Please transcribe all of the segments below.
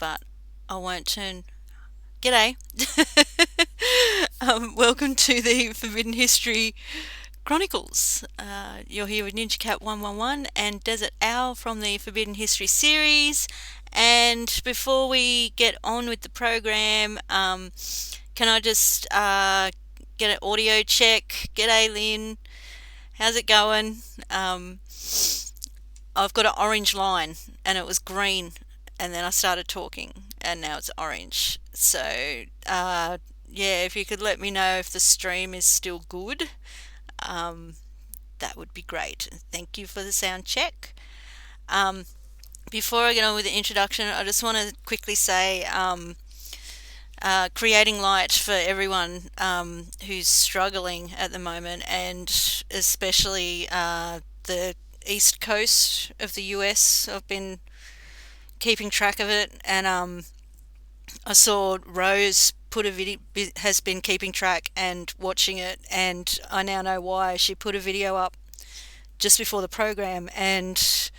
but I won't turn. G'day. Welcome to the Forbidden History Chronicles. You're here with NinjaCat 111 and Desert-Owl from the Forbidden History series. And before we get on with the program, can I just get an audio check? G'day, Lynn. How's it going? I've got an orange line and it was green, and then I started talking and now it's orange. So, yeah, if you could let me know if the stream is still good, that would be great. Thank you for the sound check. Before I get on with the introduction, I just want to quickly say creating light for everyone who's struggling at the moment, and especially the east coast of the US. I've been keeping track of it, and I saw Rose put a video, has been keeping track and watching it, and I now know why. She put a video up just before the program, and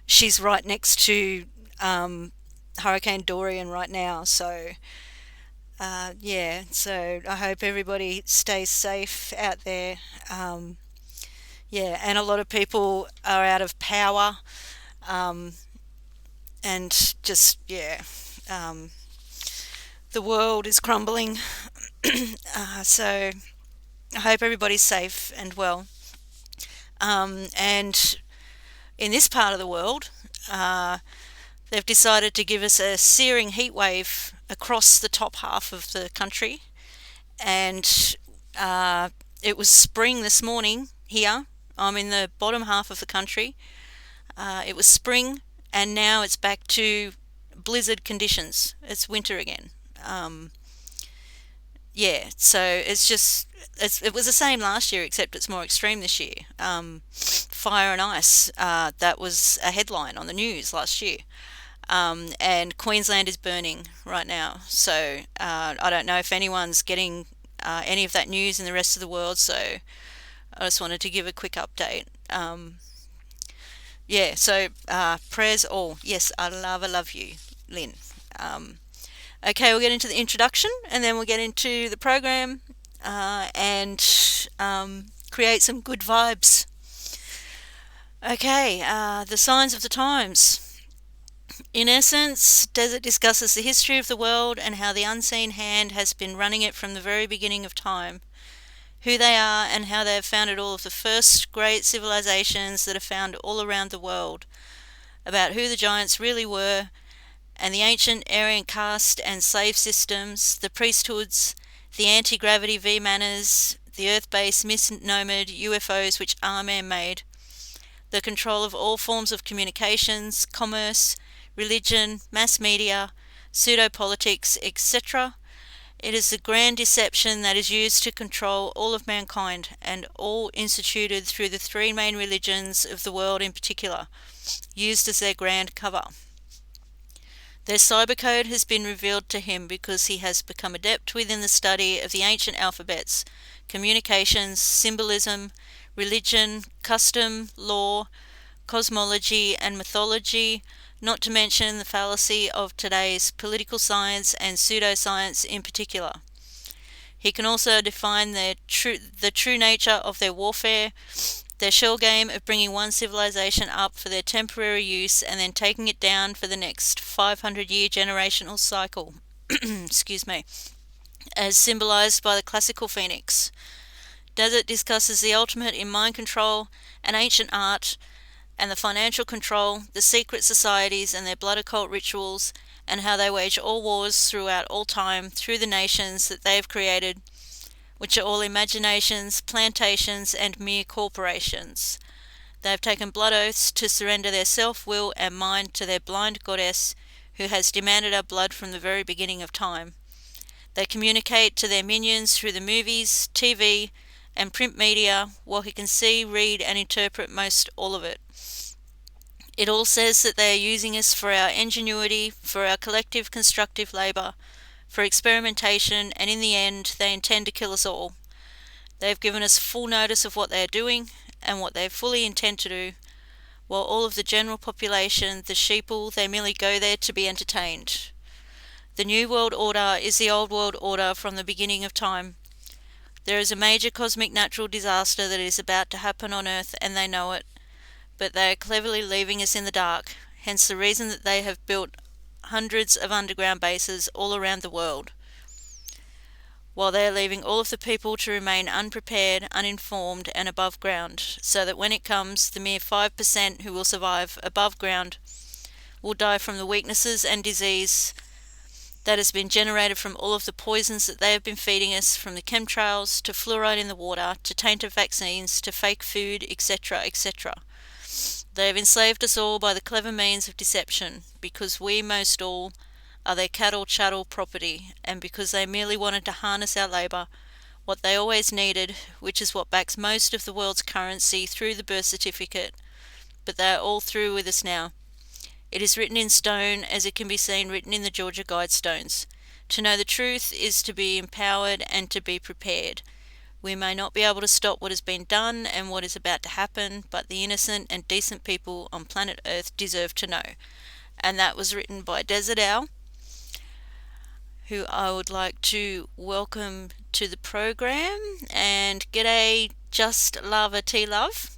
she's right next to Hurricane Dorian right now. So yeah, so I hope everybody stays safe out there. Yeah, and a lot of people are out of power, and just, yeah, the world is crumbling. So I hope everybody's safe and well. And in this part of the world, they've decided to give us a searing heat wave across the top half of the country. And it was spring this morning here. I'm in the bottom half of the country. It was spring, and now it's back to blizzard conditions. It's winter again. Yeah, so it was the same last year, except it's more extreme this year. Fire and ice, that was a headline on the news last year. And Queensland is burning right now. So I don't know if anyone's getting any of that news in the rest of the world, so I just wanted to give a quick update. Yeah, so prayers all. Yes, I love you, Lynn. Okay, we'll get into the introduction, and then we'll get into the program, and create some good vibes. Okay, the signs of the times. In essence, Desert discusses the history of the world and how the unseen hand has been running it from the very beginning of time, who they are and how they have founded all of the first great civilizations that are found all around the world, about who the giants really were, and the ancient Aryan caste and slave systems, the priesthoods, the anti-gravity V-manners, the Earth-based misnomered UFOs which are man-made, the control of all forms of communications, commerce, religion, mass media, pseudo-politics, etc. It is the grand deception that is used to control all of mankind, and all instituted through the three main religions of the world in particular, used as their grand cover. Their cybercode has been revealed to him because he has become adept within the study of the ancient alphabets, communications, symbolism, religion, custom, law, cosmology, and mythology, not to mention the fallacy of today's political science and pseudoscience in particular. He can also define the true nature of their warfare, their shell game of bringing one civilization up for their temporary use and then taking it down for the next 500-year generational cycle, excuse me, as symbolized by the classical phoenix. Desert discusses the ultimate in mind control and ancient art, and the financial control, the secret societies and their blood occult rituals, and how they wage all wars throughout all time through the nations that they have created, which are all imaginations, plantations, and mere corporations. They have taken blood oaths to surrender their self-will and mind to their blind goddess, who has demanded our blood from the very beginning of time. They communicate to their minions through the movies, TV, and print media, while he can see, read, and interpret most all of it. It all says that they are using us for our ingenuity, for our collective constructive labour, for experimentation, and in the end they intend to kill us all. They have given us full notice of what they are doing, and what they fully intend to do, while all of the general population, the sheeple, they merely go there to be entertained. The New World Order is the old world order from the beginning of time. There is a major cosmic natural disaster that is about to happen on Earth, and they know it, but they are cleverly leaving us in the dark, hence the reason that they have built hundreds of underground bases all around the world, while they are leaving all of the people to remain unprepared, uninformed, and above ground, so that when it comes, the mere 5% who will survive above ground will die from the weaknesses and disease that has been generated from all of the poisons that they have been feeding us, from the chemtrails to fluoride in the water to tainted vaccines to fake food, etc., etc. They have enslaved us all by the clever means of deception, because we most all are their cattle chattel property, and because they merely wanted to harness our labour, what they always needed, which is what backs most of the world's currency through the birth certificate. But they are all through with us now. It is written in stone, as it can be seen written in the Georgia Guidestones. To know the truth is to be empowered and to be prepared. We may not be able to stop what has been done and what is about to happen, but the innocent and decent people on planet Earth deserve to know. And that was written by Dezert-Owl, who I would like to welcome to the program. And g'day, Just Lava Tea Love.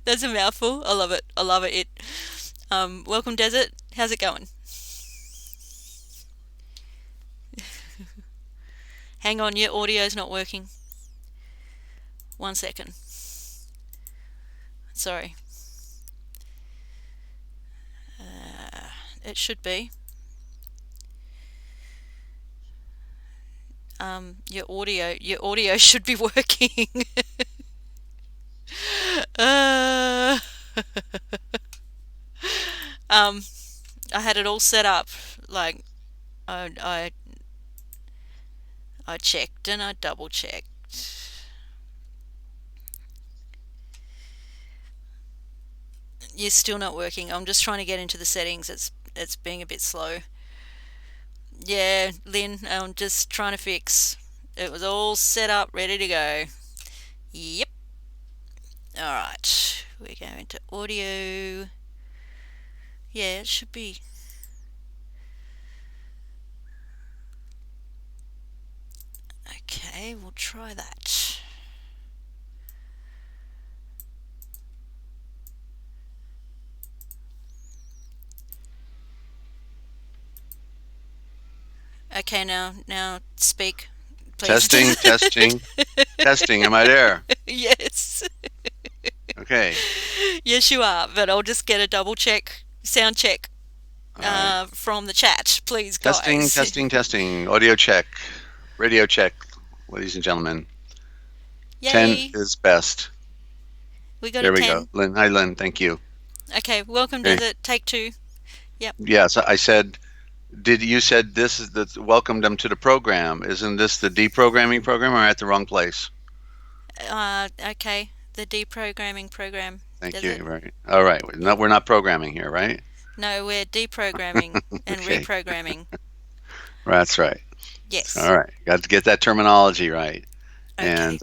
That's a mouthful. I love it. I love it. Welcome, Desert. How's it going? Hang on, your audio's not working. 1 second. Sorry. It should be. Your audio should be working. I had it all set up. Like, I checked and I double checked. You're still not working. I'm just trying to get into the settings. It's being a bit slow. Yeah, Lynn, I'm just trying to fix. It was all set up, ready to go. Yep. Alright, we're going to audio. Yeah, it should be. Okay, we'll try that. Okay, now speak, please. Testing. Am I there? Yes. Okay. Yes, you are, but I'll just get a double check, sound check from the chat, please, guys. Testing. Audio check. Radio check, ladies and gentlemen. Yay. 10 is best. We got there a 10. There we go. Lynn. Hi, Lynn. Thank you. Okay, welcome to the take 2. Yep. Yes, I said, you said this is the welcome them to the program. Isn't this the deprogramming program, or am I at the wrong place? Okay, the deprogramming program. Thank you. Right. All right. We're not programming here, right? No, we're deprogramming and reprogramming. That's right. Yes. All right. Got to get that terminology right. Okay. And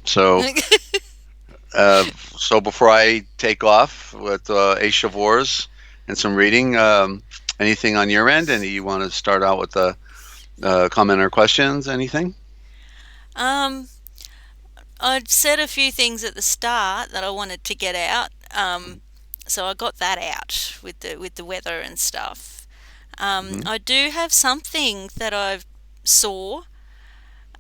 so before I take off with Ace of Wars and some reading, anything on your end? And you want to start out with the comment or questions? Anything? I'd said a few things at the start that I wanted to get out, so I got that out with the weather and stuff. I do have something that I saw.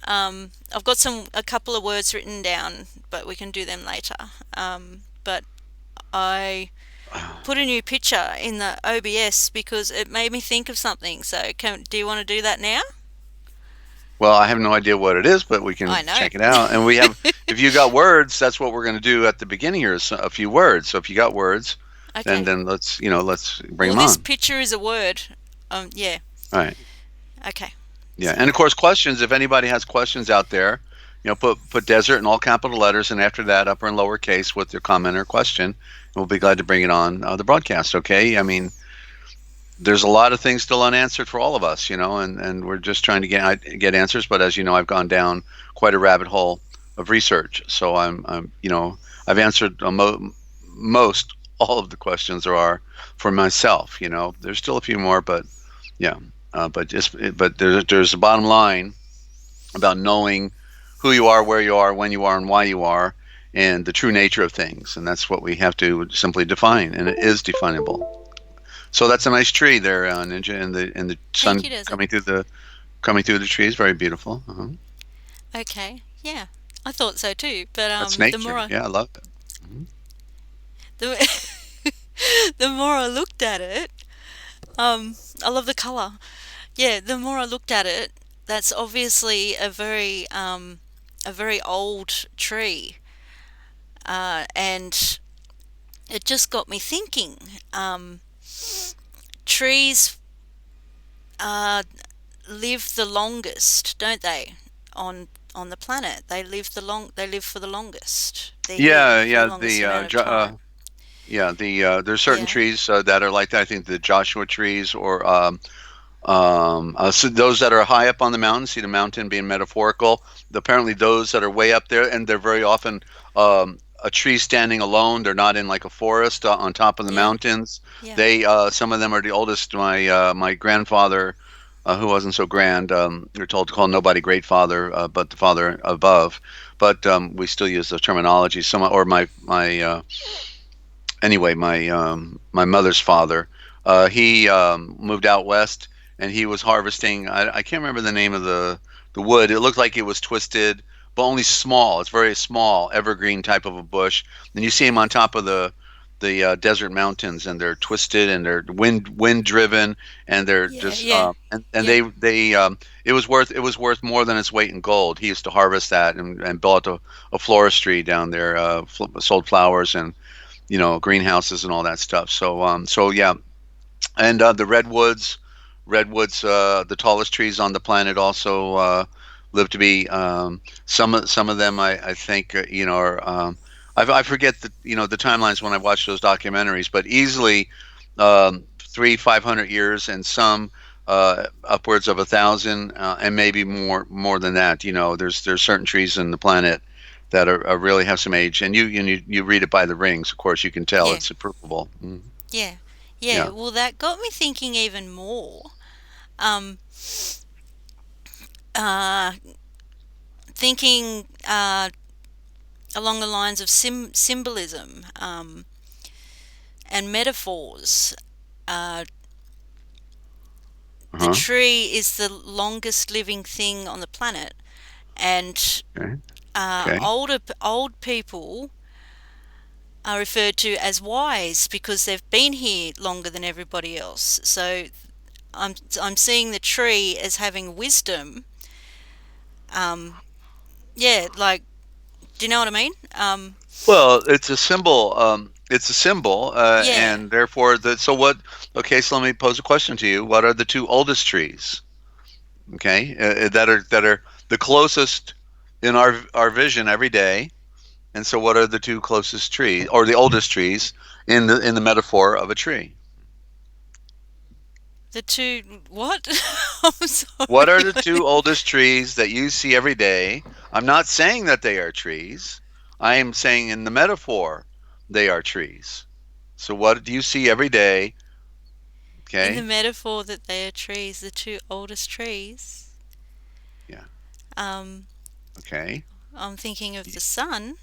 I've got a couple of words written down, but we can do them later. But I put a new picture in the OBS because it made me think of something. So do you want to do that now? Well, I have no idea what it is, but we can check it out. And we have, if you got words, that's what we're going to do at the beginning here, is a few words. So if you got words, then let's bring them on. This picture is a word. Yeah. All right. Okay. Yeah, and of course, questions. If anybody has questions out there, put Desert in all capital letters, and after that, upper and lower case with your comment or question, and we'll be glad to bring it on the broadcast. Okay. I mean, there's a lot of things still unanswered for all of us, and we're just trying to get answers. But as you know, I've gone down quite a rabbit hole of research. So I've answered most all of the questions there are for myself. There's still a few more, but Yeah, but there's a bottom line about knowing who you are, where you are, when you are, and why you are, and the true nature of things, and that's what we have to simply define, and it is definable. So that's a nice tree there, Ninja, and the Thank sun you, Desert. coming through the tree is very beautiful. Okay, yeah, I thought so too. But That's the more nature. I Yeah, I love it. Mhm. the the more I looked at it, I love the color. Yeah, the more I looked at it, that's obviously a very old tree, and it just got me thinking. Trees uh, live the longest, don't they? On on the planet, they live for the longest. They're here Yeah, for the yeah. longest amount of time. There's certain Yeah, trees that are like that. I think the Joshua trees, or so those that are high up on the mountain, see the mountain being metaphorical. Apparently, those that are way up there, and they're very often a tree standing alone. They're not in like a forest on top of the yeah, mountains. yeah, They some of them are the oldest. My grandfather, who wasn't so grand, you're told to call nobody great father, but the father above. But we still use the terminology. Some or my anyway, my mother's father, he moved out west, and he was harvesting. I can't remember the name of the wood. It looked like it was twisted, but only small. It's very small, evergreen type of a bush. And you see them on top of the desert mountains, and they're twisted, and they're wind driven, and they're yeah, just yeah, and yeah, they it was worth more than its weight in gold. He used to harvest that and built a floristry down there, sold flowers and greenhouses and all that stuff. So yeah, and the redwoods, the tallest trees on the planet, also live to be. Some of them, I think, are. I forget the timelines when I watch those documentaries, but easily 500 years, and some upwards of 1,000, and maybe more than that. There's certain trees in the planet that really have some age, and you read it by the rings. Of course, you can tell yeah, it's provable. yeah, yeah. Yeah. Well, that got me thinking even more. Um, uh, Thinking along the lines of symbolism and metaphors. Uh, the Uh-huh. tree is the longest living thing on the planet, and Okay. Okay. old people are referred to as wise because they've been here longer than everybody else. So I'm seeing the tree as having wisdom. Um, yeah, like, do you know what I mean? Well, it's a symbol. It's a symbol, Yeah, and therefore, so what? Okay, so let me pose a question to you. What are the two oldest trees? Okay, that are the closest in our vision every day. And so, what are the two closest trees, or the oldest trees, in the metaphor of a tree? the two what? I'm What are sorry. the two oldest trees that you see every day? I'm not saying that they are trees. I am saying in the metaphor they are trees. So what do you see every day? In the Okay. metaphor that they are trees, the two oldest trees. Yeah. Um, Okay. I'm thinking of the sun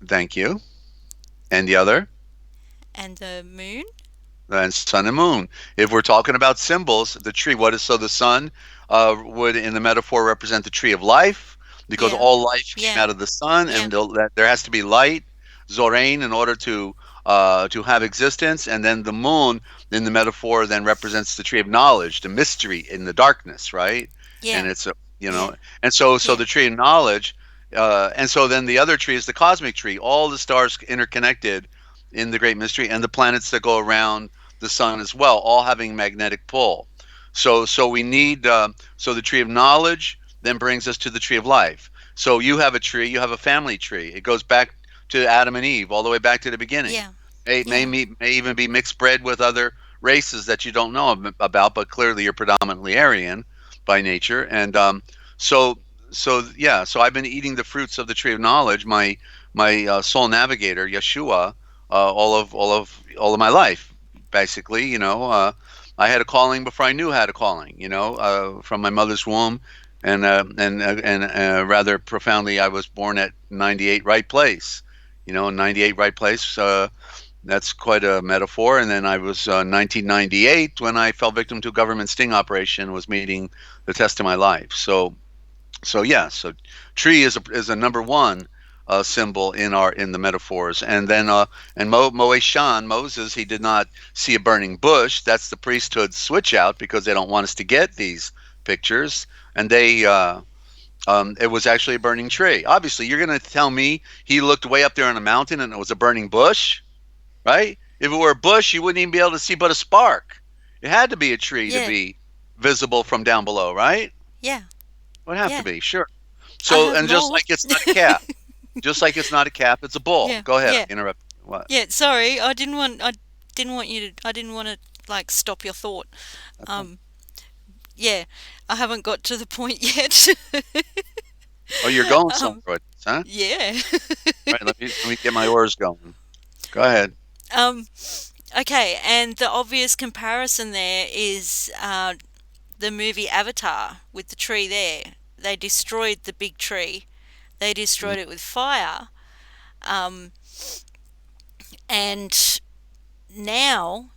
Thank you. And the other? and the moon. And sun and moon. If we're talking about symbols, the tree, what is so the sun would in the metaphor represent the tree of life, because Yeah, all life came yeah, out of the sun, yeah, and there has to be light, zorain, in order to have existence. And then the moon in the metaphor then represents the tree of knowledge, the mystery in the darkness, right? And yeah, it's a yeah, and so yeah, the tree of knowledge, and so then the other tree is the cosmic tree, all the stars interconnected in the great mystery, and the planets that go around the sun as well, all having magnetic pull. So we need so the tree of knowledge then brings us to the tree of life. So you have a tree, you have a family tree. It goes back to Adam and Eve, all the way back to the beginning. yeah, It may, yeah, may even be mixed bred with other races that you don't know about, but clearly you're predominantly Aryan by nature. And so yeah, so I've been eating the fruits of the tree of knowledge, my soul navigator Yeshua, all of my life, basically. I had a calling before I knew I had a calling. From my mother's womb, and rather profoundly, I was born at 98 right place. 98 right place. That's quite a metaphor. And then I was 1998 when I fell victim to a government sting operation, was meeting the test of my life. So yeah, so tree is a number one symbol in the metaphors. And then Moeshan, Moses, he did not see a burning bush. That's the priesthood switch out because they don't want us to get these pictures. And it was actually a burning tree. Obviously, you're going to tell me he looked way up there on a mountain and it was a burning bush, right? If it were a bush, you wouldn't even be able to see but a spark. It had to be a tree to Yeah. be visible from down below, right? Yeah. It would have to Yeah. be, sure. I So, have and just more. like it's not a cap, just like it's not a cap, it's a bull. Yeah. Go ahead, Yeah. I interrupt. What? Yeah. Sorry, I didn't want you to. I didn't want to like stop your thought. Okay. Um. Yeah. I haven't got to the point yet. Oh, you're going um. somewhere with this, huh? Yeah. All right, let me get my oars going. Go ahead. um. Okay. And the obvious comparison there is the movie Avatar with the tree there. They destroyed the big tree. They Mhm. destroyed it with fire. Um. And now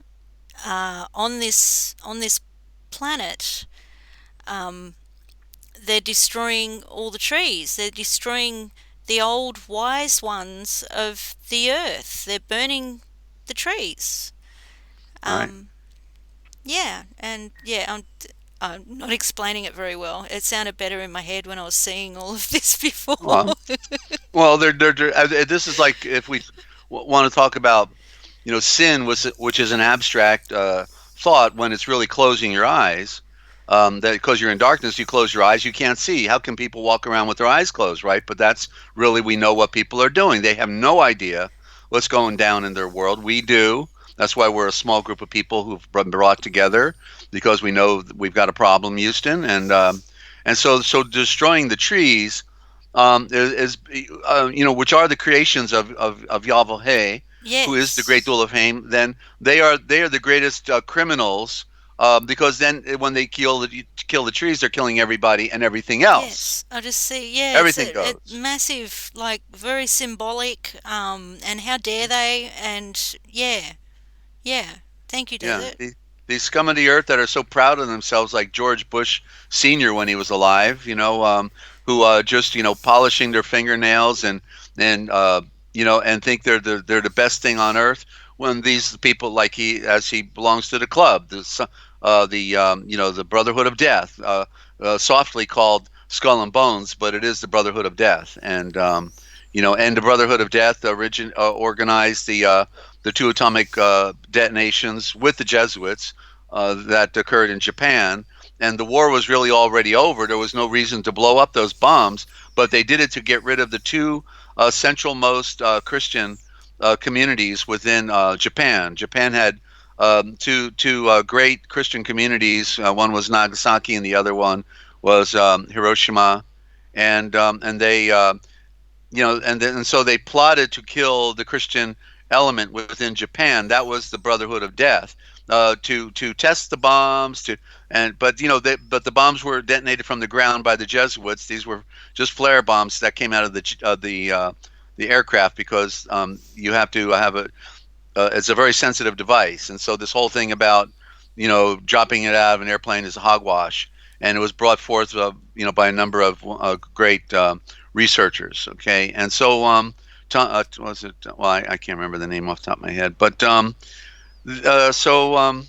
on this planet, um, they're destroying all the trees. They're destroying the old wise ones of the earth. They're burning the trees. All right. Um, yeah, and yeah, I'm not explaining it very well. It sounded better in my head when I was seeing all of this before. Well, well, this is like if we want to talk about, sin, which is an abstract thought when it's really closing your eyes. That because you're in darkness, you close your eyes, you can't see. How can people walk around with their eyes closed, right? But that's really, we know what people are doing. They have no idea what's going down in their world. We do. That's why we're a small group of people who've been brought together because we know we've got a problem, Houston, and so destroying the trees which are the creations of Yahweh, who is the great Yes, dual of Haim. Then they are the greatest criminals because then when they kill the trees, they're killing everybody and everything else. yes. I just see. Yeah, it's Everything a goes. massive, like very symbolic. And how dare they? And yeah, yeah. Thank you, Yeah, Desert. these scum of the earth that are so proud of themselves, like George Bush Senior when he was alive, who just polishing their fingernails and think they're the best thing on earth. When these people, like he belongs to the club, the Brotherhood of Death, softly called Skull and Bones, but it is the Brotherhood of Death, and the Brotherhood of Death organized the two atomic detonations with the Jesuits that occurred in Japan. And the war was really already over. There was no reason to blow up those bombs, but they did it to get rid of the two central-most Christian communities within Japan. Japan had two great Christian communities. One was Nagasaki, and the other one was Hiroshima. And they and so they plotted to kill the Christian element within Japan. That was the Brotherhood of Death. To test the bombs but the bombs were detonated from the ground by the Jesuits. These were just flare bombs that came out of the aircraft because you have to have it's a very sensitive device, and so this whole thing about dropping it out of an airplane is a hogwash, and it was brought forth by a number of great researchers. Okay, and so was it? Well, I can't remember the name off the top of my head, but so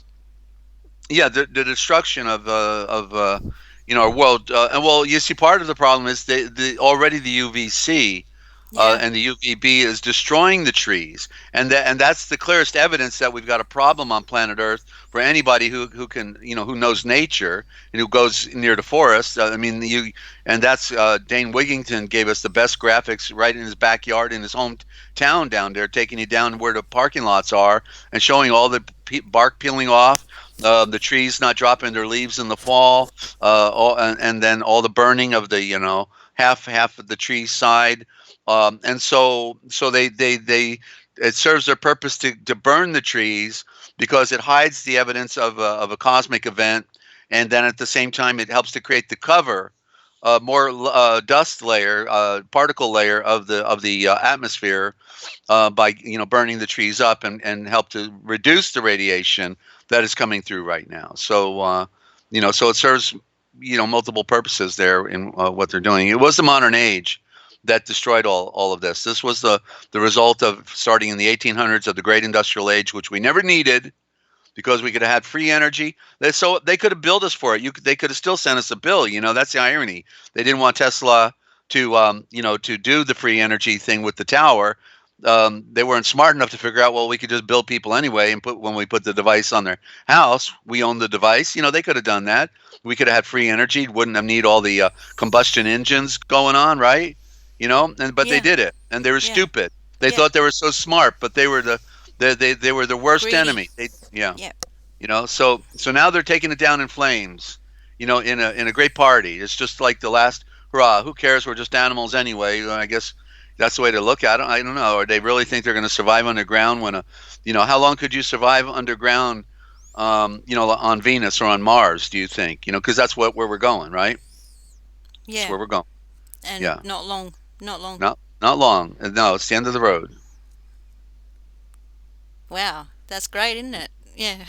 yeah, the destruction of our world, and well, you see, part of the problem is already the UVC Yeah. and the UVB is destroying the trees, and that's the clearest evidence that we've got a problem on planet Earth for anybody who can who knows nature and who goes near the forest. I mean, and that's Dane Wigington gave us the best graphics right in his backyard in his hometown down there, taking you down where the parking lots are and showing all the bark peeling off. The trees not dropping their leaves in the fall, and then all the burning of the half of the tree side, and so they it serves their purpose to burn the trees because it hides the evidence of a cosmic event, and then at the same time it helps to create the cover, more dust layer, particle layer of the atmosphere, by burning the trees up, and help to reduce the radiation that is coming through right now. So so it serves multiple purposes there in what they're doing. It was the modern age that destroyed all of this. This was the result of starting in the 1800s of the great industrial age, which we never needed because we could have had free energy. So they could have billed us for it. They could have still sent us a bill. That's the irony. They didn't want Tesla to do the free energy thing with the tower. They weren't smart enough to figure out, well, we could just build people anyway, and when we put the device on their house, we own the device. They could have done that. We could have had free energy. Wouldn't have need all the combustion engines going on, right? But they Yeah. did it, and they were Yeah. stupid. They Yeah. thought they were so smart, but they were they were the worst Greedy. enemy. Yeah. Yeah. So now they're taking it down in flames. In a great party. It's just like the last hurrah. Who cares? We're just animals anyway. I guess that's the way to look at it. I don't know. Or they really think they're going to survive underground how long could you survive underground, on Venus or on Mars, do you think? Because that's where we're going, right? That's Yeah. where we're going. And Yeah. not long. Not long. Not long. No, it's the end of the road. Wow. That's great, isn't it? Yeah.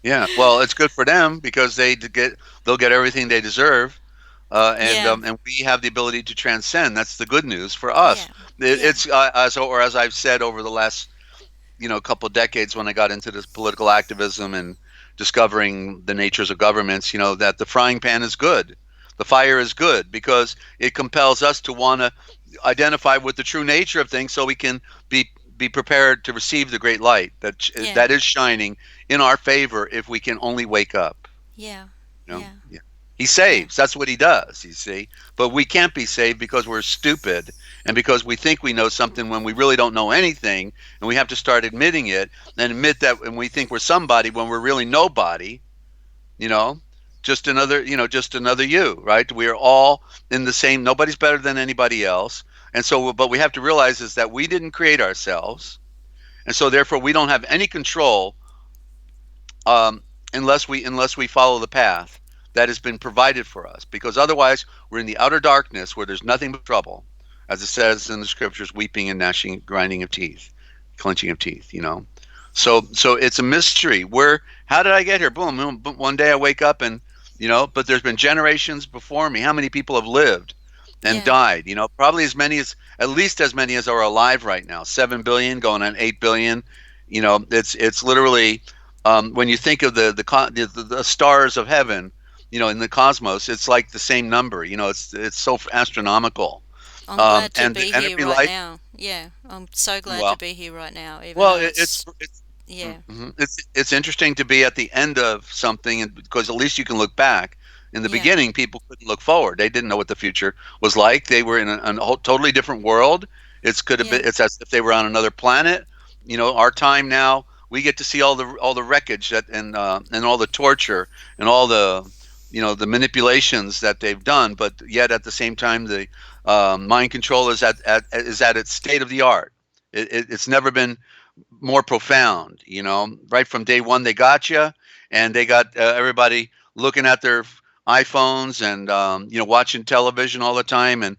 Yeah. Well, it's good for them because they'll get everything they deserve. Yeah. And we have the ability to transcend. That's the good news for us. Yeah. Yeah. It's as I've said over the last couple of decades, when I got into this political activism and discovering the natures of governments, that the frying pan is good, the fire is good, because it compels us to want to identify with the true nature of things, so we can be prepared to receive the great light Yeah. that is shining in our favor if we can only wake up. Yeah. You know, Yeah. yeah. He Yeah. saves. That's what he does. You see, but we can't be saved because we're stupid and because we think we know something when we really don't know anything, and we have to start admitting it and admit that when we think we're somebody when we're really nobody. You know, just another you, right? We are all in the same. Nobody's better than anybody else, and so, but we have to realize is that we didn't create ourselves, and so therefore we don't have any control, um, unless we follow the path that has been provided for us. Because otherwise, we're in the outer darkness where there's nothing but trouble, as it says in the scriptures: weeping and gnashing, grinding of teeth, clenching of teeth. So it's a mystery. Where How did I get here? Boom, boom. One day I wake up and but there's been generations before me. How many people have lived and Yeah. died? Probably at least as many as are alive right now. 7 billion, going on 8 billion. It's literally, when you think of the stars of heaven, in the cosmos, it's like the same number. It's so astronomical. I'm glad to And be and here every right life. now. Yeah. I'm so glad to Well, be here right now, even well, though it's it's, yeah. it's interesting to be at the end of something, and because at least you can look back. In the Yeah. beginning, people couldn't look forward. They didn't know what the future was like. They were in a whole, totally different world. Yeah. It's as if they were on another planet. Our time now, we get to see all the wreckage and all the torture and all the manipulations that they've done. But yet at the same time, the mind control is at its state of the art. It's never been more profound. Right from day one, they got you, and they got everybody looking at their iPhones and watching television all the time, and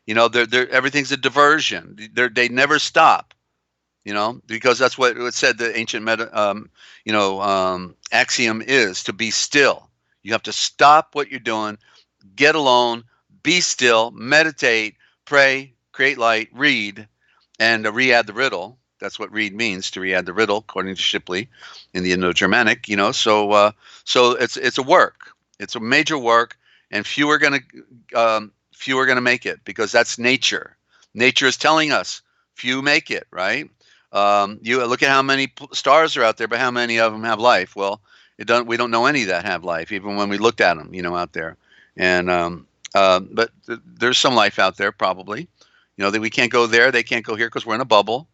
they're everything's a diversion. They never stop. Because that's what it said. The ancient axiom is to be still. You have to stop what you're doing, get alone, be still, meditate, pray, create light, read, and re-add the riddle. That's what read means, to re-add the riddle, according to Shipley in the Indo-Germanic. So it's a work. It's a major work, and few are gonna make it, because that's nature. Nature is telling us few make it. Right? You look at how many stars are out there, but how many of them have life? Well, we don't know any that have life, even when we looked at them, out there. And but there's some life out there, probably. That we can't go there, they can't go here, because we're in a bubble.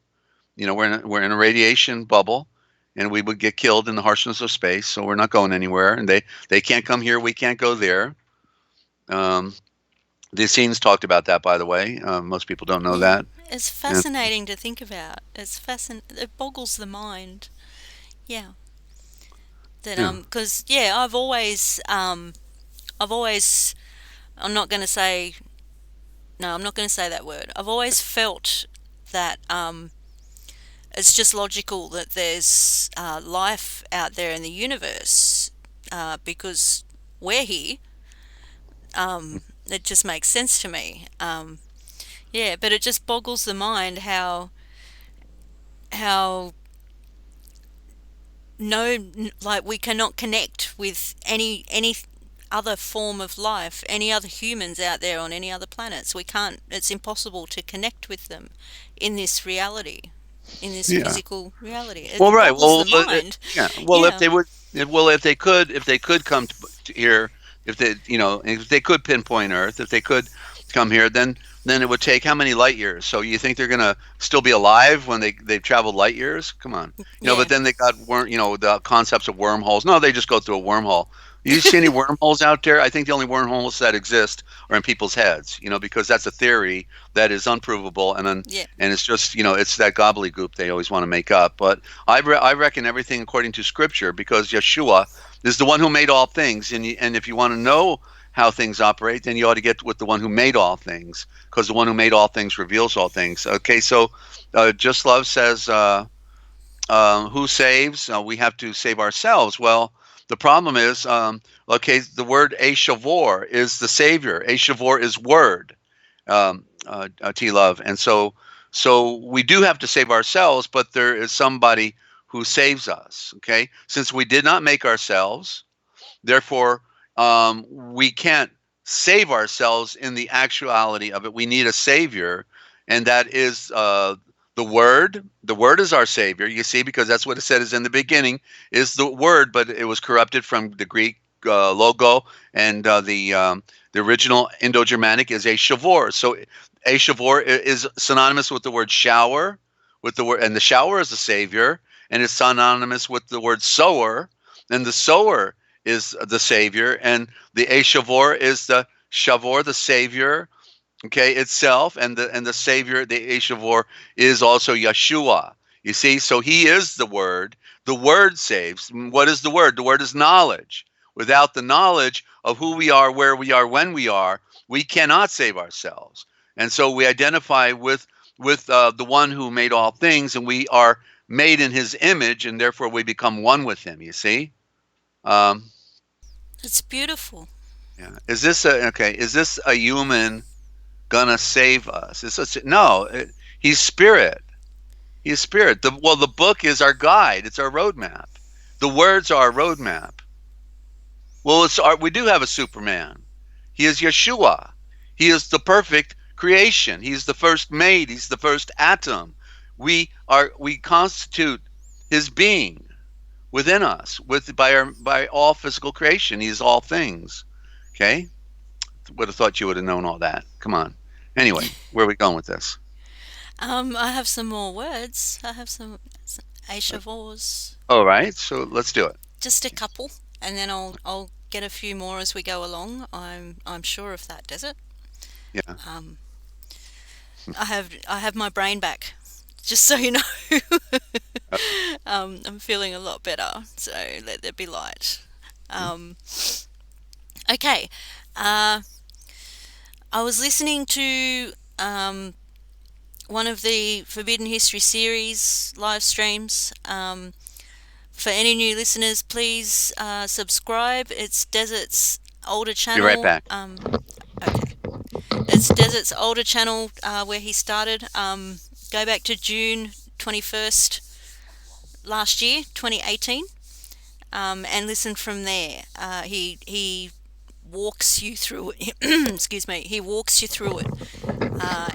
We're in a radiation bubble, and we would get killed in the harshness of space. So we're not going anywhere, and they can't come here, we can't go there. Um, the scenes talked about that, by the way. Most people don't know Yeah. that. It's Yeah, fascinating to think about. It boggles the mind. Yeah. That yeah, because yeah, I've always, I'm not going to say, no, I'm not going to say that word. I've always felt that it's just logical that there's life out there in the universe because we're here. It just makes sense to me. Yeah, but it just boggles the mind how no, like we cannot connect with any other form of life, any other humans out there on any other planets. We can't. It's impossible to connect with them in this reality, in this yeah. physical reality. Well, It right. boggles the Well, mind. yeah. Well, if Yeah, they would, if they could come to here, if they, if they could pinpoint Earth, if they could come here, then it would take how many light years? So you think they're gonna still be alive when they've traveled light years? Come on, yeah. but then they got the concepts of wormholes. No, they just go through a wormhole. You see any wormholes out there? I think the only wormholes that exist are in people's heads. Because that's a theory that is unprovable Yeah. and it's just it's that gobbledygook they always want to make up. But I reckon everything according to Scripture, because Yeshua is the one who made all things, and if you want to know how things operate, then you ought to get with the one who made all things, because the one who made all things reveals all things. Okay, so Just Love says, who saves? We have to save ourselves. Well, the problem is, okay, the word Eshavor is the Savior. Eshavor is word, T Love, and so we do have to save ourselves, but there is somebody who saves us. Okay, since we did not make ourselves, therefore we can't save ourselves in the actuality of it. We need a savior, and that is the Word. The Word is our savior. You see, because that's what it said is in the beginning is the Word, but it was corrupted from the Greek logo, and the original Indo-Germanic is a shavor. So a shavor is synonymous with the word shower, with the word, and the shower is the savior, and it's synonymous with the word sower, and the sower is the savior, and the a shavor is the shavor, the savior, okay, itself, and the savior, the Eshavor, is also Yeshua. You see, so he is the word. The word saves. What is the word? The word is knowledge. Without the knowledge of who we are, where we are, when we cannot save ourselves. And so we identify with the one who made all things, and we are made in his image, and therefore we become one with him. You see. um, It's beautiful. yeah. Is this a human gonna save us? No. He's spirit. He's spirit. The book is our guide. It's our roadmap. The words are our roadmap. Well, we do have a Superman. He is Yeshua. He is the perfect creation. He's the first made. He's the first atom. We constitute his being within us by all physical creation. He is all things. Okay? Would have thought you would have known all that. Come on. Anyway, where are we going with this? I have some more words. I have some Aishavors, All right, so let's do it. just a couple, and then I'll get a few more as we go along. I'm sure of that, Desert. Yeah. Um, I have my brain back, just so you know. Uh, I'm feeling a lot better, so let there be light. Um, okay, uh, I was listening to one of the Forbidden History series live streams. For any new listeners, please subscribe. It's Desert's older Be right channel. back. Okay, it's Desert's older channel where he started. Go back to June 21st last year, 2018, and listen from there. He walks you through it. Excuse me. He walks you through it,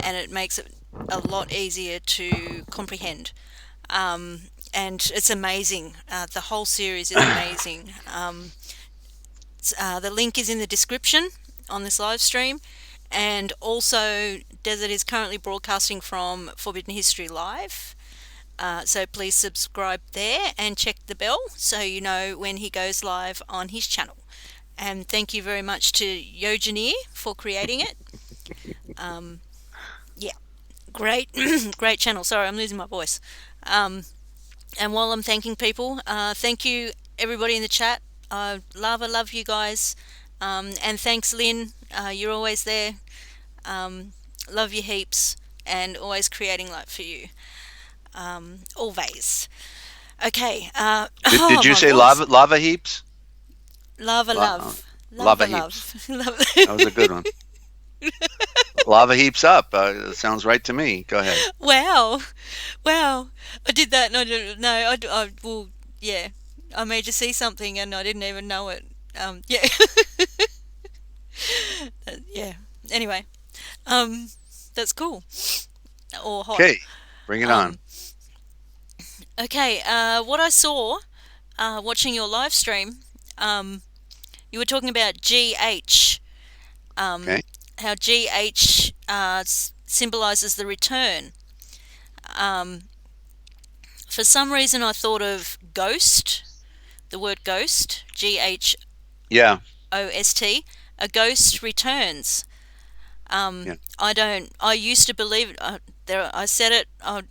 and it makes it a lot easier to comprehend. And it's amazing. The whole series is amazing. The link is in the description on this live stream, and also Desert is currently broadcasting from Forbidden History Live. So please subscribe there and check the bell so you know when he goes live on his channel. And thank you very much to Yogeneer for creating it. Yeah, Great, great channel. Sorry, I'm losing my voice. Um, and while I'm thanking people, thank you everybody in the chat. Love you guys. And thanks, Lynn. You're always there. Love you heaps, and always creating light for you. Always. Okay. Did Oh, you my say voice. lava heaps? Lava La, uh, love. Lava Lava heaps. love. Love. That was a good one. Lava heaps up. Sounds right to me. Go ahead. Wow. Wow. I did that and I didn't know. Well, yeah. I made you see something and I didn't even know it. Yeah. Yeah. Anyway, um, that's cool. Or hot. Okay, bring it on. Um, okay. What I saw, watching your live stream, um, you were talking about GH. Okay. How GH symbolizes the return. Um, for some reason, I thought of ghost. The word ghost. GHOST. Yeah. A ghost returns. Yeah. I don't. I used to believe it. I said it.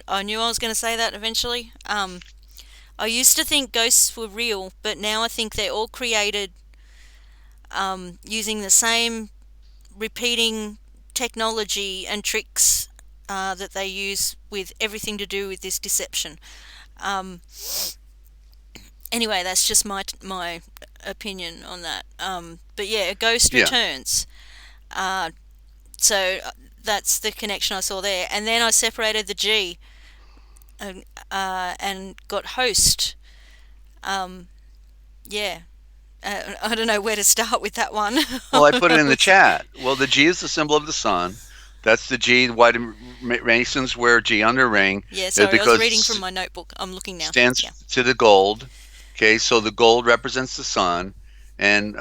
I knew I was going to say that eventually. I used to think ghosts were real, but now I think they're all created using the same repeating technology and tricks that they use with everything to do with this deception. Um, anyway, that's just my opinion on that. But yeah, a ghost Yeah. returns. Uh, so that's the connection I saw there, and then I separated the G and got host. Um, yeah, I don't know where to start with that one. Well, I put it in the chat. Well, the G is the symbol of the sun. That's the G. White Masons wear G on their ring. Yeah, sorry, I was because reading from my notebook. I'm looking now. Stands Yeah. to the gold. Okay, so the gold represents the sun, and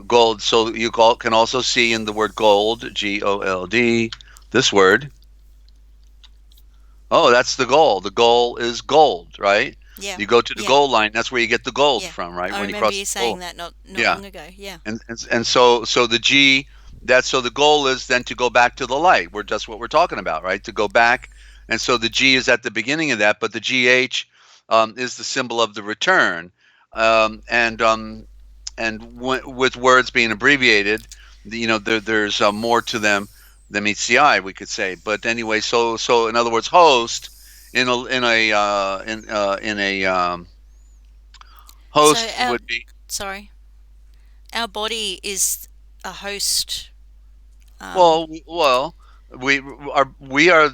gold. So you can also see in the word gold, GOLD, this word. Oh, that's the goal. The goal is gold, right? Yeah. You go to the Yeah. gold line. That's where you get the gold Yeah. from, right? I When you remember cross you the saying gold. that not Yeah. long ago. Yeah. And so the G, that's so the goal is then to go back to the light. That's what we're talking about, right? To go back, and so the G is at the beginning of that, but the GH is the symbol of the return, um, and um, with words being abbreviated, there's more to them than meets the eye, we could say. But anyway, so in other words, host in a So host our would be. sorry, our body is a host. Um, Well, we are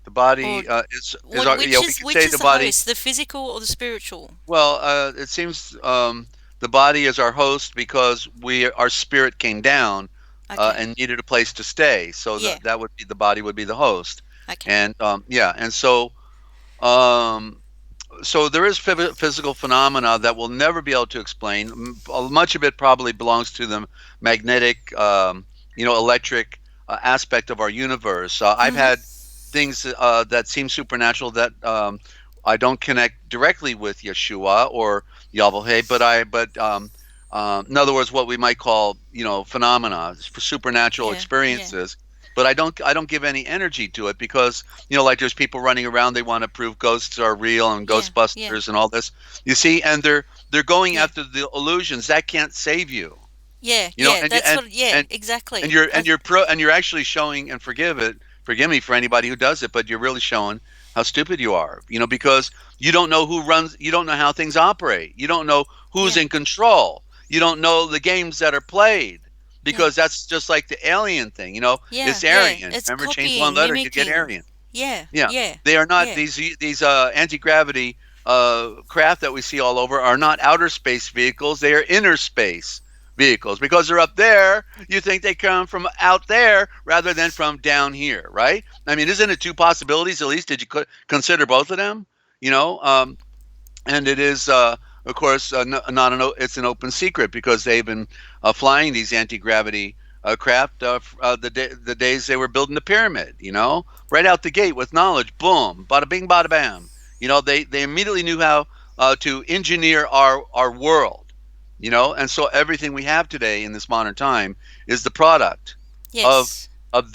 the or body is our, yeah, we could which say is the the body. host, the physical or the spiritual? Well, it seems the body is our host because our spirit came down Okay. and needed a place to stay, so Yeah. that would be the body would be the host, Okay. and yeah, and um, so there is physical phenomena that we'll never be able to explain. Much of it probably belongs to the magnetic, electric aspect of our universe. I've Mhm. had things that seem supernatural that I don't connect directly with Yeshua or Yahweh, but in other words, what we might call phenomena, supernatural Yeah. Yeah. experiences. But I don't give any energy to it because like there's people running around, they want to prove ghosts are real and Yeah. Yeah. Ghostbusters and all this. You see, and they're going Yeah. after the illusions that can't save you. Yeah. You know, Yeah. and That's what. Yeah. and and Exactly. you're and you're and you're actually showing, and forgive me for anybody who does it, but you're really showing how stupid you are. Because you don't know who runs, you don't know how things operate, you don't know who's Yeah. in control, you don't know the games that are played. Yeah. Because that's just like the alien thing, Yeah. it's Yeah. Aryan. It's Remember, change one copying, letter, you get mimicking. Aryan. Yeah. Yeah, Yeah. they are not Yeah. these anti-gravity craft that we see all over are not outer space vehicles. They are inner space vehicles because they're up there. You think they come from out there rather than from down here, right? I mean, isn't it two possibilities at least? Did you consider both of them? You know, and it is, of course, not it's an open secret because they've been flying these anti-gravity craft the days they were building the pyramid. Right out the gate with knowledge. Boom, bada bing, bada bam. They immediately knew how to engineer our world. And so everything we have today in this modern time is the product of Yes. of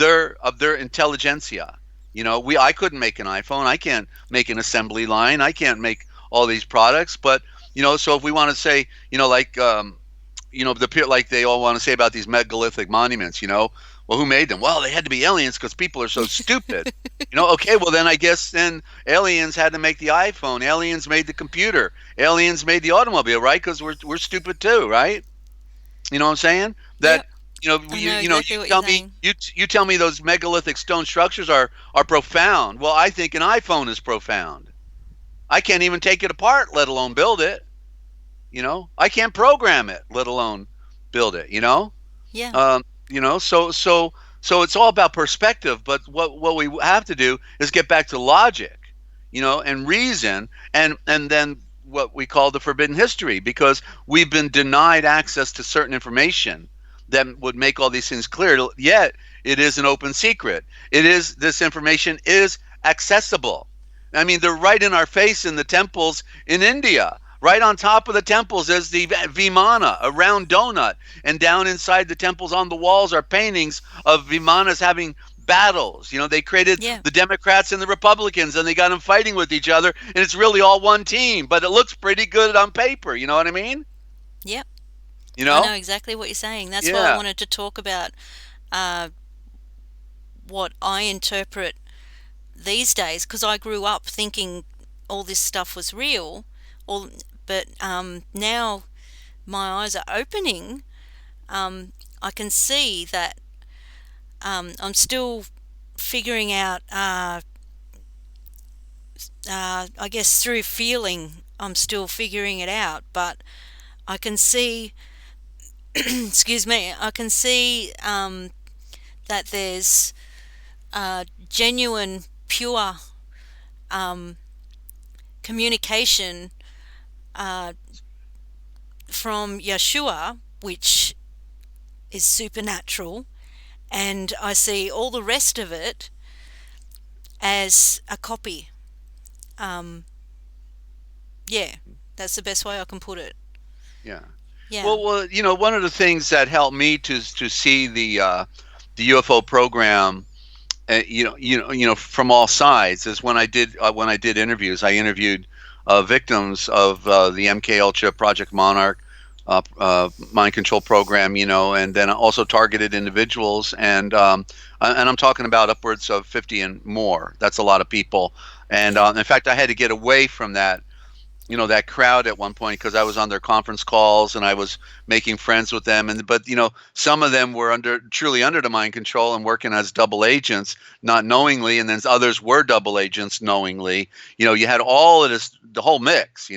their intelligentsia. I couldn't make an iPhone. I can't make an assembly line. I can't make all these products. But so if we want to say, like like they all want to say about these megalithic monuments, well, who made them? Well, they had to be aliens because people are so stupid. Okay, well then I guess then aliens had to make the iPhone. Aliens made the computer. Aliens made the automobile, right? Because we're stupid too, right? You know what I'm saying? That Yep. I you know you know exactly you what you're tell me saying. you tell me those megalithic stone structures are profound. Well, I think an iPhone is profound. I can't even take it apart, let alone build it. I can't program it, let alone build it. Yeah. Um, so it's all about perspective. But what we have to do is get back to logic, and reason, and then what we call the forbidden history, because we've been denied access to certain information that would make all these things clear. Yet it is an open secret. This information is accessible. I mean, they're right in our face in the temples in India. Right on top of the temples is the Vimana, a round donut. And down inside the temples on the walls are paintings of Vimanas having battles. They created Yeah. the Democrats and the Republicans, and they got them fighting with each other. And it's really all one team, but it looks pretty good on paper. You know what I mean? Yep. You I know know? exactly what you're saying. That's why I Yeah. wanted to talk about uh, what I interpret these days, because I grew up thinking all this stuff was real. All, but now my eyes are opening. I can see that I'm still figuring out. I guess through feeling, I'm still figuring it out. But I can see. excuse me. I can see that there's genuine, pure um, communication uh, from Yeshua, which is supernatural, and I see all the rest of it as a copy. Um, yeah, that's the best way I can put it. Yeah. Yeah, Well, one of the things that helped me to see the UFO program, from all sides, is when I did interviews. I interviewed victims of the MK Ultra Project Monarch mind control program, and then also targeted individuals, and I'm talking about upwards of 50 and more. That's a lot of people, and yeah. in fact, I had to get away from that crowd at one point because I was on their conference calls and I was making friends with them. But some of them were truly under the mind control and working as double agents, not knowingly, and then others were double agents knowingly. You had all of this, the whole mix,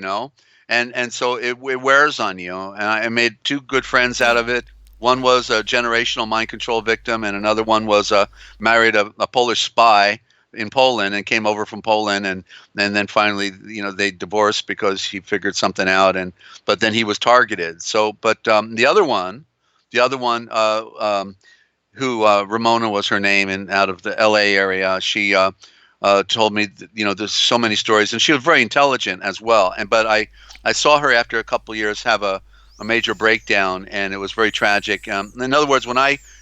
and so it wears on you. And I made two good friends out Yeah. of it. One was a generational mind control victim, and another one was married a Polish spy in Poland and came over from Poland, and then finally, they divorced because he figured something out, but then he was targeted. So, but the other one, who Ramona was her name, and out of the L.A. area, she told me that, there's so many stories, and she was very intelligent as well. But I saw her after a couple of years have a major breakdown, and it was very tragic. In other words,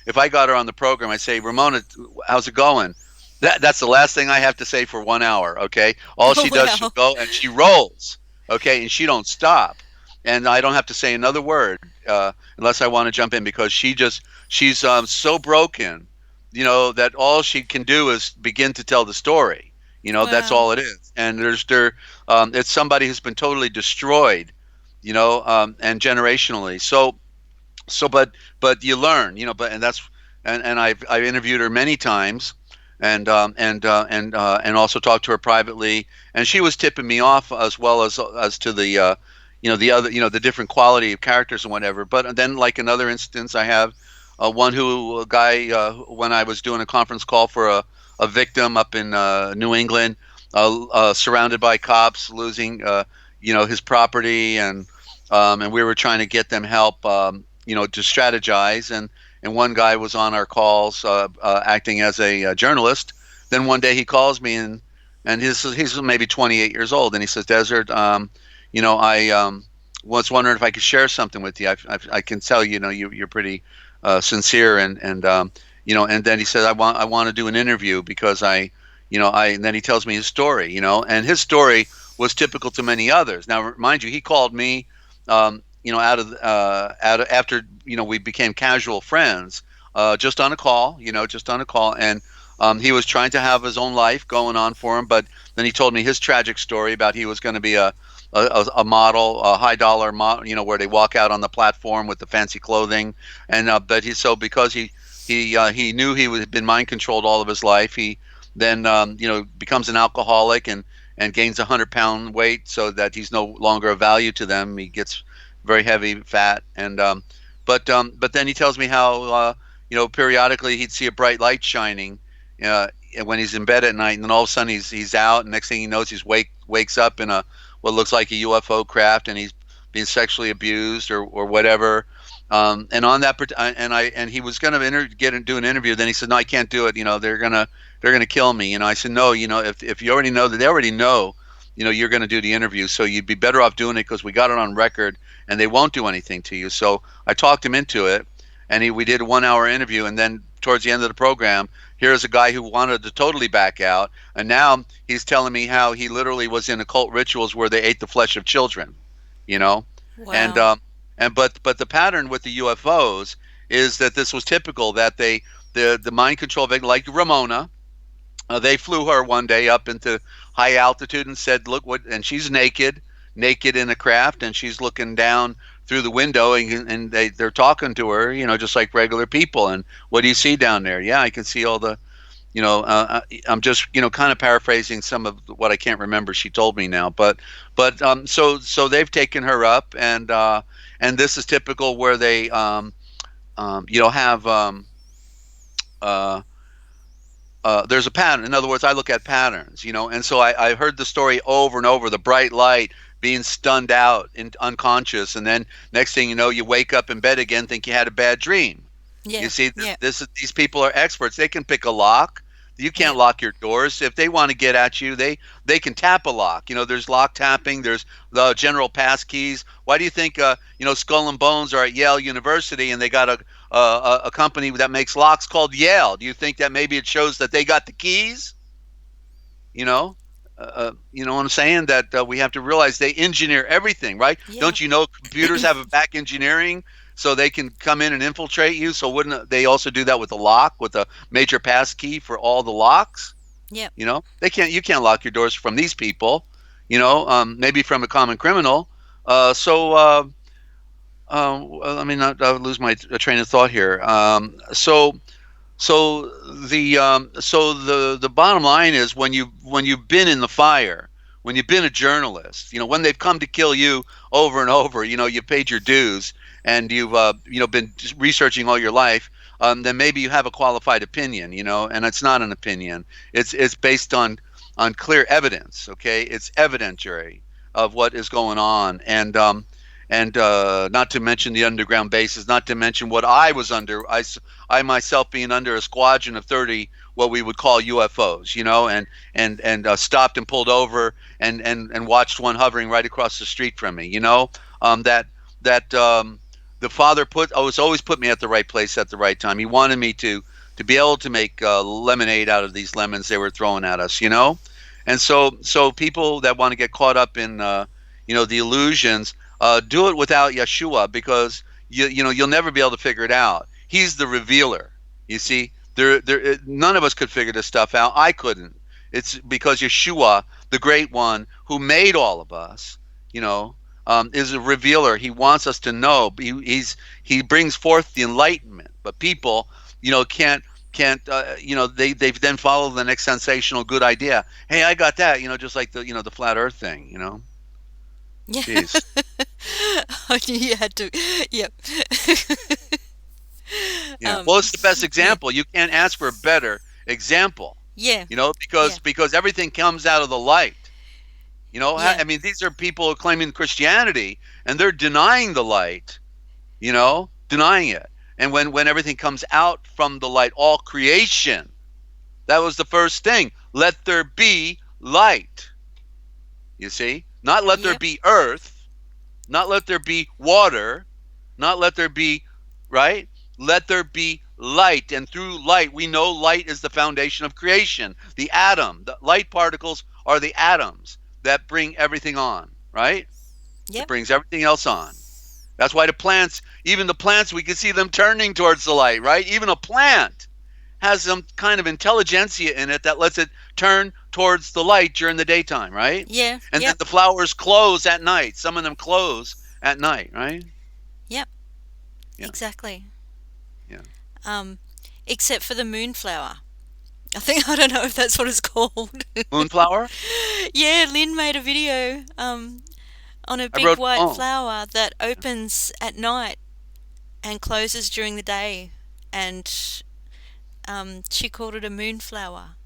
if I got her on the program, I say, Ramona, how's it going? That's the last thing I have to say for 1 hour. Okay, all Oh she does, she'll well. go and she rolls. Okay, and she don't stop, and I don't have to say another word unless I want to jump in, because she's so broken, that all she can do is begin to tell the story. That's Wow. all it is. And it's somebody who's been totally destroyed, and generationally. But you learn, but and I've interviewed her many times, and also talked to her privately, and she was tipping me off as well as to the other, the different quality of characters and whatever. But then, like another instance, I have a guy, when I was doing a conference call for a victim up in New England, surrounded by cops, losing his property, and we were trying to get them help, to strategize, and one guy was on our calls, acting as a journalist. Then one day he calls me, and he's maybe 28 years old, and he says, Desert, I was wondering if I could share something with you. I can tell, you're pretty sincere, And then he said, I want to do an interview because and then he tells me his story, and his story was typical to many others. Now, mind you, he called me, after, we became casual friends, just on a call, and he was trying to have his own life going on for him, but then he told me his tragic story about he was going to be a model, a high dollar model, where they walk out on the platform with the fancy clothing, and but because he knew he had been mind controlled all of his life. He then becomes an alcoholic and gains 100-pound weight so that he's no longer of value to them. He gets very heavy, fat, and but then he tells me how periodically he'd see a bright light shining uh, when he's in bed at night, and then all of a sudden he's out, and next thing he knows wakes up in a what looks like a UFO craft, and he's being sexually abused or whatever. And on that, and he was going to do an interview. Then he said, "No, I can't do it. They're gonna kill me." I said, "No, if you already know that they already know, you're going to do the interview, so you'd be better off doing it because we got it on record, and they won't do anything to you." So I talked him into it, and we did a 1 hour interview, and then towards the end of the program, here's a guy who wanted to totally back out, and now he's telling me how he literally was in occult rituals where they ate the flesh of children, you know, and Wow. but the pattern with the UFOs is that this was typical that the mind control victim like Ramona, they flew her one day up into high altitude and said, "Look what," and she's naked in a craft, and she's looking down through the window, and they're talking to her, just like regular people. And what do you see down there? Yeah, I can see all the, I'm just, kind of paraphrasing some of what I can't remember she told me now, but so they've taken her up, and this is typical where they have uh, there's a pattern. In other words, I look at patterns, and so I heard the story over and over: the bright light, being stunned out and unconscious, and then next thing you know, you wake up in bed again, think you had a bad dream. You Yeah. see, Yeah. these people are experts. They can pick a lock. You Yeah. can't lock your doors. If they want to get at you, they can tap a lock. There's lock tapping. There's the general pass keys. Why do you think Skull and Bones are at Yale University and they got a company that makes locks called Yale? Do you think that maybe it shows that they got the keys? You know, you know what I'm saying? That we have to realize they engineer everything, right? Yeah. Don't you know computers have a back engineering so they can come in and infiltrate you? So wouldn't they also do that with a lock, with a major pass key for all the locks? Yeah. You can't lock your doors from these people. Maybe from a common criminal. Let me not lose my train of thought here. So the bottom line is when you've been in the fire, when you've been a journalist, when they've come to kill you over and over, you paid your dues and you've been researching all your life, then maybe you have a qualified opinion, and it's not an opinion. It's based on clear evidence. Okay, it's evidentiary of what is going on, and not to mention the underground bases, not to mention what I was under. I myself being under a squadron of 30, what we would call UFOs, and stopped and pulled over and watched one hovering right across the street from me. That the Father was always put me at the right place at the right time. He wanted me to be able to make lemonade out of these lemons they were throwing at us. And so people that want to get caught up in the illusions, do it without Yeshua, because you'll never be able to figure it out. He's the revealer. You see, none of us could figure this stuff out. I couldn't. It's because Yeshua, the great one who made all of us, is a revealer. He wants us to know. He brings forth the enlightenment, but people, can't they've then follow the next sensational good idea. Hey, I got that. Just like the flat Earth thing. Yeah. Jeez. You had to. Yep. Yeah. Well, it's the best Yeah. example. You can't ask for a better example. Yeah. Because Yeah. everything comes out of the light. Yeah. I mean, these are people claiming Christianity, and they're denying the light. Denying it. And when everything comes out from the light, all creation, that was the first thing. Let there be light. You see, not let there Yep. be earth, not let there be water, not let there be, right? Let there be light, and through light, we know light is the foundation of creation. The atom, the light particles are the atoms that bring everything on, right? It Yep. brings everything else on. That's why the plants, even the plants, we can see them turning towards the light, right? Even a plant has some kind of intelligentsia in it that lets it turn towards the light during the daytime, right? Yeah. And then Yep. the flowers close at night. Some of them close at night, right? Yep. Yeah, Exactly. yeah. Um, except for the moonflower. I think I don't know if that's what it's called. Moonflower? Yeah, Lynn made a video on a I big wrote a white poem. flower that opens at night and closes during the day, and she called it a moonflower.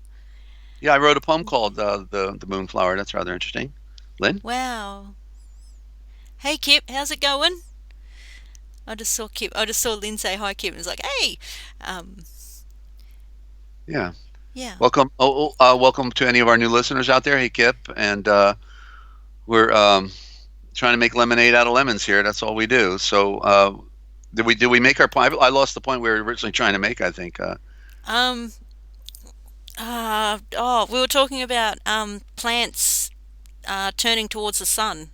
Yeah, I wrote a poem called the Moonflower. That's rather interesting. Lynn? Wow. Hey Kip, how's it going? I just saw Kip. I just saw Lynn say hi, Kip, and was like, "Hey, um, Yeah. yeah, Welcome. Welcome to any of our new listeners out there. Hey, Kip, and we're trying to make lemonade out of lemons here. That's all we do. So, did we make our point? I lost the point we were originally trying to make. I think. um, oh, we were talking about plants turning towards the sun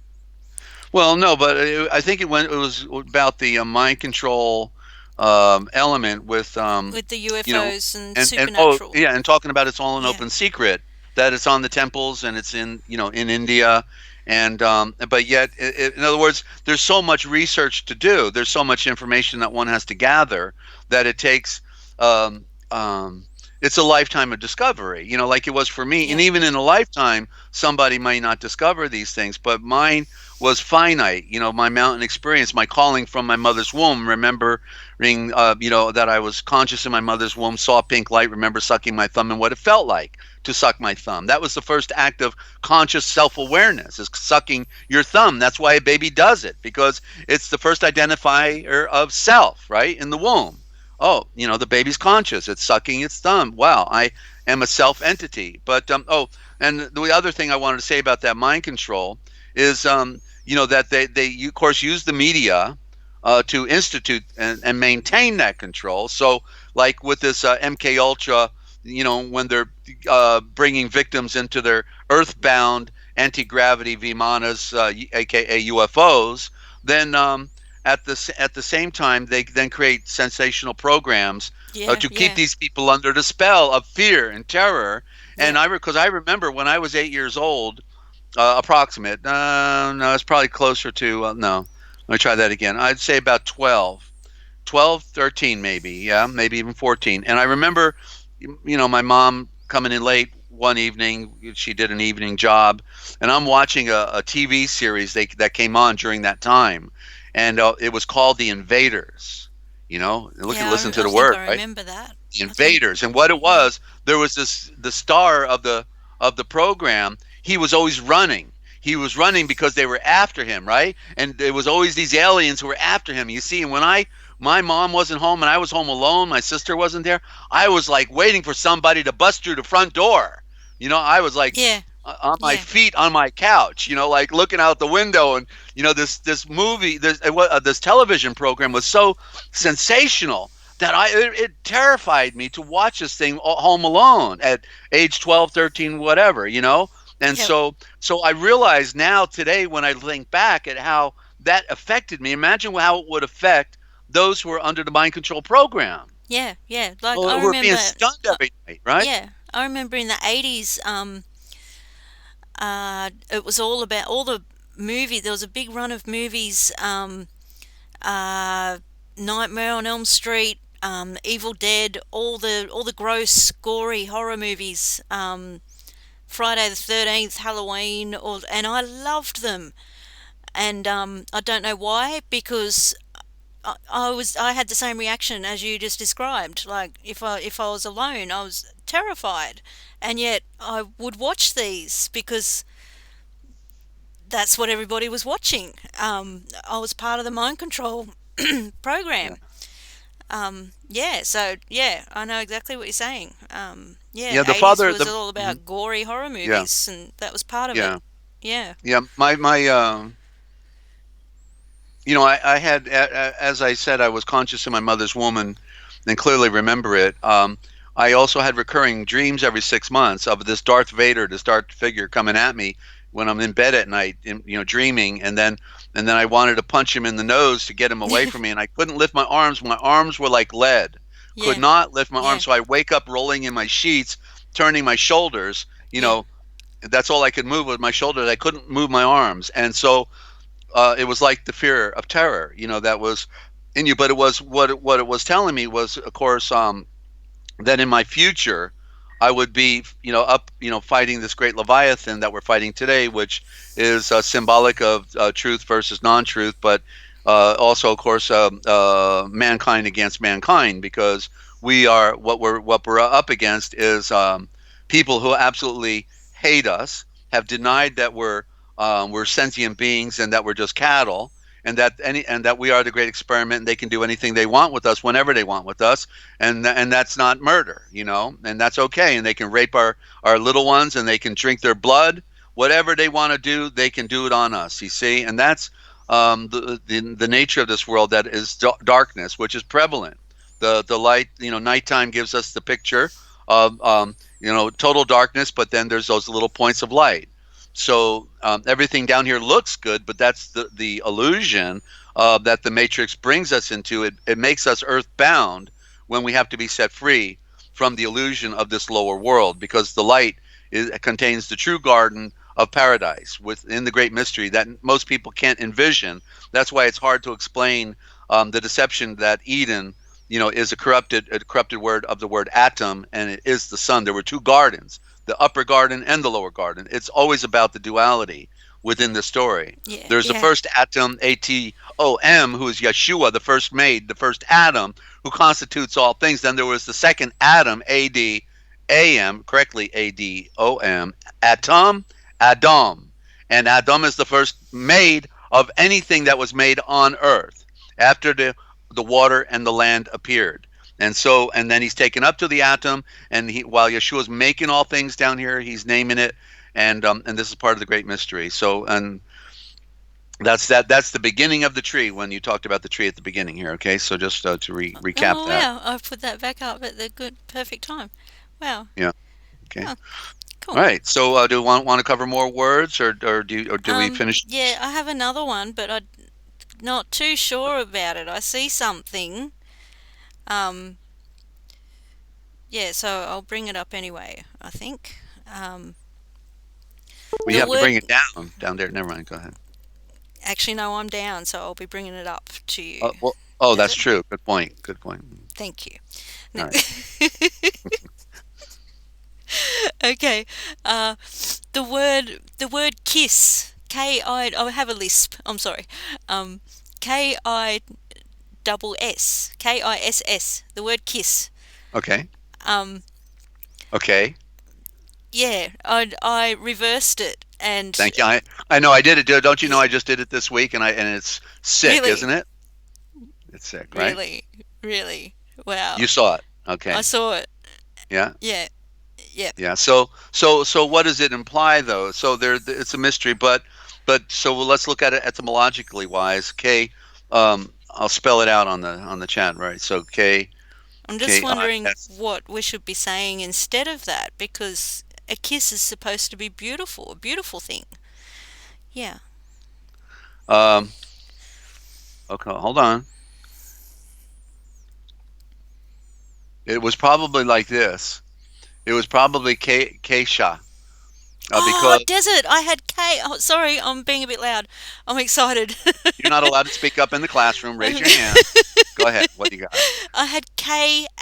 Well, no, but I think it was about the mind control element with with the you know, UFOs and and oh supernatural. yeah, and talking about it's all an Yeah, open secret that it's on the temples and it's in in India, and but yet in other words, there's so much research to do. There's so much information that one has to gather that it takes. Um, um, it's a lifetime of discovery, like it was for me. And yeah, even in a lifetime, somebody might not discover these things, but mine was finite. My mountain experience, my calling from my mother's womb, remembering, that I was conscious in my mother's womb, saw pink light, remember sucking my thumb and what it felt like to suck my thumb. That was the first act of conscious self-awareness, is sucking your thumb. That's why a baby does it, because it's the first identifier of self, right, in the womb. Oh, the baby's conscious. It's sucking its thumb. Wow, I am a self entity. But and the other thing I wanted to say about that mind control is, that they of course use the media to institute and maintain that control. So, like with this MK Ultra, when they're bringing victims into their earthbound anti-gravity Vimanas, aka UFOs, then at the same time they then create sensational programs yeah, to keep yeah, these people under the spell of fear and terror. And yeah, because I remember when I was 8 years old, approximate. No, it's probably closer to, no. Let me try that again. I'd say about 12, 12, 13 maybe. Yeah, maybe even 14. And I remember, my mom coming in late one evening. She did an evening job, and I'm watching a TV series that came on during that time, and it was called The Invaders. Listen yeah. to I the think word, I right? remember that. The I think, Invaders. And what it yeah, was, there was the star of the program. He was always running. He was running because they were after him, right? And there was always these aliens who were after him. You see, and when my mom wasn't home and I was home alone, my sister wasn't there, I was like waiting for somebody to bust through the front door. I was like yeah, on my yeah, feet on my couch, like looking out the window. And this movie, this television program was so sensational that it terrified me to watch this thing home alone at age 12, 13, whatever. And yeah, so I realize now today, when I think back at how that affected me, imagine how it would affect those who are under the mind control program. yeah, yeah. Like Well, I we're being remember, stunned uh, every night, right? yeah, I remember in the 80s. It was all about all the movie. There was a big run of movies. Uh, Nightmare on Elm Street, Evil Dead, all the gross, gory horror movies. Friday the 13th, Halloween, and I loved them. And I don't know why, because I had the same reaction as you just described. Like if I was alone, I was terrified, and yet I would watch these because that's what everybody was watching. I was part of the mind control Yeah. program. Yeah, so yeah, I know exactly what you're saying. Yeah, Yeah. the The 80s father, was the all mhm, about gory horror yeah, movies, and that was part of it. yeah, Yeah, yeah. My I had, as I said, I was conscious in my mother's womb, and clearly remember it. I also had recurring dreams every 6 months of this Darth Vader, this dark figure coming at me when I'm in bed at night, dreaming, and then I wanted to punch him in the nose to get him away from me, and I couldn't lift my arms. My arms were like lead. Could Yeah. not lift my Yeah. arms, so I wake up rolling in my sheets, turning my shoulders. Yeah. That's all I could move with my shoulders. I couldn't move my arms, and so it was like the fear of terror, that was in you. But it was what it was telling me was, of course, that in my future I would be, up, fighting this great Leviathan that we're fighting today, which is symbolic of truth versus non-truth, but also, of course, mankind against mankind, because what we're up against is people who absolutely hate us, have denied that we're sentient beings and that we're just cattle, and that we are the great experiment, and they can do anything they want with us whenever they want with us, and that's not murder, and that's okay, and they can rape our little ones, and they can drink their blood, whatever they want to do, they can do it on us, you see. And that's the nature of this world, that is darkness, which is prevalent. The light, nighttime gives us the picture of total darkness, but then there's those little points of light. So everything down here looks good, but that's the illusion that the Matrix brings us into. It makes us earthbound when we have to be set free from the illusion of this lower world, because the light contains the true garden of paradise within the great mystery that most people can't envision. That's why it's hard to explain the deception that Eden, is a corrupted word of the word atom, and it is the sun. There were two gardens, the upper garden and the lower garden. It's always about the duality within the story. Yeah. There's the Yeah. first atom, Atom, who is Yeshua, the first made, the first Adam, who constitutes all things. Then there was the second Adam, Adam, correctly Adom, Adam. And Adam is the first made of anything that was made on earth after the water and the land appeared. And then he's taken up to the atom, and while Yeshua's making all things down here, he's naming it, and this is part of the great mystery. So, and that's the beginning of the tree, when you talked about the tree at the beginning here. Okay, so just to recap Oh, that. wow. I've put that back up at the good, perfect time. Wow. Yeah. Okay. Oh, All cool. right. So do you want to cover more words, or do we finish? Yeah, I have another one, but I'm not too sure about it. I see something. Um, yeah, so I'll bring it up anyway, I think. Um, We the have to bring word. it down there. Never mind. Go ahead. Actually, no, I'm down, so I'll be bringing it up to you. Well, oh, that's Desert. true. Good point. Good point. Thank you. All No. right. Okay. Uh, the word kiss. K-I. I have a lisp. I'm sorry. K-I double S. Kiss. The word kiss. Okay. Um, Okay. yeah, I reversed it and Thank you. I know I did it. Don't you know I just did it this week, and it's sick, really, isn't it? It's sick, right? really, really, wow. You saw it. I Okay. saw it. Yeah. Yeah, yeah. Yeah. So what does it imply, though? So it's a mystery, but so let's look at it etymologically wise. K, I'll spell it out on the chat, right? So I'm just K I wondering S. what we should be saying instead of that because a kiss is supposed to be beautiful, a beautiful thing. Yeah. Um. Okay. Hold on. It was probably like this. It was probably Keisha, Oh, because desert. I had K. Oh, sorry, I'm being a bit loud. I'm excited. you're not allowed to speak up in the classroom. Raise your hand. Go ahead. What do you got? I had Kash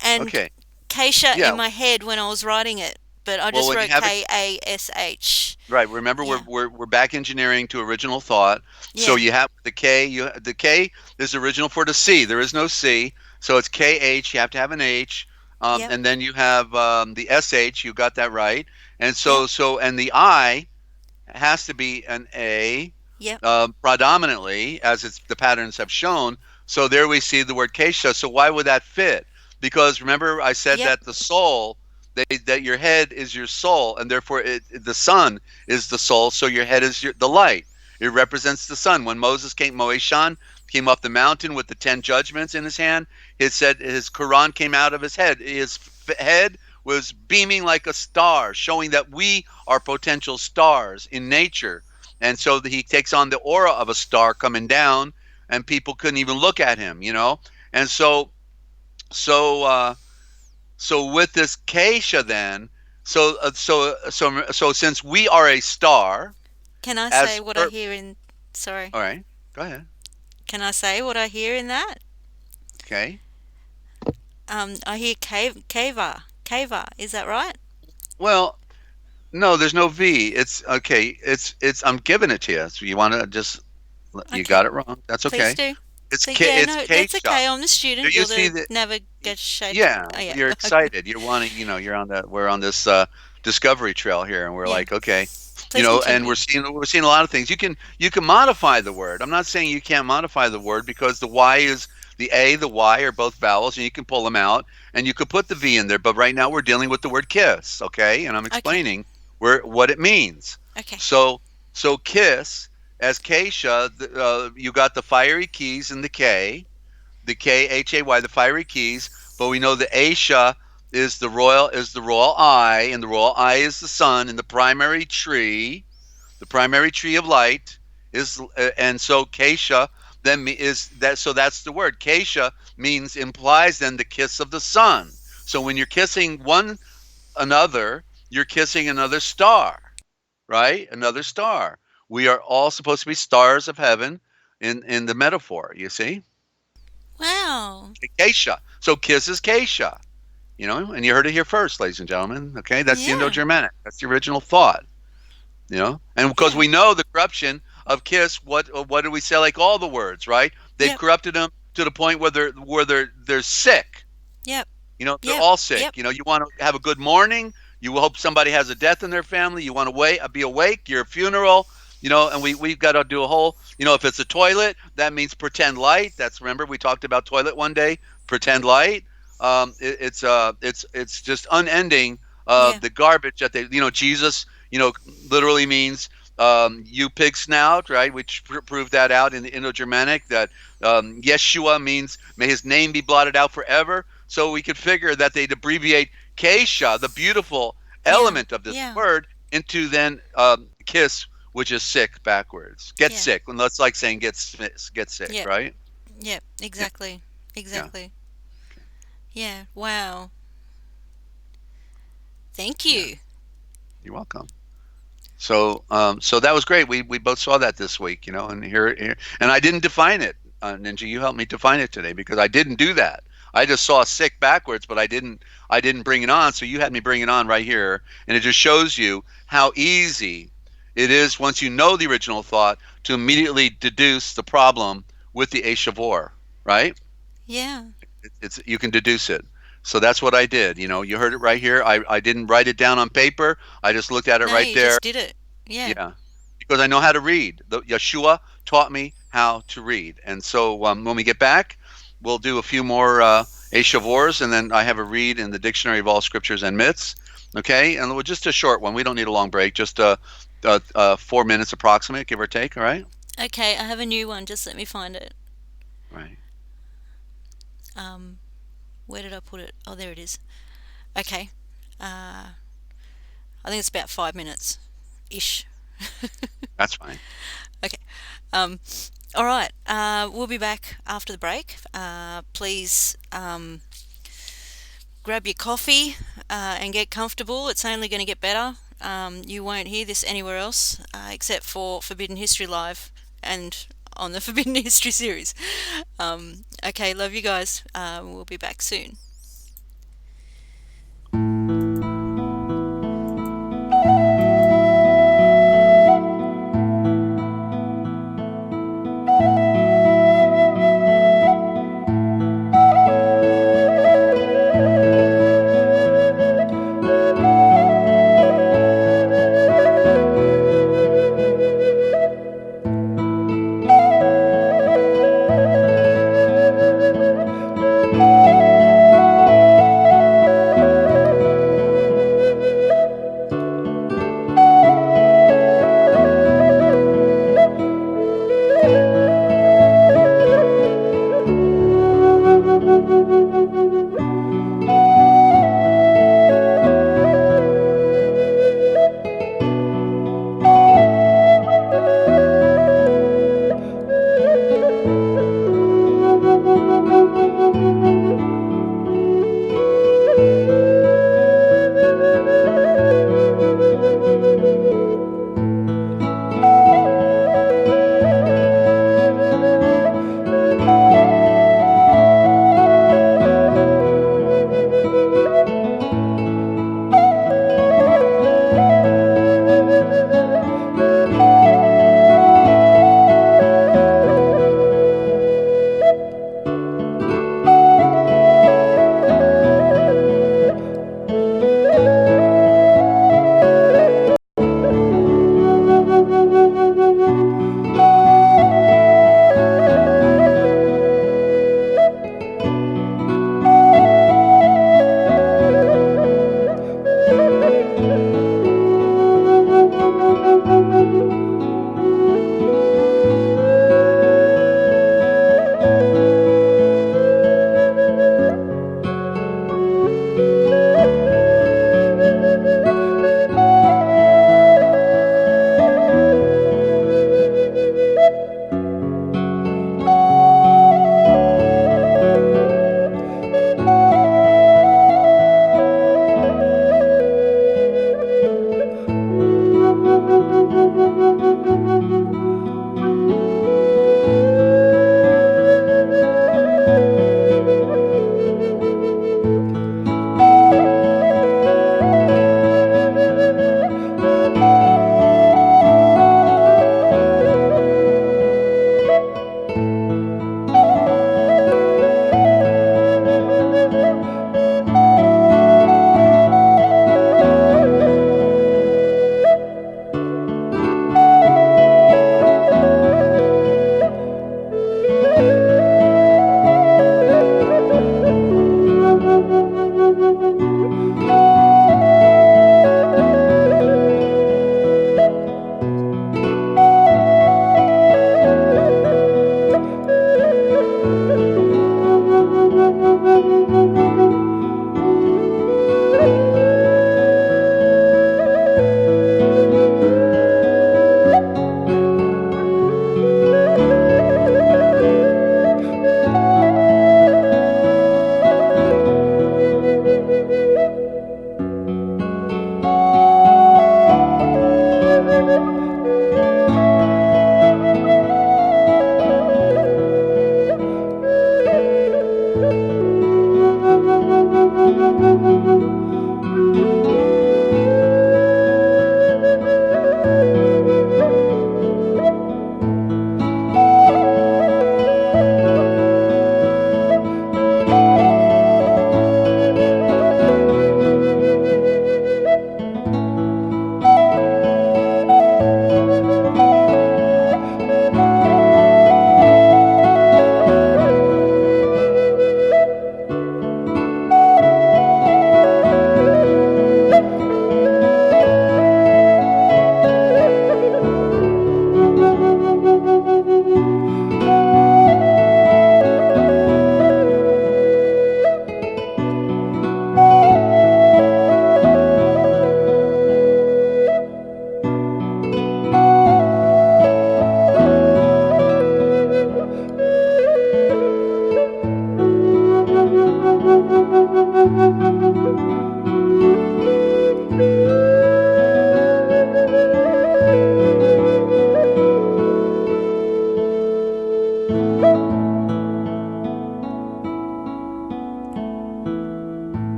and Okay. Keisha Yeah. in my head when I was writing it, but I Well, just when you wrote have it Kash. right, remember Yeah, we're back engineering to original thought. So yeah, you have the K is original for the C. There is no C, so it's KH. You have to have an H, yep, and then you have the SH. You got that right. And yep, and the I has to be an A, yep, predominantly, as the patterns have shown. So there we see the word Kesha. So why would that fit? Because remember, I said yep, that the soul, that your head is your soul, and therefore the sun is the soul. So your head is the light. It represents the sun. When Moses came, Moeshan, came up the mountain with the 10 judgments in his hand. It said his Quran came out of his head. His head was beaming like a star, showing that we are potential stars in nature. And so he takes on the aura of a star coming down, and people couldn't even look at him, you know. And so so with this Keisha, then, so since we are a star, Can I say as what I per, hear in? Sorry. all right, go ahead. Can I say what I hear in that? Okay. I hear Kava. Kava. Is that right? Well, no, there's no V. It's okay. It's. I'm giving it to you. So you want to just. You Okay. got it wrong. That's Please okay. do. It's But yeah, It's no, that's Keisha. okay. I'm the Do student. you You're see the the? navigation. Yeah, Oh yeah. you're excited. You're wanting. You know, you're on the. We're on this discovery trail here, and we're Yeah. like, okay, Please and continue. we're seeing a lot of things. You can modify the word. I'm not saying you can't modify the word because the Y is the A, the Y are both vowels, and you can pull them out, and you could put the V in there. But right now we're dealing with the word kiss, okay? And I'm Okay. explaining where what it means. Okay. So kiss as Keisha, you got the fiery keys in the Khay, the fiery keys. But we know the Aisha is the royal eye, and the royal eye is the sun, and the primary tree of light is, and so Keisha then is that. So that's the word. Keisha means implies then the kiss of the sun. So when you're kissing one another, you're kissing another star, right? Another star. We are all supposed to be stars of heaven in the metaphor. You see, Wow. Keisha. So kiss is Keisha. And you heard it here first, ladies and gentlemen. Okay, that's the Yeah. Indo-Germanic. That's the original thought. And because Yeah. we know the corruption of kiss, what do we say? Like all the words, right? They've Yep. corrupted them to the point where they're sick. Yep. They're Yep. all sick. Yep. You want to have a good morning. You hope somebody has a death in their family. You want to be awake. Your funeral. And we've got to do a whole. If it's a toilet, that means pretend light. Remember we talked about toilet one day. Pretend light. It's just unending. Yeah. The garbage that Jesus. Literally means you pig snout, right? Which proved that out in the Indo-Germanic, that Yeshua means may his name be blotted out forever. So we could figure that they'd abbreviate Keisha, the beautiful Yeah. element of this Yeah. word, into then kiss, which is sick backwards. Get Yeah. sick. And that's like saying get sick, Yep. right? Yep. Yeah, Exactly. yeah. Exactly. Okay. Yeah. Wow. Thank Yeah. you. You're welcome. So that was great. We both saw that this week, and here, and I didn't define it. Ninja, you helped me define it today because I didn't do that. I just saw sick backwards, but I didn't bring it on. So you had me bring it on right here, and it just shows you how easy it is once you know the original thought to immediately deduce the problem with the Ashavor, right? Yeah. It's you can deduce it. So that's what I did. You heard it right here. I didn't write it down on paper. I just looked at it No, right you there. just did it. Yeah. Yeah, because I know how to read. Yeshua taught me how to read, and so when we get back, we'll do a few more Eshavors, and then I have a read in the Dictionary of All Scriptures and Myths. Okay, and just a short one. We don't need a long break. Just 4 minutes approximate, give or take. All right. Okay, I have a new one. Just let me find it. Right. Um, where did I put it? Oh, there it is. Okay. I think it's about 5 minutes ish. That's fine. Okay. Um, all right. We'll be back after the break. Please grab your coffee and get comfortable. It's only going to get better. You won't hear this anywhere else except for Forbidden History Live and on the Forbidden History series. Okay, love you guys. We'll be back soon.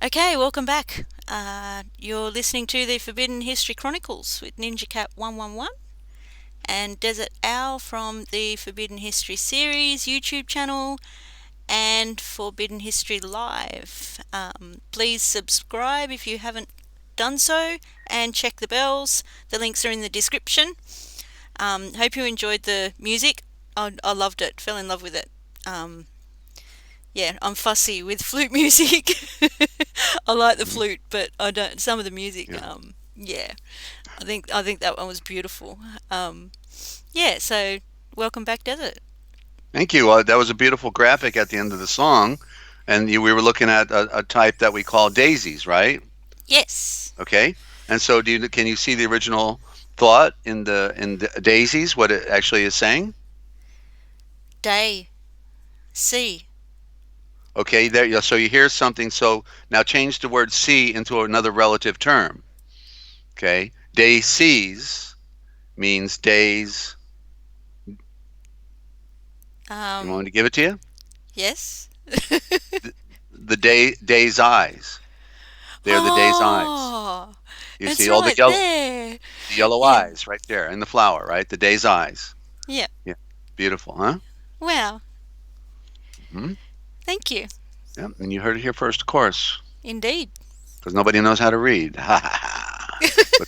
Okay, welcome back. You're listening to the Forbidden History Chronicles with NinjaCat 111 and Desert-Owl from the Forbidden History series YouTube channel and Forbidden History Live. Please subscribe if you haven't done so and check the bells. The links are in the description. Hope you enjoyed the music. I loved it, fell in love with it. Yeah, I'm fussy with flute music. I like the Mhm. flute, but I don't. Some of the music, Yeah. yeah, I think that one was beautiful. Yeah, so welcome back, Desert. Thank you. That was a beautiful graphic at the end of the song, and we were looking at a type that we call daisies, right? Yes, Okay. And so, can you see the original thought in the daisies? What it actually is saying? day, sea. Okay. There. So you hear something. So now change the word "see" into another relative term. Okay. Daisies means days. You want me Um, to give it to you? yes. The day's eyes. They're the day's eyes. Oh, You it's see all right there. the yellow Yeah, eyes right there in the flower, right? The day's eyes. yeah. Yeah, beautiful, huh? Wow. Hmm. Thank you. Yeah, and you heard it here first, of course, Indeed. because nobody knows how to read. but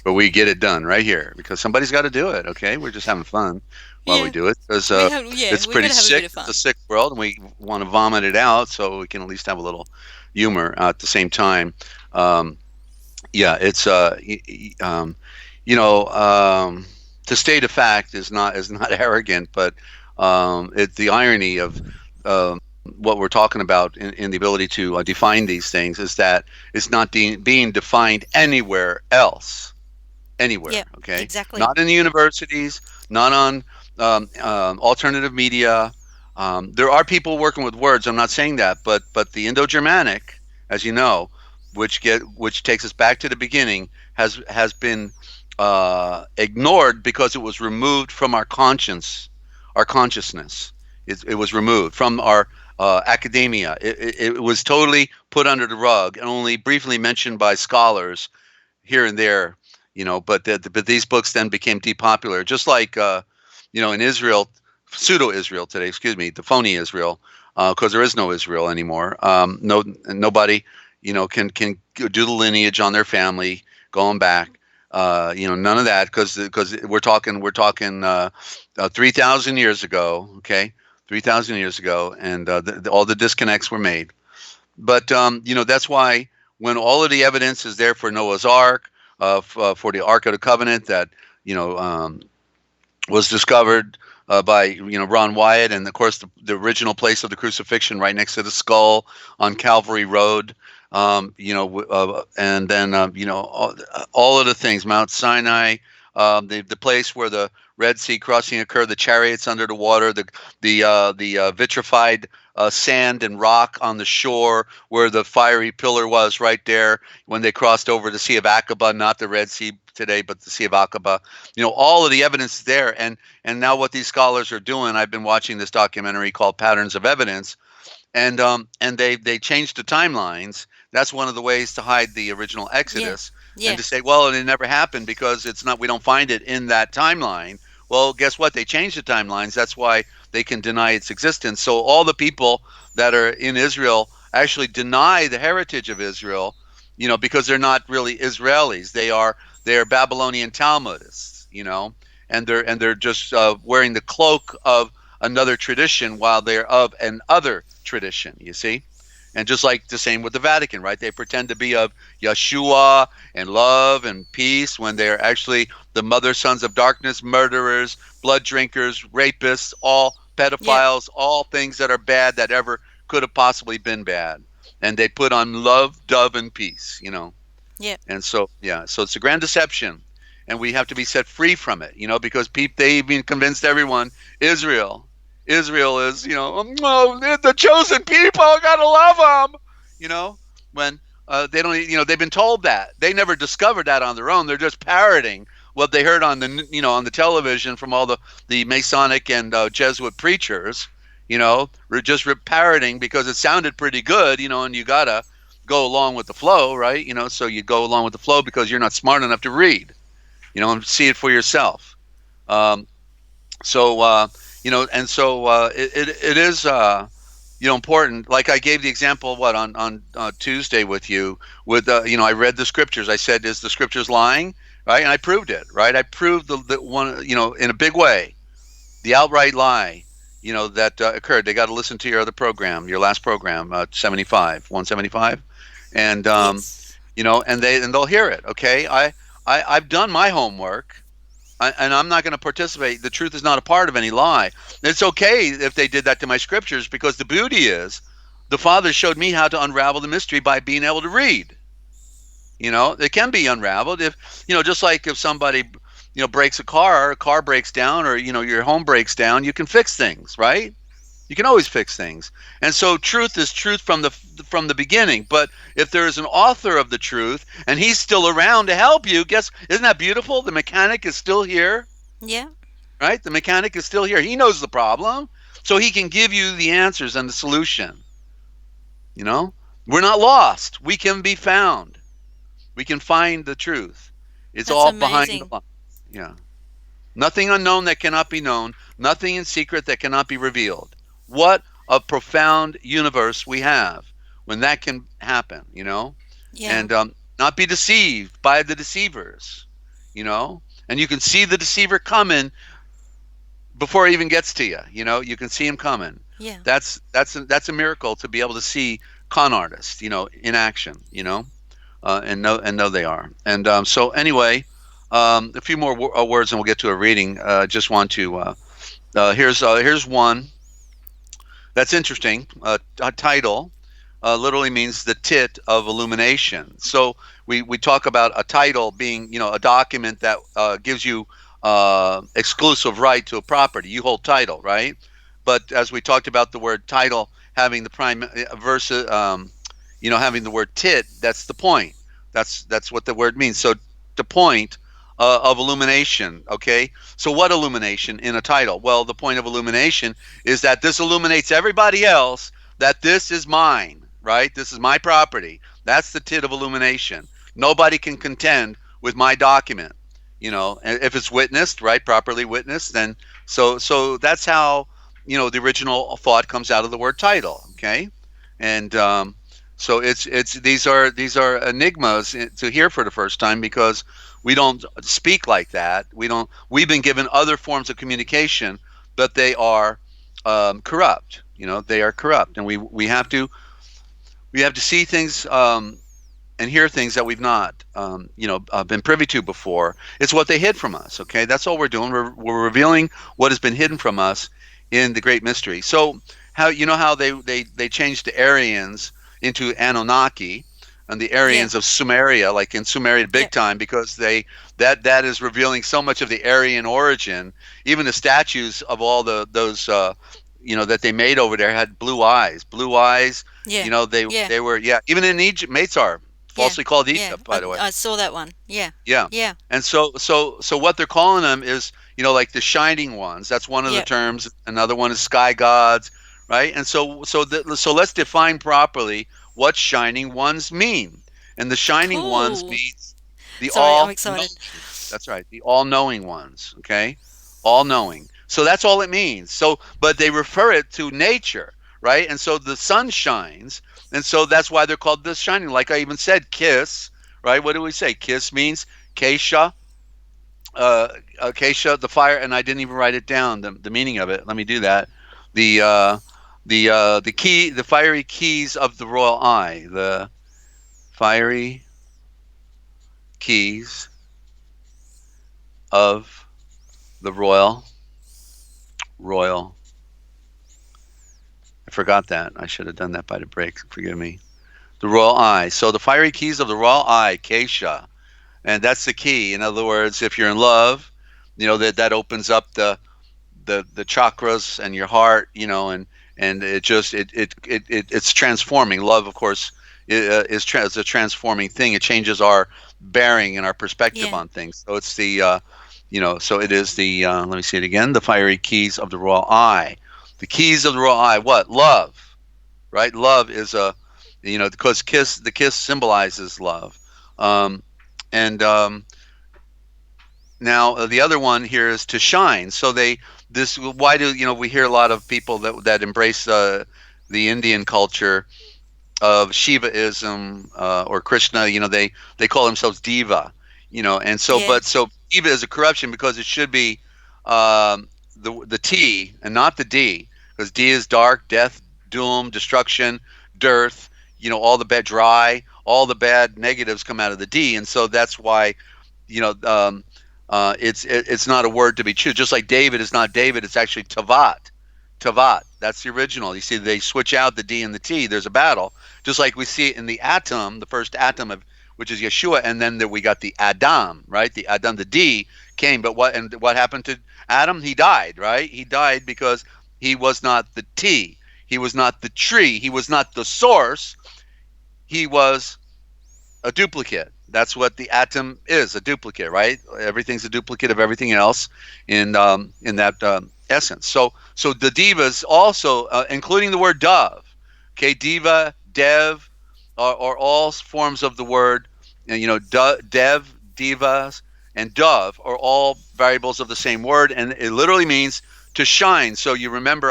but we get it done right here because somebody's got to do it. Okay, we're just having fun while we Yeah, do it because we have. Yeah, it's we pretty gotta have a bit sick. of It's a fun. sick world, and we want to vomit it out so we can at least have a little humor at the same time. Um, yeah, it's you know, to state a fact is not arrogant, but it's the irony of what we're talking about in the ability to define these things is that it's not being defined anywhere else, Yeah, anywhere. Okay, exactly. not in the universities, not on alternative media. There are people working with words. I'm not saying that, but the Indo-Germanic, as you know, which takes us back to the beginning, has been ignored because it was removed from our conscience, our consciousness. It was removed from our academia. It was totally put under the rug and only briefly mentioned by scholars here and there, but these books then became depopular, just like in Israel, pseudo Israel today, excuse me, the phony Israel, because there is no Israel anymore. Nobody, can do the lineage on their family going back. None of that, because we're talking 3,000 years ago, okay, 3,000 years ago, and all the disconnects were made. But that's why when all of the evidence is there for Noah's Ark, for the Ark of the Covenant that you know was discovered by Ron Wyatt, and of course the original place of the crucifixion right next to the skull on Calvary Road. And then all of the things, Mount Sinai, the place where the Red Sea crossing occurred, the chariots under the water, the vitrified sand and rock on the shore where the fiery pillar was right there when they crossed over the Sea of Aqaba, not the Red Sea today, but the Sea of Aqaba. All of the evidence is there, and now what these scholars are doing. I've been watching this documentary called Patterns of Evidence, and they changed the timelines. That's one of the ways to hide the original Yeah. Exodus, and Yeah. to say, well, it never happened because it's not. We don't find it in that timeline. Well, guess what? They changed the timelines. That's why they can deny its existence. So all the people that are in Israel actually deny the heritage of Israel, because they're not really Israelis. They are Babylonian Talmudists, and they're just wearing the cloak of another tradition while they're of an other tradition. You see. And just like the same with the Vatican, right? They pretend to be of Yeshua and love and peace when they're actually the mother sons of darkness, murderers, blood drinkers, rapists, all Yeah. pedophiles, all things that are bad that ever could have possibly been bad. And they put on love, dove, and peace. Yeah. And so, yeah, so it's a grand deception. And we have to be set free from it, because they even convinced everyone Israel is, oh, the chosen people, gotta love them, when they don't, they've been told that. They never discovered that on their own. They're just parroting what they heard on on the television from all the Masonic and Jesuit preachers, we're just parroting because it sounded pretty good, and you gotta go along with the flow, right? So you go along with the flow because you're not smart enough to read, and see it for yourself. Um, it is important. Like I gave the example on Tuesday with you with I read the scriptures. I said, is the scriptures lying, right? And I proved it, right? I proved the one, in a big way, the outright lie, that occurred. They got to listen to your other program, your last program, 75 175, and Yes. they'll hear it. Okay, I've done my homework. And I'm not going to participate. The truth is not a part of any lie. It's okay if they did that to my scriptures, because the beauty is the Father showed me how to unravel the mystery by being able to read. It can be unraveled if, just like if somebody, breaks a car breaks down, or, your home breaks down, you can fix things, right? You can always fix things. And so truth is truth from the beginning. But if there is an author of the truth and he's still around to help you, isn't that beautiful? The mechanic is still here, Yeah. right? The mechanic is still here. He knows the problem, so he can give you the answers and the solution. You know, we're not lost. We can be found. We can find the truth. It's That's all behind the amazing. line. Yeah. Nothing unknown that cannot be known, nothing in secret that cannot be revealed. What a profound universe we have when that can happen. Yeah. And not be deceived by the deceivers. And you can see the deceiver coming before he even gets to you. You can see him coming. Yeah. That's a miracle to be able to see con artists, in action, and know they are. And so anyway, a few more words, and we'll get to a reading. Just want to here's one that's interesting. A title literally means the tit of illumination. So we talk about a title being a document that gives you exclusive right to a property. You hold title, right? But as we talked about the word title having the prime versus having the word tit, that's the point. That's what the word means. So the point of illumination. Okay, so what illumination in a title? Well, the point of illumination is that this illuminates everybody else that this is mine, right? This is my property. That's the tit of illumination. Nobody can contend with my document. And if it's witnessed, right, properly witnessed, then so that's how the original thought comes out of the word title. Okay, and so it's these are enigmas to hear for the first time, because we don't speak like that. We've been given other forms of communication, but they are corrupt. They are corrupt, and we have to see things and hear things that we've not been privy to before. It's what they hid from us. Okay, that's all we're doing. We're revealing what has been hidden from us in the great mystery. So how they changed the Aryans into Anunnaki, and the Yeah. Aryans of Sumeria, like in Sumeria Yeah. big time, because that is revealing so much of the Aryan origin. Even the statues of all those that they made over there had blue eyes. Blue eyes. Yeah. They Yeah. they were, yeah. Even in Egypt, Matzar, Yeah. falsely called Yeah. Egypt, by the way. I saw that one. Yeah. Yeah. Yeah. And so what they're calling them is, like the shining ones. That's one of the Yeah. terms. Another one is sky gods, right? And so let's define properly what shining ones mean. And the shining ones Cool. means the Sorry, I'm all excited. knowing. That's right, the all knowing ones, okay? All knowing. So that's all it means. So but they refer it to nature, right? And so the sun shines, and so that's why they're called the shining. Like I even said, kiss, right? What do we say? Kiss means Kesha, uh, Kesha, the fire, and I didn't even write it down, the meaning of it. Let me do that. The key, the fiery keys of the royal eye, the fiery keys of the royal. I forgot that. I should have done that by the break. Forgive me. The royal eye. So the fiery keys of the royal eye, Kesha, and that's the key. In other words, if you're in love, that opens up the chakras and your heart, and it's transforming. Love, of course, is a transforming thing. It changes our bearing and our perspective Yeah. on things. So it's so it is the let me see it again. The fiery keys of the royal eye. The keys of the royal eye. What? Love, right? Love is because the kiss symbolizes love. Um, and Now the other one here is to shine. So why do we hear a lot of people that embrace the Indian culture of Shivaism or Krishna? They call themselves diva. And Yeah. so diva is a corruption, because it should be the T and not the D, because D is dark, death, doom, destruction, dearth. All the bad, dry, all the bad negatives come out of the D, and so that's why you know it's not a word to be chosen. Just like David is not David, it's actually Tavat. Tavat. That's the original. You see, they switch out the D and the T. There's a battle, just like we see it in the atom, the first atom of which is Yeshua, and then we got the Adam, right? The Adam, the D came, but what happened to Adam? He died, right? He died because he was not the T. He was not the tree. He was not the source. He was a duplicate. That's what the atom is, a duplicate, right? Everything's a duplicate of everything else in that essence. So the divas also, including the word dove, okay, diva, dev, are all forms of the word, dev, divas, and dove are all variables of the same word, and it literally means to shine. So you remember,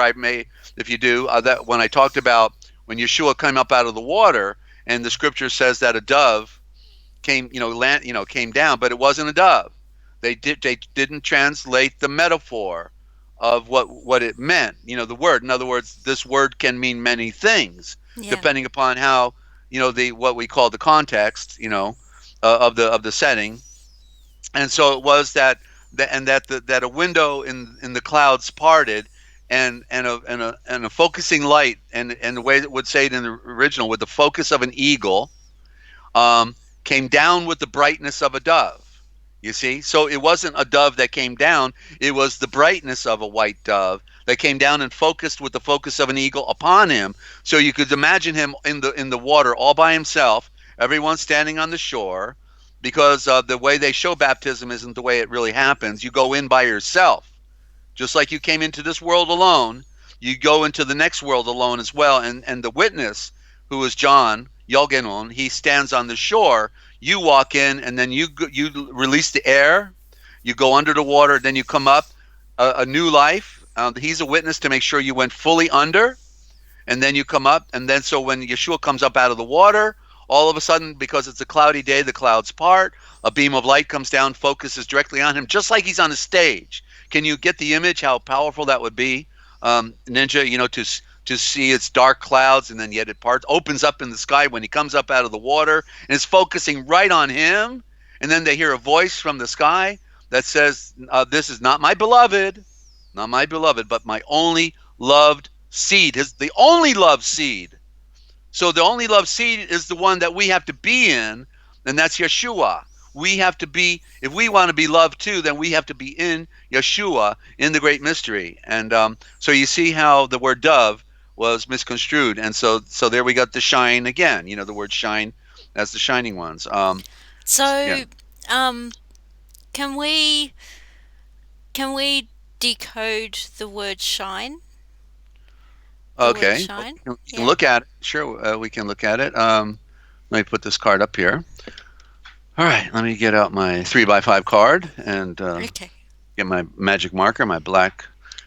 if you do, that when I talked about when Yeshua came up out of the water, and the scripture says that a dove came down, but it wasn't a dove. They didn't translate the metaphor of what it meant. The word. In other words, this word can mean many things Yeah. depending upon how the what we call the context. Of the setting. And so it was that a window in the clouds parted, and a focusing light, and the way it would say it in the original, with the focus of an eagle, um, came down with the brightness of a dove. You see? So it wasn't a dove that came down, it was the brightness of a white dove that came down and focused with the focus of an eagle upon him. So you could imagine him in the water all by himself, everyone standing on the shore, because the way they show baptism isn't the way it really happens. You go in by yourself, just like you came into this world alone. you go into the next world alone as well. And the witness, who is John Yolgenon, he stands on the shore. You walk in, and then you release the air. You go under the water, then you come up, a new life. He's a witness to make sure you went fully under, and then you come up, and then so when Yeshua comes up out of the water, all of a sudden, because it's a cloudy day, the clouds part, a beam of light comes down, focuses directly on him, just like he's on a stage. Can you get the image, how powerful that would be, Ninja, to see its dark clouds, and then yet it parts, opens up in the sky when he comes up out of the water, and it's focusing right on him, and then they hear a voice from the sky that says, this is not my beloved, but my only loved seed, is the only loved seed. So the only loved seed is the one that we have to be in, and that's Yeshua. We have to be, if we want to be loved too, then we have to be in Yeshua, in the great mystery. And so you see how the word dove was misconstrued. And so there we got the shine again, the word shine as the shining ones. So, Yeah. can we decode the word shine? Okay. Shine? We can look at it. Sure, we can look at it. Let me put this card up here. All right, let me get out my 3x5 card and Okay. get my magic marker, my black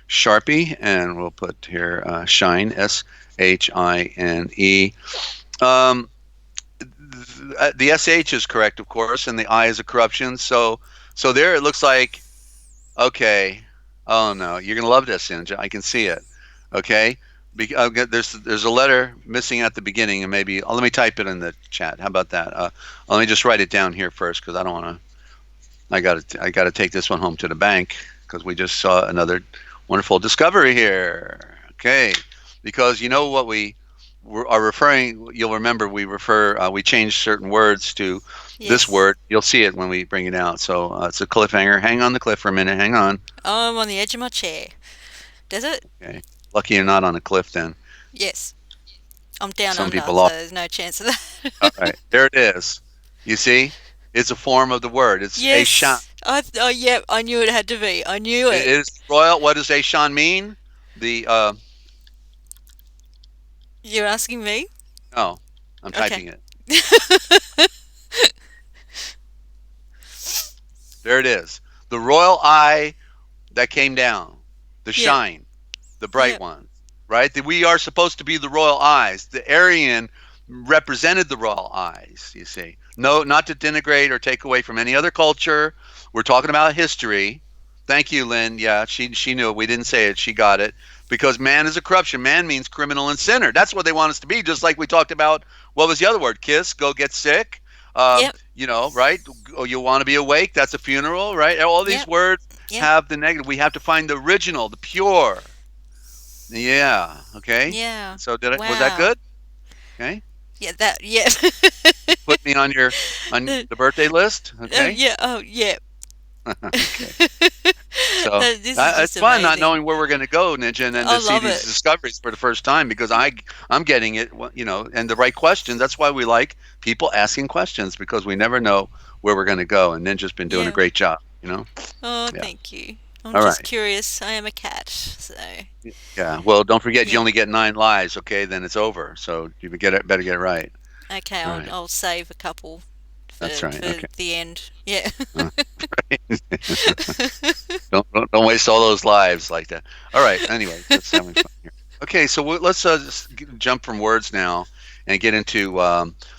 Sharpie, and we'll put here shine, S-H-I-N-E. The S-H is correct, of course, and the I is a corruption. So there it looks like, okay, oh no, you're going to love this, Ninja. I can see it, okay? There's a letter missing at the beginning, and maybe let me type it in the chat. How about that? Let me just write it down here first, because I don't want to. I got to take this one home to the bank, because we just saw another wonderful discovery here. Okay, because you know what we are referring. You'll remember we changed certain words to this word. You'll see it when we bring it out. So it's a cliffhanger. Hang on the cliff for a minute. Hang on. Oh, I'm on the edge of my chair. Does it? Okay. Lucky you're not on a cliff then. Yes. I'm down Some under, people so are. there's no chance of that. All right, there it is. You see? It's a form of the word. It's yes. Ashan. Oh, yep, I knew it had to be. I knew it. It is royal. What does Ashan mean? You're asking me? No, I'm typing it. There it is. The royal eye that came down. The shine. The bright one. Right? We are supposed to be the royal eyes. The Aryan represented the royal eyes, you see. No, not to denigrate or take away from any other culture. We're talking about history. Thank you, Lynn. Yeah, she knew it. We didn't say it. She got it. Because man is a corruption. Man means criminal and sinner. That's what they want us to be, just like we talked about. What was the other word? Kiss, go get sick. Right? Oh, you want to be awake? That's a funeral, right? All these words have the negative. We have to find the original, the pure. Yeah. Okay. Yeah. So was that good? Okay. Yeah, Put me on the birthday list. Okay. yeah. Oh, yeah. Okay. So it's fun not knowing where we're going to go, Ninja, and then to see these discoveries for the first time, because I'm getting it, and the right questions. That's why we like people asking questions, because we never know where we're going to go, and Ninja's been doing a great job. Oh, thank you. I'm just curious. I am a cat, so. Yeah. Well, don't forget you only get 9 lives. Okay, then it's over. So you better get it right. Okay, I'll save a couple. That's right. For the end. Yeah. Don't waste all those lives like that. All right. Anyway, that's having fun here. Okay, so let's just jump from words now and get into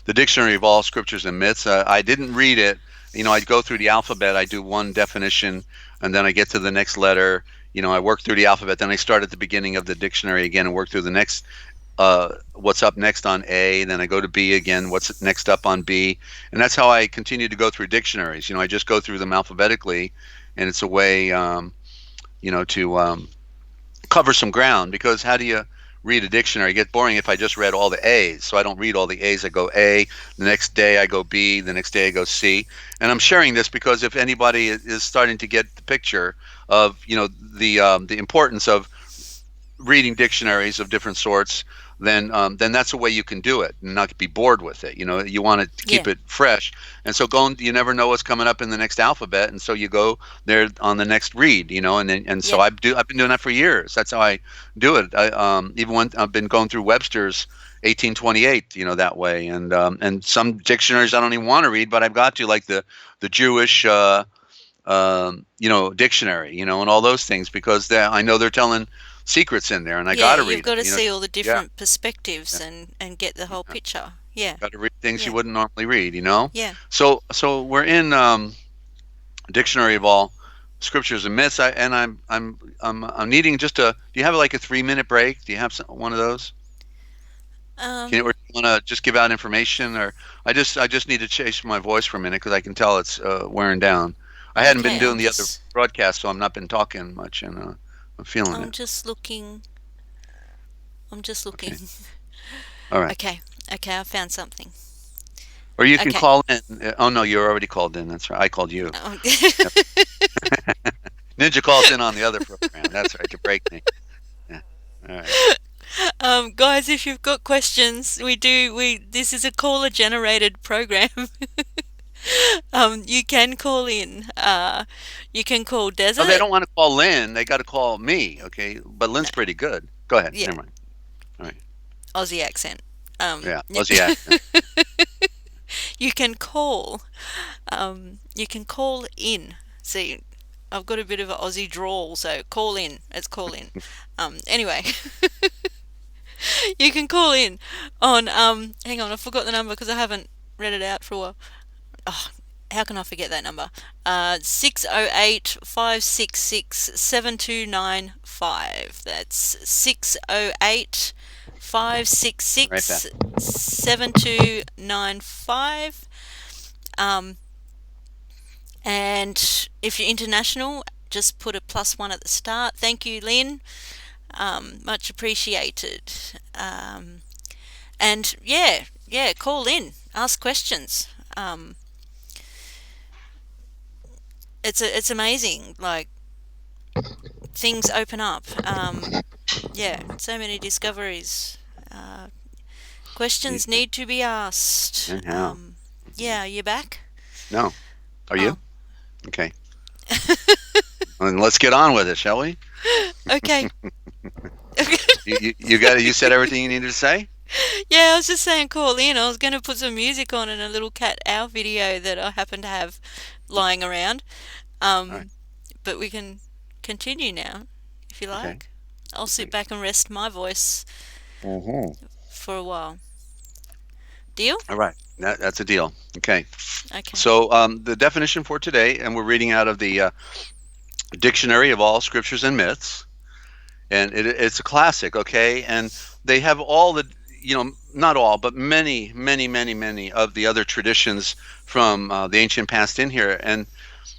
the Dictionary of All Scriptures and Myths. I didn't read it. I go through the alphabet. I do one definition, and then I get to the next letter. I work through the alphabet. Then I start at the beginning of the dictionary again and work through the next. What's up next on A, then I go to B again, what's next up on B, and that's how I continue to go through dictionaries. I just go through them alphabetically, and it's a way, to cover some ground, because how do you read a dictionary? It gets boring if I just read all the A's, so I don't read all the A's. I go A, the next day I go B, the next day I go C, and I'm sharing this because if anybody is starting to get the picture of, the importance of reading dictionaries of different sorts, then that's a way you can do it and not be bored with it. You want it to Yeah. keep it fresh, and so you never know what's coming up in the next alphabet, and so you go there on the next read. And so Yeah. I've been doing that for years. That's how I do it. Even when I've been going through Webster's 1828, that way, and some dictionaries I don't even want to read, but I've got to, like the Jewish dictionary, and all those things, because I know they're telling secrets in there, and I got Yeah, to you've read got them. to see all the Yeah, different perspectives yeah, and get the whole yeah. picture. Yeah. Got to read things you Yeah. wouldn't normally read. Yeah. So we're in dictionary of all scriptures and myths. I'm needing just a. Do you have like a 3-minute break? Do you have one of those? Or do you want to just give out information, or I just need to chase my voice for a minute because I can tell it's wearing down. I hadn't been Okay, doing the other broadcast, so I've not been talking much, and I'm feeling I'm it. just looking. I'm just looking. Okay, all right. Okay. Okay, I found something. Or you can Okay. call in. Oh no, you're already called in. That's right. I called you. Um, Yep. Ninja calls in on the other program. That's right, to break me. Yeah. All right. guys, if you've got questions, we this is a caller generated program. You can call in. You can call Oh, they Desert. don't want to call Lynn. They got to call me. Okay, but No, Lynn's pretty good. Go ahead. yeah, Never mind. All right. Aussie accent. Yeah. Yep. Aussie accent. You can call. You can call in. See, I've got a bit of an Aussie drawl, so call in. It's call in. Anyway, you can call in on. Hang on, I forgot the number because I haven't read it out for a while. Oh, how can I forget that number? 608 That's 608 Right back. 7295. Um, and if you're international, just put a +1 at the start. Thank you, Lynn. Much appreciated. And yeah, call in, ask questions. It's amazing. Like, things open up. Yeah, so many discoveries. Uh, questions need to be asked. And how? Yeah, you back? No. Are you? Oh, Okay. Well, then let's get on with it, shall we? okay. You said everything you needed to say? Yeah, I was just saying call in. I was going to put some music on and a little cat owl video that I happen to have lying around. All right. Um, but we can continue now, if you Okay. like. I'll sit back and rest my voice Mm-hmm. for a while. Deal? All right. That's a deal. Okay. Okay. So the definition for today, and we're reading out of the Dictionary of All Scriptures and Myths, and it's a classic. Okay, and they have all the, not all, but many, many, many, many of the other traditions from the ancient past in here,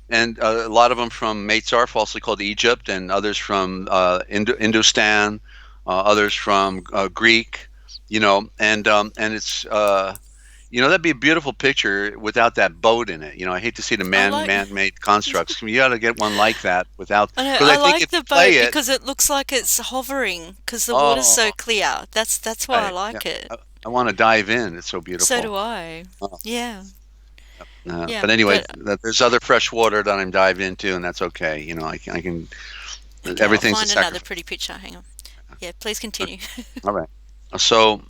and a lot of them from Meitzar, falsely called Egypt, and others from Indostan, others from Greek, and it's that'd be a beautiful picture without that boat in it. I hate to see the I like man-made constructs. You got to get one like that without, I know, because I I think like if the you play boat it, because it looks like it's hovering because the water's so oh, clear. That's why I right, yeah, like it. I want to dive in. It's so So beautiful. do I. Oh, Yeah. Yeah, but anyway, but there's other fresh water that I'm dived into, and that's okay. I can. okay, I'll Everything's a find another sacrifice. pretty picture. Hang on. Yeah, please continue. All right. So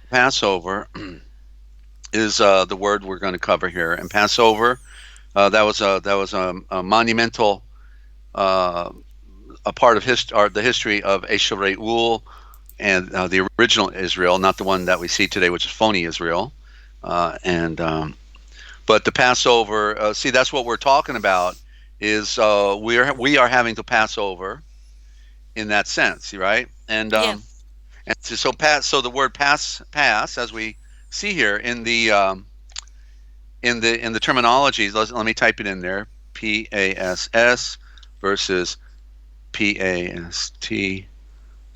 Passover is the word we're going to cover here, and Passover, that was a monumental uh, a part of the history of Esau and the original Israel, not the one that we see today, which is phony Israel. And But the Passover, see, that's what we're talking about. Is we are having to pass over in that sense, right? And Yeah. so the word pass, as we see here in the terminology. Let me type it in there. PASS versus PAST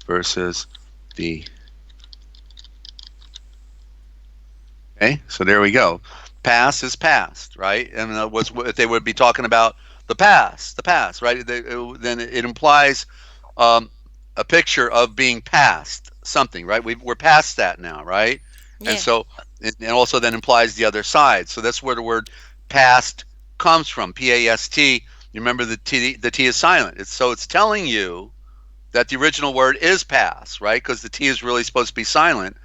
versus the. Okay, so there we go. Past is past, right? And was if they would be talking about the past, right? Then it implies um, a picture of being past something, right? We're past that now, right? And Yeah. so, and also then implies the other side. So that's where the word past comes from. P-A-S-T. You remember the T is silent. It's telling you that the original word is past, right? Because the T is really supposed to be silent,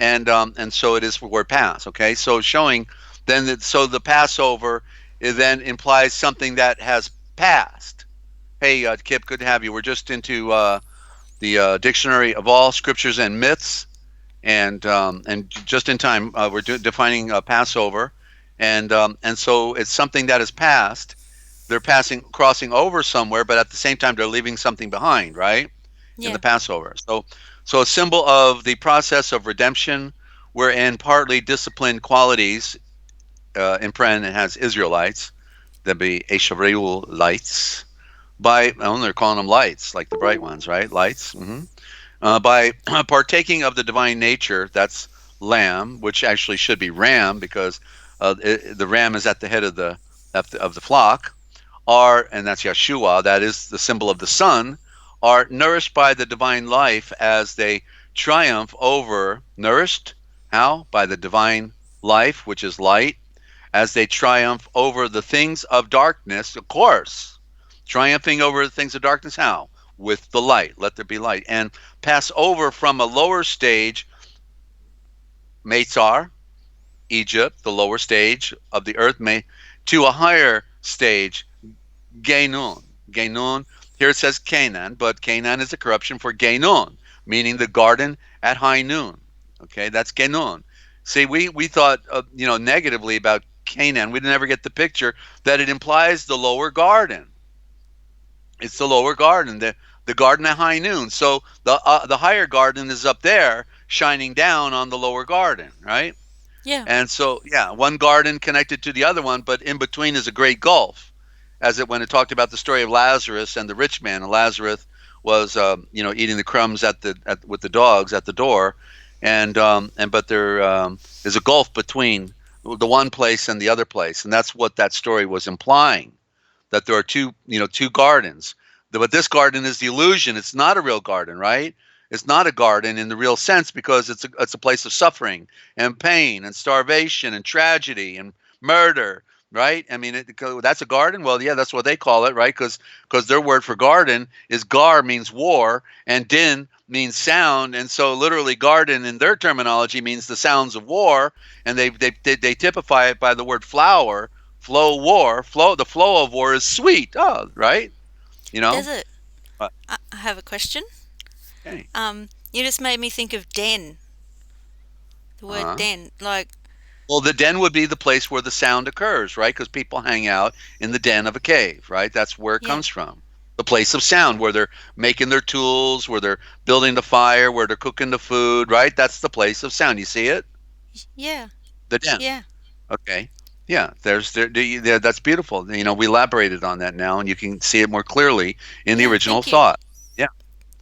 and so it is the word pass. Okay, so showing then that so the Passover it then implies something that has passed. Hey, Kip, good to have you. We're just into the dictionary of all scriptures and myths, and just in time, we're defining Passover, and so it's something that is past. They're crossing over somewhere, but at the same time, they're leaving something behind, right? In the Yeah. Passover. So a symbol of the process of redemption, wherein partly disciplined qualities, in Pren, it has Israelites, that'd be Eshavreu lights, oh, they're calling them lights, like the bright ones, right? Lights. By partaking of the divine nature, that's lamb, which actually should be ram, because the ram is at the head of the flock, and that's Yeshua, that is the symbol of the sun, are nourished by the divine life as they triumph over, nourished, how? By the divine life, which is light, as they triumph over the things of darkness, of course. Triumphing over the things of darkness, how? With the light. Let there be light. And pass over from a lower stage, Meitzar, Egypt, the lower stage of the earth, to a higher stage, Genun. Genun, here it says Canaan, but Canaan is a corruption for Genun, meaning the garden at high noon. Okay, that's Genun. See, we thought, negatively about Canaan. We never get the picture that it implies the lower garden. It's the lower garden, the garden at high noon. So the higher garden is up there, shining down on the lower garden, right? Yeah. And so, yeah, one garden connected to the other one, but in between is a great gulf. When it talked about the story of Lazarus and the rich man, and Lazarus was, eating the crumbs with the dogs at the door, but there is a gulf between the one place and the other place, and that's what that story was implying, that there are two gardens. But this garden is the illusion. It's not a real garden, right? It's not a garden in the real sense, because it's a place of suffering and pain and starvation and tragedy and murder, right? I mean, that's a garden. Well, yeah, that's what they call it, right? Because their word for garden is gar, means war, and din means sound, and so literally garden in their terminology means the sounds of war, and they typify it by the word flower, flow. The flow of war is sweet. Oh, right. You know. Desert. Uh, I have a question. okay. You just made me think of den. The word Uh-huh. den. Like, Well, the den would be the place where the sound occurs, right? Because people hang out in the den of a cave, right? That's where it yeah. comes from. The place of sound, where they're making their tools, where they're building the fire, where they're cooking the food, right? That's the place of sound. You see it? Yeah. The den. Yeah. Okay. Yeah, that's beautiful. We elaborated on that now, and you can see it more clearly in the Yeah. original Thank you. thought. Yeah,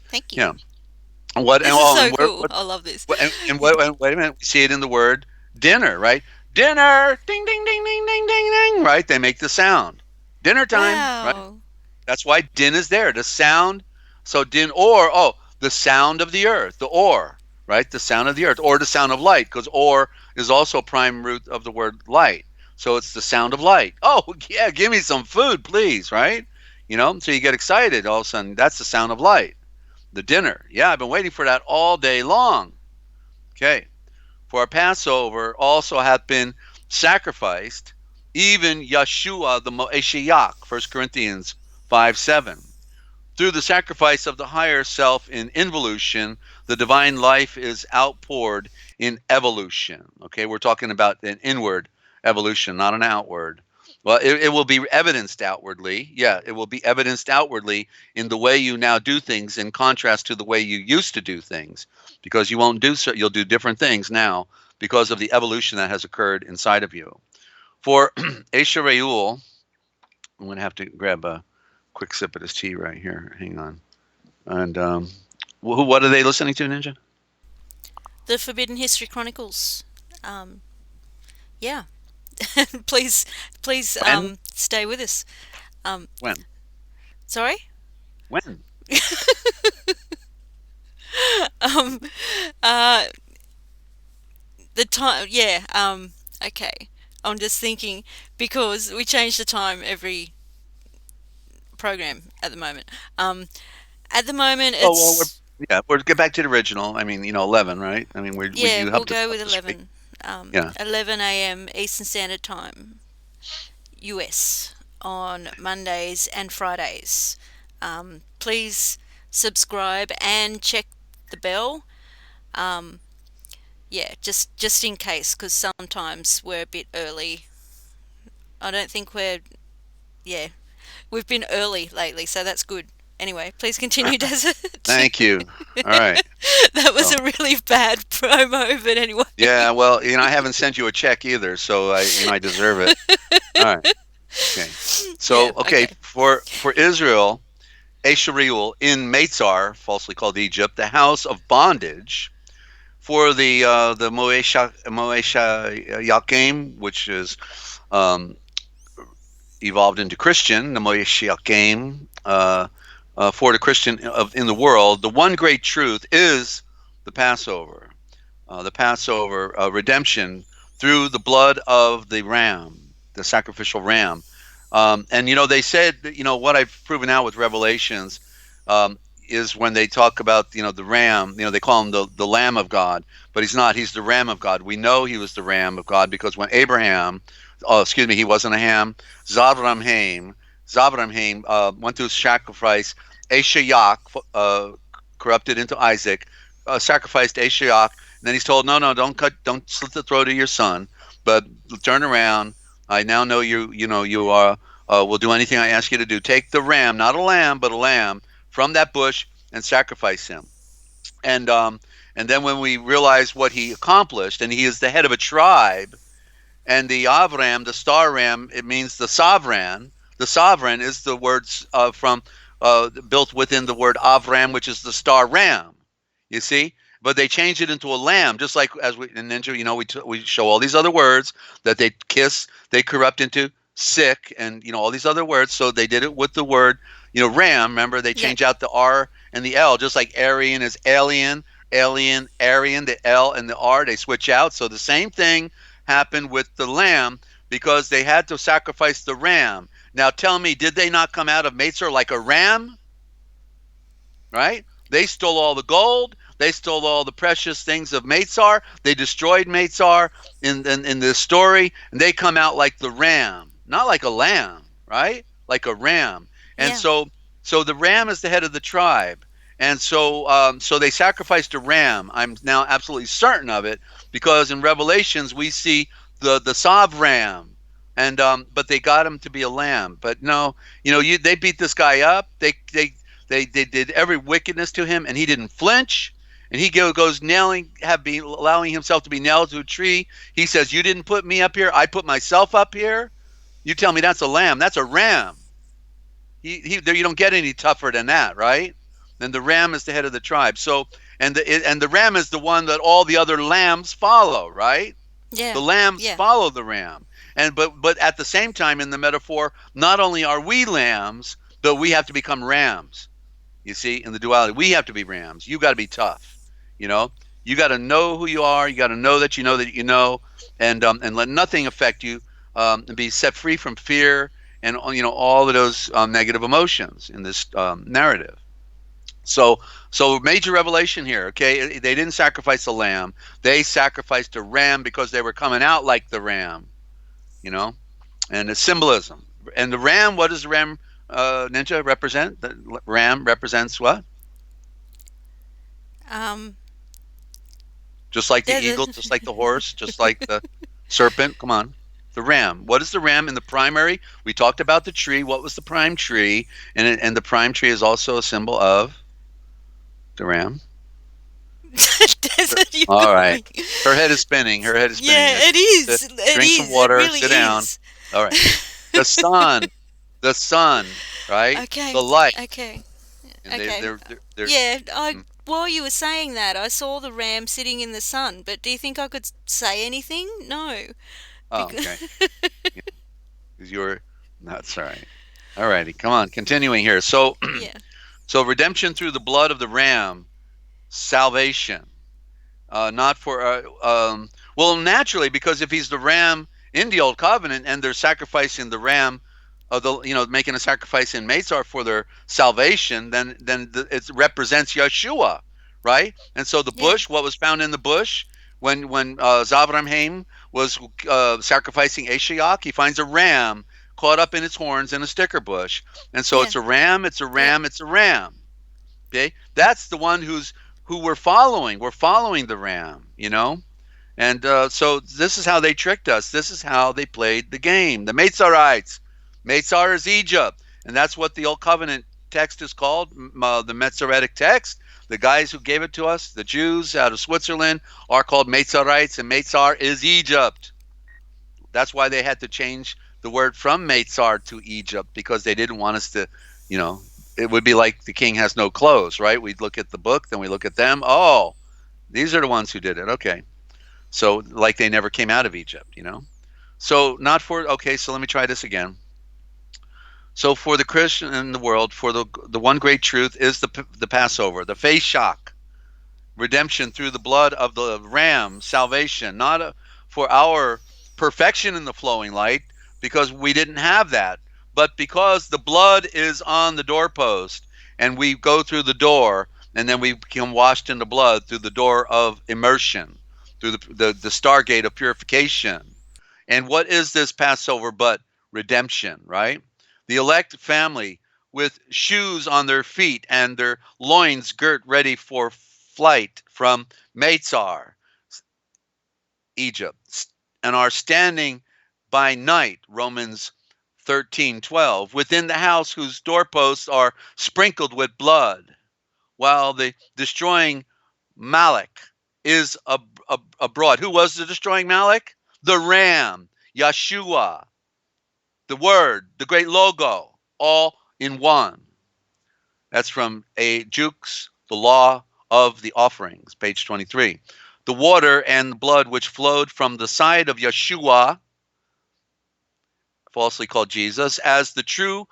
Thank you. yeah. What and This is all and so where, cool. I love this. wait a minute. We see it in the word dinner, right? Dinner, ding, ding, ding, ding, ding, ding, ding. Right? They make the sound. Dinner time, right? Wow. That's why din is there. The sound. So the sound of the earth, the or, right? The sound of the earth, or the sound of light, because or is also prime root of the word light. So it's the sound of light. Oh yeah, give me some food, please, right? So you get excited. All of a sudden, that's the sound of light. The dinner. Yeah, I've been waiting for that all day long. Okay. For our Passover also hath been sacrificed, even Yeshua the Moeshiach, 1 Corinthians 5:7. Through the sacrifice of the higher self in involution, the divine life is outpoured in evolution. Okay, we're talking about an inward evolution, not an outward. Well, it will be evidenced outwardly. Yeah, it will be evidenced outwardly in the way you now do things, in contrast to the way you used to do things, because you won't do so. You'll do different things now because of the evolution that has occurred inside of you. For Eshareul, I'm going to have to grab a quick sip of this tea right here. Hang on. And what are they listening to, Ninja? The Forbidden History Chronicles. Um, yeah. please, please, When? stay with us. Um, When? sorry. When? um, uh, the time, yeah. Okay. I'm just thinking because we change the time every program at the moment. At the moment, Oh well, it's we're get back to the original. I mean, 11, right? I mean, we yeah. you We'll helped us go out with this week. 11. Yeah. 11 a.m. Eastern Standard Time, US, on Mondays and Fridays. Please subscribe and check the bell. Um, yeah, just in case, because sometimes we're a bit early. I don't think we're yeah. We've been early lately, so that's good. Anyway, please continue, Desert. Thank you. All right. That was So a really bad promo, but anyway. yeah, well, I haven't sent you a check either, so I deserve it. All right. Okay. Yeah, So okay, okay. for Israel, Eshaриul in Meitzar, falsely called Egypt, the house of bondage. For the Moesha Yakim, which is um, evolved into Christian, the Moesha Yakim, for the Christian in the world, the one great truth is the Passover. The Passover redemption through the blood of the ram, the sacrificial ram. And they said, what I've proven out with Revelations um, is when they talk about the ram. They call him the Lamb of God, but he's not. He's the Ram of God. We know he was the Ram of God because when Abraham, oh excuse me, he wasn't a ham. Zavramhaim went to sacrifice Eshayak, corrupted into Isaac, sacrificed Eshayak, and then he's told, no, don't slit the throat of your son, but turn around. I now know you are will do anything I ask you to do. Take the ram, not a lamb, but a lamb from that bush and sacrifice him. And and then when we realize what he accomplished, and he is the head of a tribe, and the Avram, the star ram, it means the sovereign. The sovereign is the words from built within the word Avram, which is the star ram. You see, but they changed it into a lamb, just like as we in Ninja. We show all these other words that they kiss, they corrupt into sick, and all these other words. So they did it with the word ram. Remember, they Yeah, change out the R and the L, just like Aryan is alien, alien, Aryan. The L and the R they switch out. So the same thing happened with the lamb because they had to sacrifice the ram. Now tell me, did they not come out of Matzor like a ram? Right? They stole all the gold. They stole all the precious things of Matzar. They destroyed Matzar in this story, and they come out like the ram, not like a lamb, right? Like a ram. And yeah, so the ram is the head of the tribe, and so they sacrificed a ram. I'm now absolutely certain of it because in Revelations we see the Sav ram, and but they got him to be a lamb. But no, they beat this guy up. They did every wickedness to him, and he didn't flinch. And he goes allowing himself to be nailed to a tree. He says, "You didn't put me up here. I put myself up here. You tell me that's a lamb. That's a ram. You don't get any tougher than that, right?" And the ram is the head of the tribe. So, and the ram is the one that all the other lambs follow, right? yeah, The lambs yeah, follow the ram. And but at the same time, in the metaphor, not only are we lambs, but we have to become rams. You see, in the duality, we have to be rams. You got to be tough. You know, you got to know who you are. You got to know that you know that you know, and let nothing affect you, and be set free from fear and all of those negative emotions in this narrative. So major revelation here. Okay, they didn't sacrifice a lamb; they sacrificed a ram because they were coming out like the ram. You know, and the symbolism. And the ram, what does the ram ninja represent? The ram represents what? um, Just like the Desert. eagle, just like the horse, just like the serpent. Come on. The ram. What is the ram in the primary? We talked about the tree. What was the prime tree? And the prime tree is also a symbol of the ram. Desert, you All got right. me. Her head is spinning. Her head is spinning. Yeah, it is. It Drink some is. It water. really Sit down. is. All right. The sun. The sun. Right. Okay, The light. okay, And okay. they're Yeah, I mm, while you were saying that, I saw the ram sitting in the sun. But do you think I could say anything? No, oh, because okay. Because you're that's all right. All righty. Come on. Continuing here. So yeah, so redemption through the blood of the ram. salvation, not for well, naturally, because if he's the ram in the old covenant and they're sacrificing the ram, making a sacrifice in Meitzar for their salvation, then it represents Yeshua, right? And so the Yeah. bush, what was found in the bush when Zavramhaim was sacrificing Ashiach, he finds a ram caught up in its horns in a sticker bush, and so Yeah. it's a ram, it's a Yeah. ram, it's a ram. Okay, that's the one who we're following. We're following the ram, and so this is how they tricked us. This is how they played the game. The Meitzarites. Meitzar is Egypt, and that's what the Old Covenant text is called, the Metzaretic text. The guys who gave it to us, the Jews out of Switzerland, are called Meitzarites, and Meitzar is Egypt. That's why they had to change the word from Meitzar to Egypt, because they didn't want us to, you know, it would be like the king has no clothes, right? We'd look at the book, then we look at them. Oh, these are the ones who did it. Okay. So, like they never came out of Egypt. So, not for, okay, so let me try this again. So, for the Christian in the world, for the one great truth is the Passover, the face shock, redemption through the blood of the ram, salvation, not for our perfection in the flowing light, because we didn't have that, but because the blood is on the doorpost and we go through the door, and then we become washed in the blood through the door of immersion, through the stargate of purification. And what is this Passover but redemption, right? The elect family with shoes on their feet and their loins girt ready for flight from Meitzar, Egypt, and are standing by night, Romans 13:12, within the house whose doorposts are sprinkled with blood, while the destroying Malak is abroad. Who was the destroying Malak? The ram, Yeshua, the word, the great logo, all in one. That's from A. Jukes, The Law of the Offerings, page 23. The water and the blood which flowed from the side of Yeshua, falsely called Jesus, as the true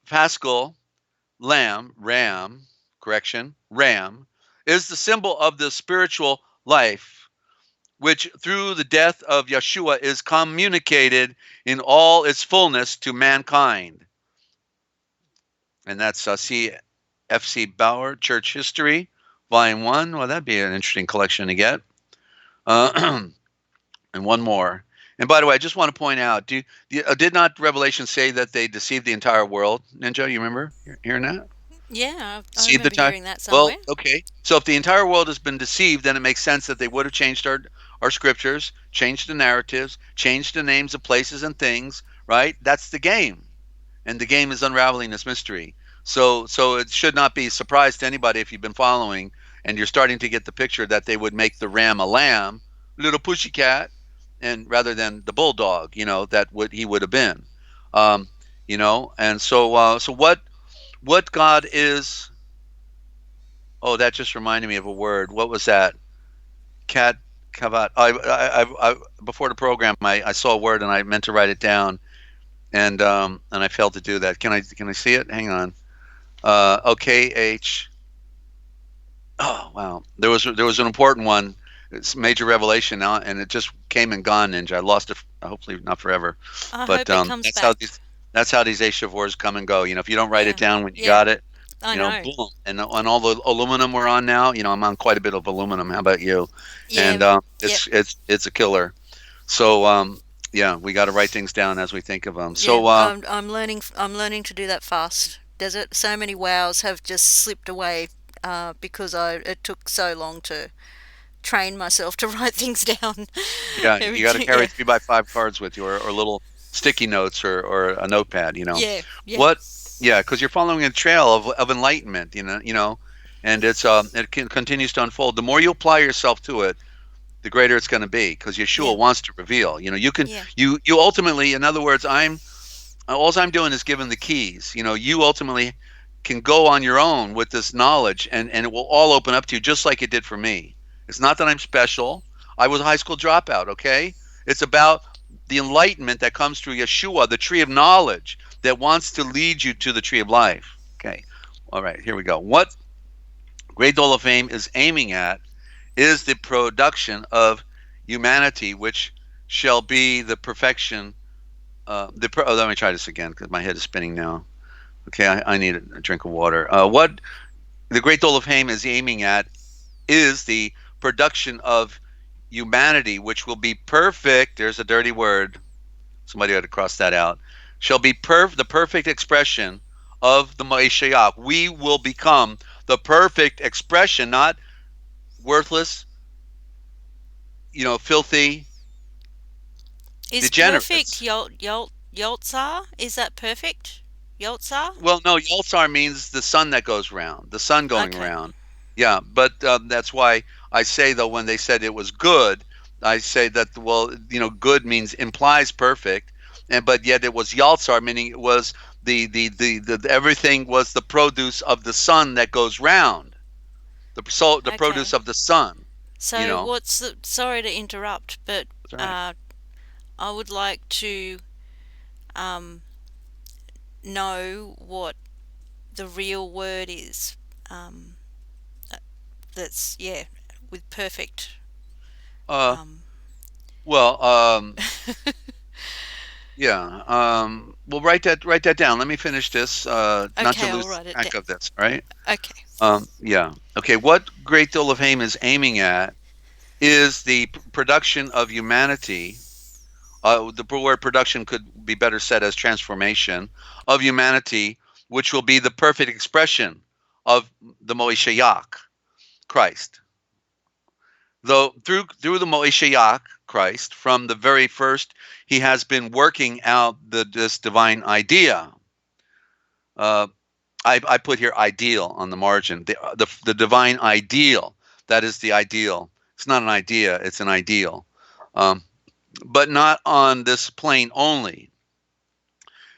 paschal ram, is the symbol of the spiritual life, which through the death of Yeshua is communicated in all its fullness to mankind. And that's C. F.C. Bauer, Church History, Volume 1. Well, that'd be an interesting collection to get. And one more. And by the way, I just want to point out, did not Revelation say that they deceived the entire world? Ninja, you remember hearing that? Yeah. I Deceived the remember entire. hearing that Well, somewhere. okay. So if the entire world has been deceived, then it makes sense that they would have changed our scriptures, changed the narratives, changed the names of places and things, right? That's the game. And the game is unraveling this mystery. So it should not be a surprise to anybody if you've been following and you're starting to get the picture that they would make the ram a lamb, little pussycat, and rather than the bulldog, that he would have been, and so what God is. Oh, that just reminded me of a word. What was that? Cat kavat. I before the program, I saw a word and I meant to write it down, and I failed to do that. Can I see it? Hang on. OKH. Oh wow, there was an important one. It's major revelation now, and it just came and gone. Ninja, I lost it. Hopefully not forever, I but hope it comes back. that's how these Aishavors come and go. If you don't write it Yeah. down when you Yeah. got it, I know. boom. And on all the aluminum we're on now, I'm on quite a bit of aluminum. How about you? And Yeah. Yep. it's a killer. So yeah, we got to write things down as we think of them. Yeah. So I'm learning to do that fast. Desert. So many wows have just slipped away because it took so long to train myself to write things down. yeah, Every you got to day. carry Yeah. 3x5 cards with you, or little sticky notes, or a notepad. Yeah. Yeah. What? Yeah, because you're following a trail of enlightenment. And continues to unfold. The more you apply yourself to it, the greater it's going to be, because Yeah. Yeshua wants to reveal. You can Yeah. you ultimately, in other words, all I'm doing is giving the keys. You ultimately can go on your own with this knowledge, and it will all open up to you, just like it did for me. It's not that I'm special. I was a high school dropout, okay? It's about the enlightenment that comes through Yeshua, the tree of knowledge that wants to lead you to the tree of life. Okay. All right, here we go. What Great Dole of Fame is aiming at is the production of humanity, which shall be the perfection. Let me try this again because my head is spinning now. Okay, I need a drink of water. What the Great Dole of Fame is aiming at is the production of humanity, which will be perfect. There's a dirty word. Somebody ought to cross that out. Shall be the perfect expression of the Moshiach. We will become the perfect expression, not worthless, filthy, Is perfect degenerates. Yoltzar? Is that perfect? Yoltzar? Well, no, Yulsar means the sun that goes round, the sun going Okay. around. Yeah, but that's why I say though when they said it was good, I say that good means implies perfect, and but yet it was Yaltsar, meaning it was the everything was the produce of the sun that goes round, the produce Okay. of the sun. You So know, what's the, sorry to interrupt, but that's right. uh, I would like to um, know what the real word is. Um, that's, yeah, with perfect. Uh, Um, well, yeah. We'll write that down. Let me finish this, not to okay, I'll lose write it down. track of this. Right. Okay. Yeah. Okay. What Great Deal of Fame is aiming at is the production of humanity. The word production could be better said as transformation of humanity, which will be the perfect expression of the Moishayak, Christ. Though through the Moishayak, Christ, from the very first, he has been working out this divine idea. Uh, I put here ideal on the margin. The divine ideal. That is the ideal. It's not an idea. It's an ideal. Um, but not on this plane only.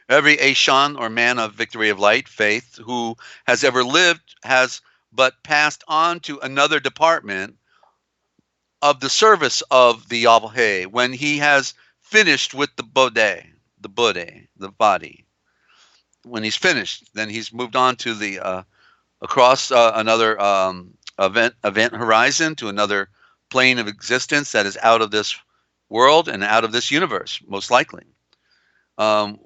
Every Ashan or man of victory of light, faith, who has ever lived has but passed on to another department of the service of the Yahweh when he has finished with the Bodeh, the body. When he's finished, then he's moved on to the across another event horizon to another plane of existence that is out of this world and out of this universe, most likely. Through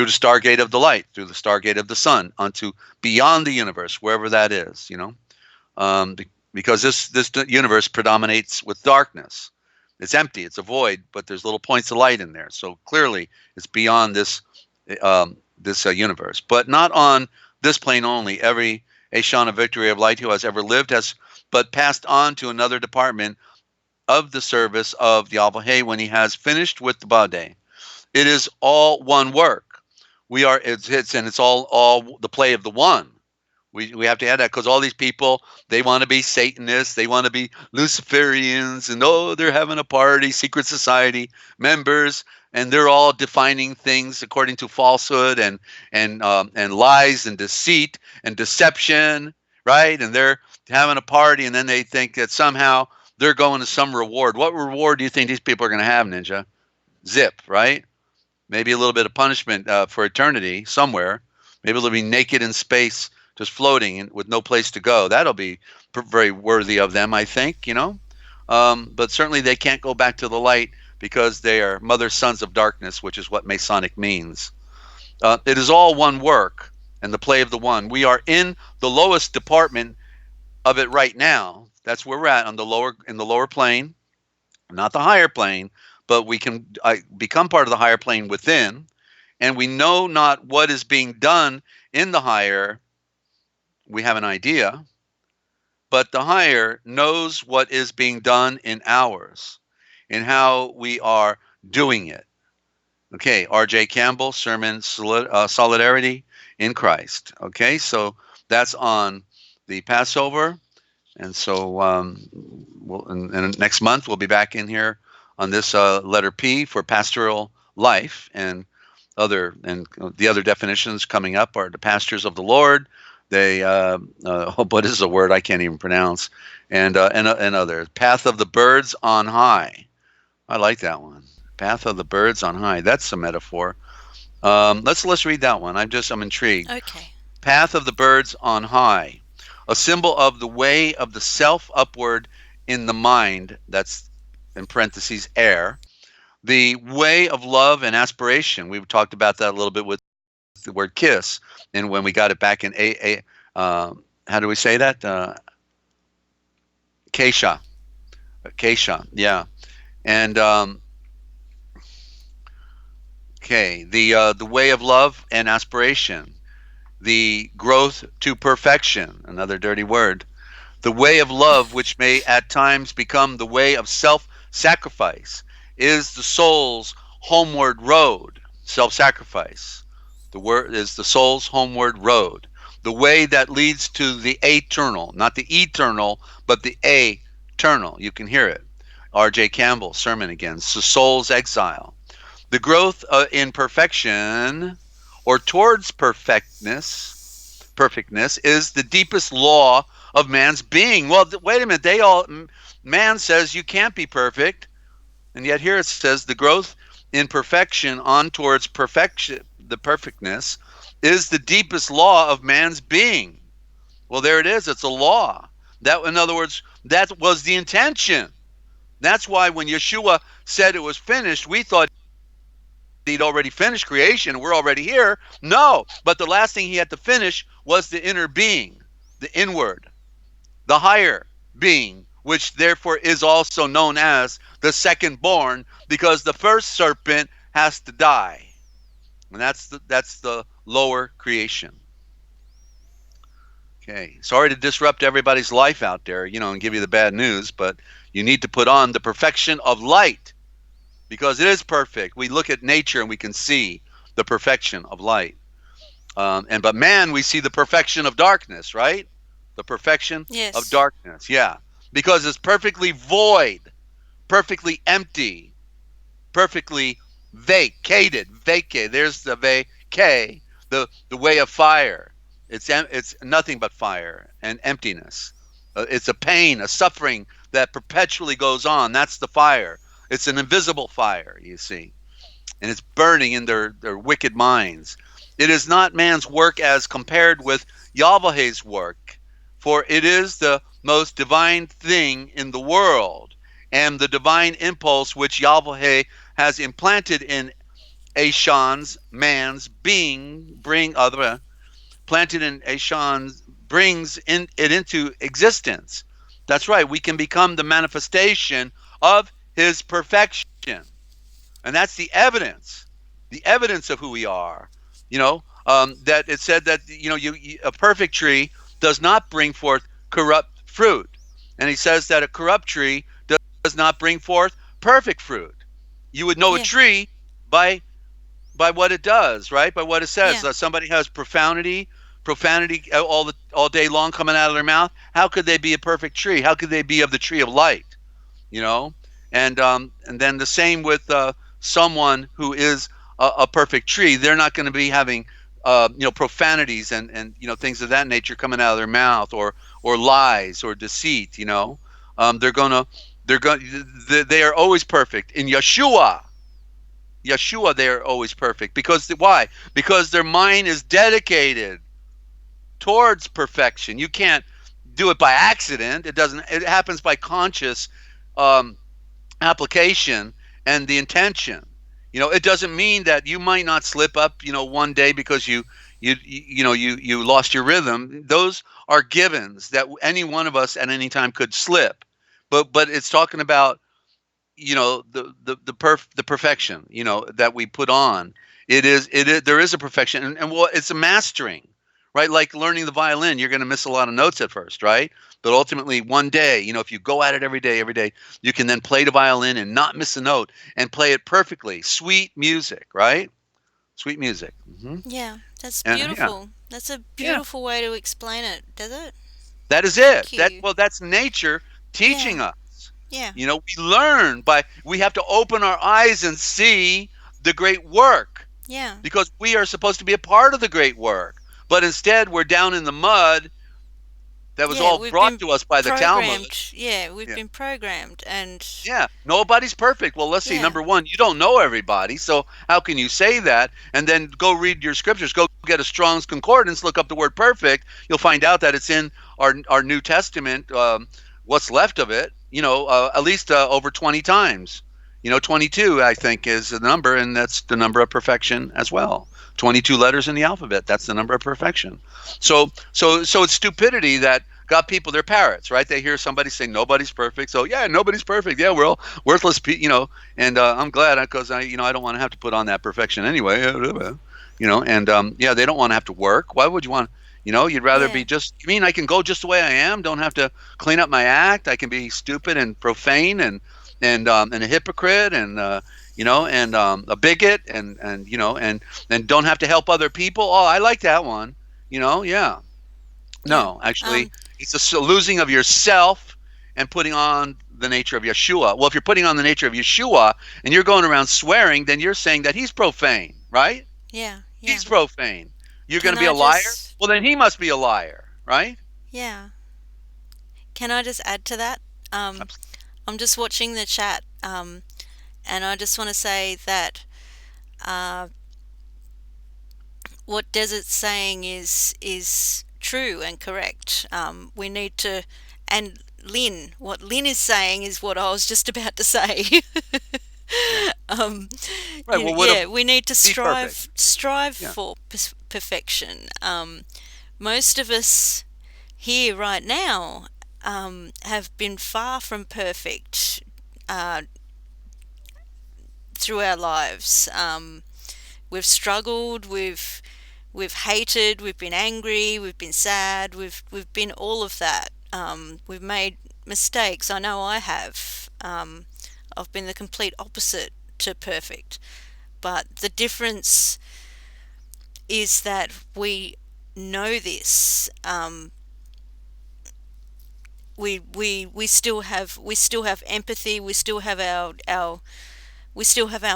the Stargate of the light, through the Stargate of the sun, onto beyond the universe, wherever that is, because this universe predominates with darkness. It's empty, it's a void, but there's little points of light in there. So clearly, it's beyond this universe, but not on this plane only. Every Ashan of victory of light who has ever lived has but passed on to another department of the service of the Yahweh when he has finished with the Bade. It is all one work. It's all the play of the one. We have to add that because all these people, they want to be Satanists, they want to be Luciferians, and they're having a party, secret society members, and they're all defining things according to falsehood and lies and deceit and deception, right? And they're having a party, and then they think that somehow they're going to some reward. What reward do you think these people are going to have, Ninja? Zip, right? Maybe a little bit of punishment for eternity somewhere. Maybe they'll be naked in space, just floating with no place to go. That'll be very worthy of them, I think. But certainly they can't go back to the light because they are mother sons of darkness, which is what Masonic means. It is all one work and the play of the one. We are in the lowest department of it right now. That's where we're at on the lower plane, not the higher plane, but we can become part of the higher plane within, and we know not what is being done in the higher. We have an idea, but the higher knows what is being done in ours and how we are doing it. Okay, R.J. Campbell, Sermon Solidarity in Christ. Okay, so that's on the Passover. And so and next month we'll be back in here on this letter P for pastoral life, and the other definitions coming up are the pastors of the Lord. They what is the word I can't even pronounce, and other path of the birds on high. I like that one. Path of the birds on high. That's a metaphor. Let's read that one. I'm intrigued. Okay. Path of the birds on high. a symbol of the way of the self upward in the mind. That's in parentheses air. The way of love and aspiration. We talked about that a little bit with the word kiss, and when we got it back in how do we say that? Keisha, Keisha, yeah. And okay, the way of love and aspiration, the growth to perfection, another dirty word, the way of love, which may at times become the way of self sacrifice, is the soul's homeward road. Self sacrifice. The word is the soul's homeward road. The way that leads to the eternal, not the eternal, but the eternal. You can hear it. R.J. Campbell, sermon again. It's the soul's exile. The growth in perfection or towards perfectness is the deepest law of man's being. Well, wait a minute. Man says you can't be perfect, and yet here it says the growth in perfection on towards perfection, the perfectness, is the deepest law of man's being. Well, there it is. It's a law. That, in other words, that was the intention. That's why when Yeshua said it was finished, we thought he'd already finished creation. We're already here. No, but the last thing he had to finish was the inner being, the inward, the higher being, which therefore is also known as the second born, because the first serpent has to die. And that's the lower creation. Okay, sorry to disrupt everybody's life out there, and give you the bad news, but you need to put on the perfection of light, because it is perfect. We look at nature and we can see the perfection of light. But man, we see the perfection of darkness, right? The perfection of Yes. darkness, yeah. Because it's perfectly void, perfectly empty, perfectly vacated. There's the vacate, the way of fire. It's nothing but fire and emptiness. It's a pain, a suffering that perpetually goes on. That's the fire. It's an invisible fire, you see, and it's burning in their wicked minds. It is not man's work as compared with Yahweh's work, for it is the most divine thing in the world, and the divine impulse which Yahweh has implanted in Ashan's man's being planted in Ashan's brings it into existence. That's right. We can become the manifestation of his perfection. And that's the evidence of who we are. That it said that, a perfect tree does not bring forth corrupt fruit. And he says that a corrupt tree does not bring forth perfect fruit. You would know a Yeah. tree by what it does, right? By what it says. Yeah. Somebody has profanity all day long coming out of their mouth. How could they be a perfect tree? How could they be of the tree of light? You know, and then the same with someone who is a perfect tree. They're not going to be having profanities and things of that nature coming out of their mouth, or lies or deceit. They are always perfect in Yeshua. They are always perfect. Because why? Because their mind is dedicated towards perfection. You can't do it by accident. It happens by conscious application and the intention. It doesn't mean that you might not slip up one day because you lost your rhythm. Those are givens that any one of us at any time could slip. But it's talking about the perfection that we put on. There is a perfection, and it's a mastering, right? Like learning the violin, you're going to miss a lot of notes at first, right? But ultimately, one day, if you go at it every day, you can then play the violin and not miss a note and play it perfectly. Sweet music, right? Sweet music. Yeah. That's And yeah, beautiful. That's a yeah, beautiful way to explain it, does it? that is it. Thank you. That's nature teaching Yeah. us. Yeah. We learn we have to open our eyes and see the great work, Yeah. because we are supposed to be a part of the great work. But instead, we're down in the mud that was Yeah, all we've brought been to us by the Talmud. programmed. Yeah, we've Yeah. been programmed, and Yeah, nobody's perfect. Well, let's see. yeah. Number one, you don't know everybody, so how can you say that? And then go read your scriptures. Go get a Strong's Concordance. Look up the word perfect. You'll find out that it's in our New Testament, what's left of it, at least over 20 times. 22, I think, is the number, and that's the number of perfection as well. 22 letters in the alphabet, that's the number of perfection. So it's stupidity that got people, they're parrots, right? They hear somebody say nobody's perfect. So yeah, nobody's perfect. Yeah, we're all worthless, and I'm glad, because I don't want to have to put on that perfection anyway. And yeah, they don't want to have to work. Why would you want? You'd rather be Yeah. just. You mean I can go just the way I am? Don't have to clean up my act. I can be stupid and profane and a hypocrite and a bigot and don't have to help other people. Oh, I like that one. Yeah. Yeah. No, actually, it's a losing of yourself and putting on the nature of Yeshua. Well, if you're putting on the nature of Yeshua and you're going around swearing, then you're saying that he's profane, right? Yeah. Yeah. He's profane. You're going Can to be I a liar? just Well, then he must be a liar, right? Yeah. Can I just add to that? I'm just watching the chat, and I just want to say that uh, what Desert's saying is true and correct. We need to, and what Lynn is saying is what I was just about to say. um, Right. Well, what if yeah, we need to he's perfect? strive Yeah. for perfection. Most of us here right now have been far from perfect uh, through our lives. We've struggled, we've hated, we've been angry, we've been sad, we've been all of that. We've made mistakes. I know I have. I've been the complete opposite to perfect. But the difference is that we know this. We still have empathy. We still have our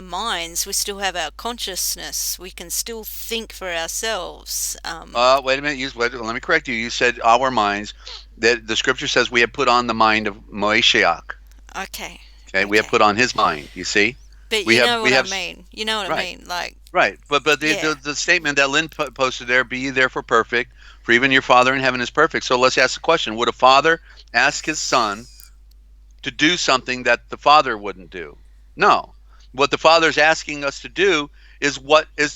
minds. We still have our consciousness. We can still think for ourselves. Wait a minute. Let me correct you. You said our minds. That the scripture says we have put on the mind of Moeshiach. Okay, Okay, we have okay. put on his mind. You see, But we you have know we what I have mean. You know what I right. mean. Like, Right, but the, yeah, the the statement that Lynn posted there: "Be ye therefore perfect, for even your Father in heaven is perfect." So let's ask the question: would a father ask his son to do something that the father wouldn't do? No. What the father is asking us to do is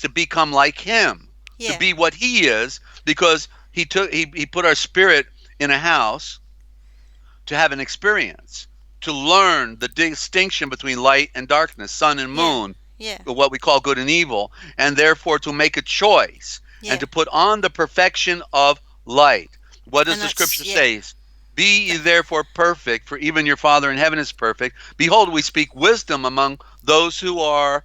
to become like him, to yeah, be what he is, because he put our spirit in a house to have an experience, to learn the distinction between light and darkness, sun and yeah, moon, yeah, what we call good and evil, and therefore to make a choice and yeah. to put on the perfection of light. What does And the that's scripture yeah, say? Be ye that, therefore perfect, for even your Father in heaven is perfect. Behold, we speak wisdom among those who are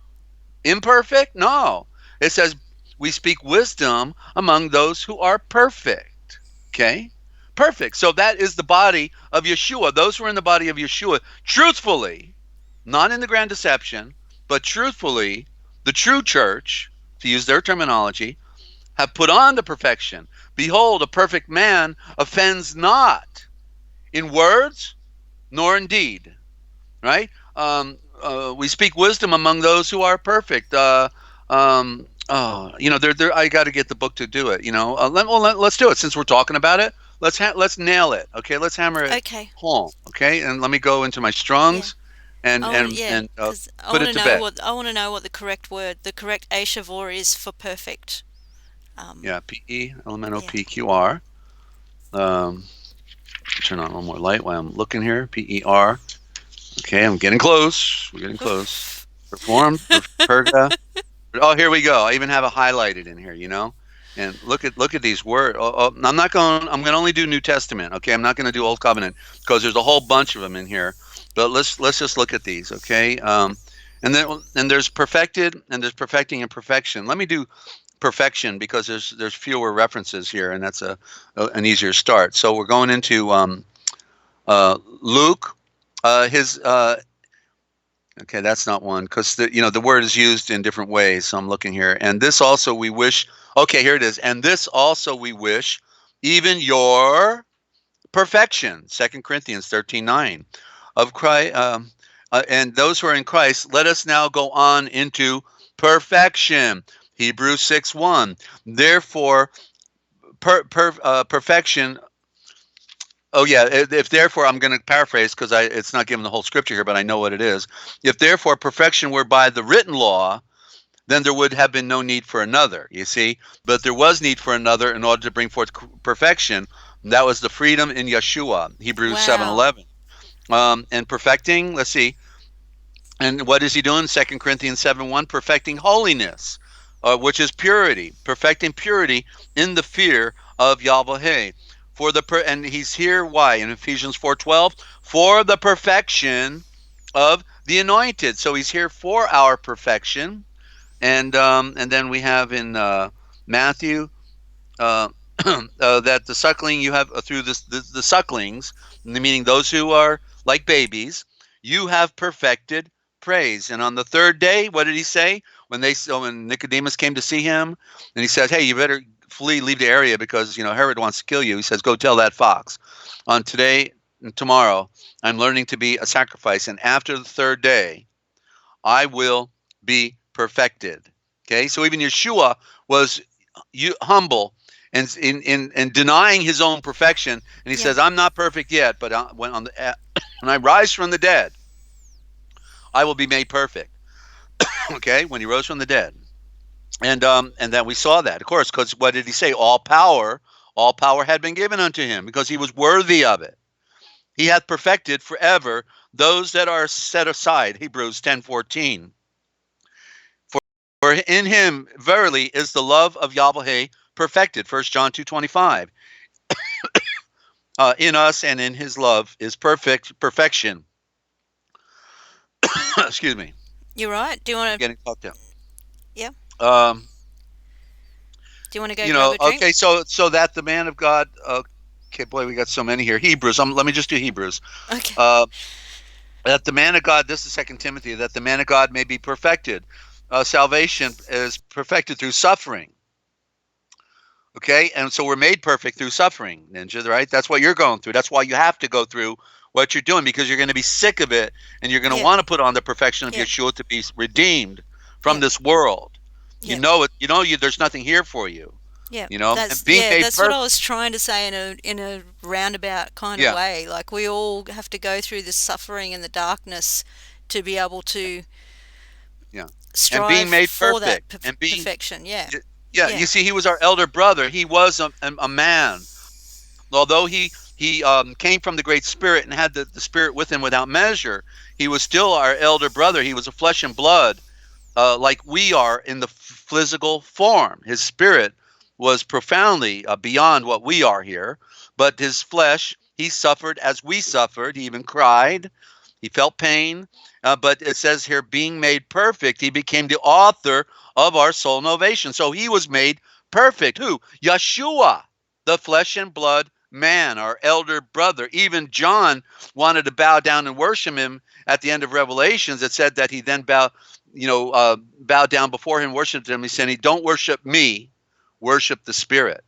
imperfect? No. It says we speak wisdom among those who are perfect. Okay? Perfect. So that is the body of Yeshua. Those who are in the body of Yeshua, truthfully, not in the grand deception, but truthfully, the true church, to use their terminology, have put on the perfection. Behold, a perfect man offends not in words nor in deed. Right? We speak wisdom among those who are perfect. I got to get the book to do it. Let's do it since we're talking about it. Let's nail it. Okay, let's hammer it okay, home. Okay, and let me go into my yeah. Strong's and Yeah, because put it to bed. I want to know what the correct Ashavor is for perfect. Yeah, PE elemental Yeah. PQR. Um, turn on one more light while I'm looking here. PER. Okay, I'm getting close. We're getting close. Performed, perga. Oh, here we go. I even have it highlighted in here. And look at these words. I'm not going. I'm going to only do New Testament. Okay, I'm not going to do Old Covenant because there's a whole bunch of them in here. But let's just look at these. Okay. And there's perfected and there's perfecting and perfection. Let me do perfection because there's fewer references here, and that's an easier start. So we're going into Luke. His Okay, that's not one because the word is used in different ways. So I'm looking here, and this also we wish. Okay, here it is. And this also we wish, even your perfection. 2 Corinthians 13:9 of Christ, and those who are in Christ. Let us now go on into perfection. Hebrews 6:1. Therefore, perfection Oh yeah, if therefore, I'm going to paraphrase because it's not given the whole scripture here, but I know what it is. If therefore perfection were by the written law, then there would have been no need for another, you see. But there was need for another in order to bring forth perfection. That was the freedom in Yeshua, Hebrews Wow. 7:11. And perfecting, let's see, and what is he doing? 2 Corinthians 7:1, perfecting holiness, which is purity, perfecting purity in the fear of Yahweh. And he's here, why? In Ephesians 4:12, for the perfection of the anointed. So he's here for our perfection. And then we have in Matthew uh, that the suckling you have through the sucklings, meaning those who are like babies, you have perfected praise. And on the third day, what did he say? When Nicodemus came to see him, and he said, "Hey, you better flee, leave the area because Herod wants to kill you." He says, "Go tell that fox, on today and tomorrow, I'm learning to be a sacrifice, and after the third day, I will be perfected." Okay, so even Yeshua was humble and in denying his own perfection, and he Yeah. says, "I'm not perfect yet, but when when I rise from the dead, I will be made perfect." Okay, when he rose from the dead, and then we saw that, of course, because what did he say? All power had been given unto him because he was worthy of it. He hath perfected forever those that are set aside. Hebrews 10:14. For in him verily is the love of Yahweh perfected. 1 John 2:25. In us and in his love is perfection. Excuse me. You're right. Do you I'm want to? getting talked down. Yeah. Um, Do you want to go grab a drink? okay, so that the man of God. Okay, boy, we got so many here. Hebrews. Let me just do Hebrews. Okay. Uh, that the man of God. This is 2 Timothy. That the man of God may be perfected. Salvation is perfected through suffering. Okay, and so we're made perfect through suffering, Ninja, right? That's what you're going through. That's why you have to go through what you're doing, because you're going to be sick of it, and you're going to Yep. want to put on the perfection of Yep. Yeshua to be redeemed from Yep. this world. You Yep. know it. There's nothing here for you. Yep. And being made That's what I perfect. was trying to say in a roundabout kind of Yeah, way. Like we all have to go through the suffering and the darkness to be able to yeah, and strive being made for that perfect, and being perfection. Yeah. yeah. Yeah. You see, he was our elder brother. He was a man. Although he came from the Great Spirit and had the Spirit with him without measure, he was still our elder brother. He was a flesh and blood, like we are in the physical form. His spirit was profoundly beyond what we are here, but his flesh, he suffered as we suffered. He even cried. He felt pain. But it says here, being made perfect, he became the author of our soul salvation. So he was made perfect. Who? Yeshua, the flesh and blood man, our elder brother. Even John wanted to bow down and worship him at the end of Revelations. It said that he then bowed down before him, worshiped him. He said, "Don't worship me, worship the Spirit."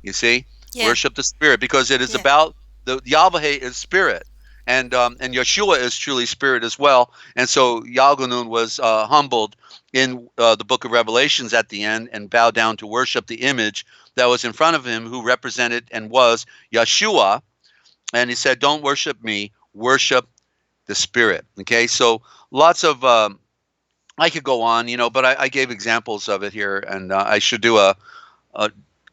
You see, Yeah. worship the Spirit, because it is Yeah. about the Yahweh is Spirit, and Yeshua is truly Spirit as well. And so Yalganun was humbled in the book of Revelations at the end and bowed down to worship the image that was in front of him, who represented and was Yeshua. And he said, "Don't worship me, worship the Spirit." Okay, so lots of I could go on, but I gave examples of it here, and I should do a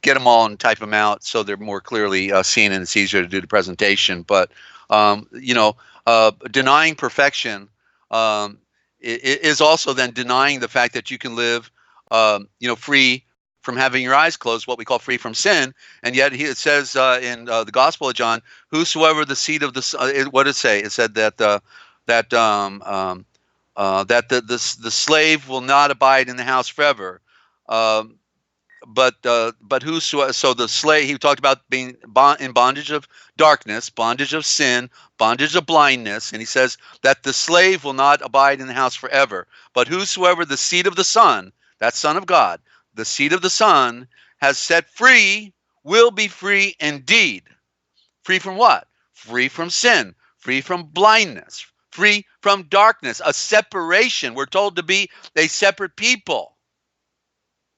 get them all and type them out so they're more clearly seen, and it's easier to do the presentation. But denying perfection is also then denying the fact that you can live, free from having your eyes closed, what we call free from sin. And yet it says in the Gospel of John, "Whosoever the seed of the," what did it say? It said that the slave will not abide in the house forever. Um, but whoso, so the slave, he talked about being in bondage of darkness, bondage of sin, bondage of blindness, and he says that the slave will not abide in the house forever. But whosoever the seed of the Son, that Son of God, the seed of the Son, has set free, will be free indeed. Free from what? Free from sin, free from blindness, free from darkness, a separation. We're told to be a separate people,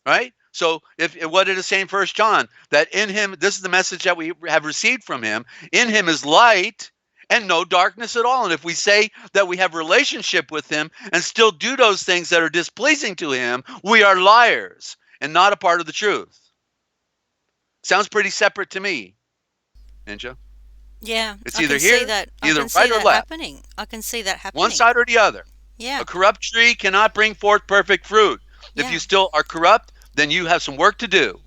right? So if what did it say in First John? That in him, this is the message that we have received from him. In him is light and no darkness at all. And if we say that we have relationship with him and still do those things that are displeasing to him, we are liars and not a part of the truth. Sounds pretty separate to me, Ninja. Yeah, It's I either can see here, that. I either can see right or that left, happening. I can see that one happening. side or the other. Yeah, A corrupt tree cannot bring forth perfect fruit. If yeah, you still are corrupt, then you have some work to do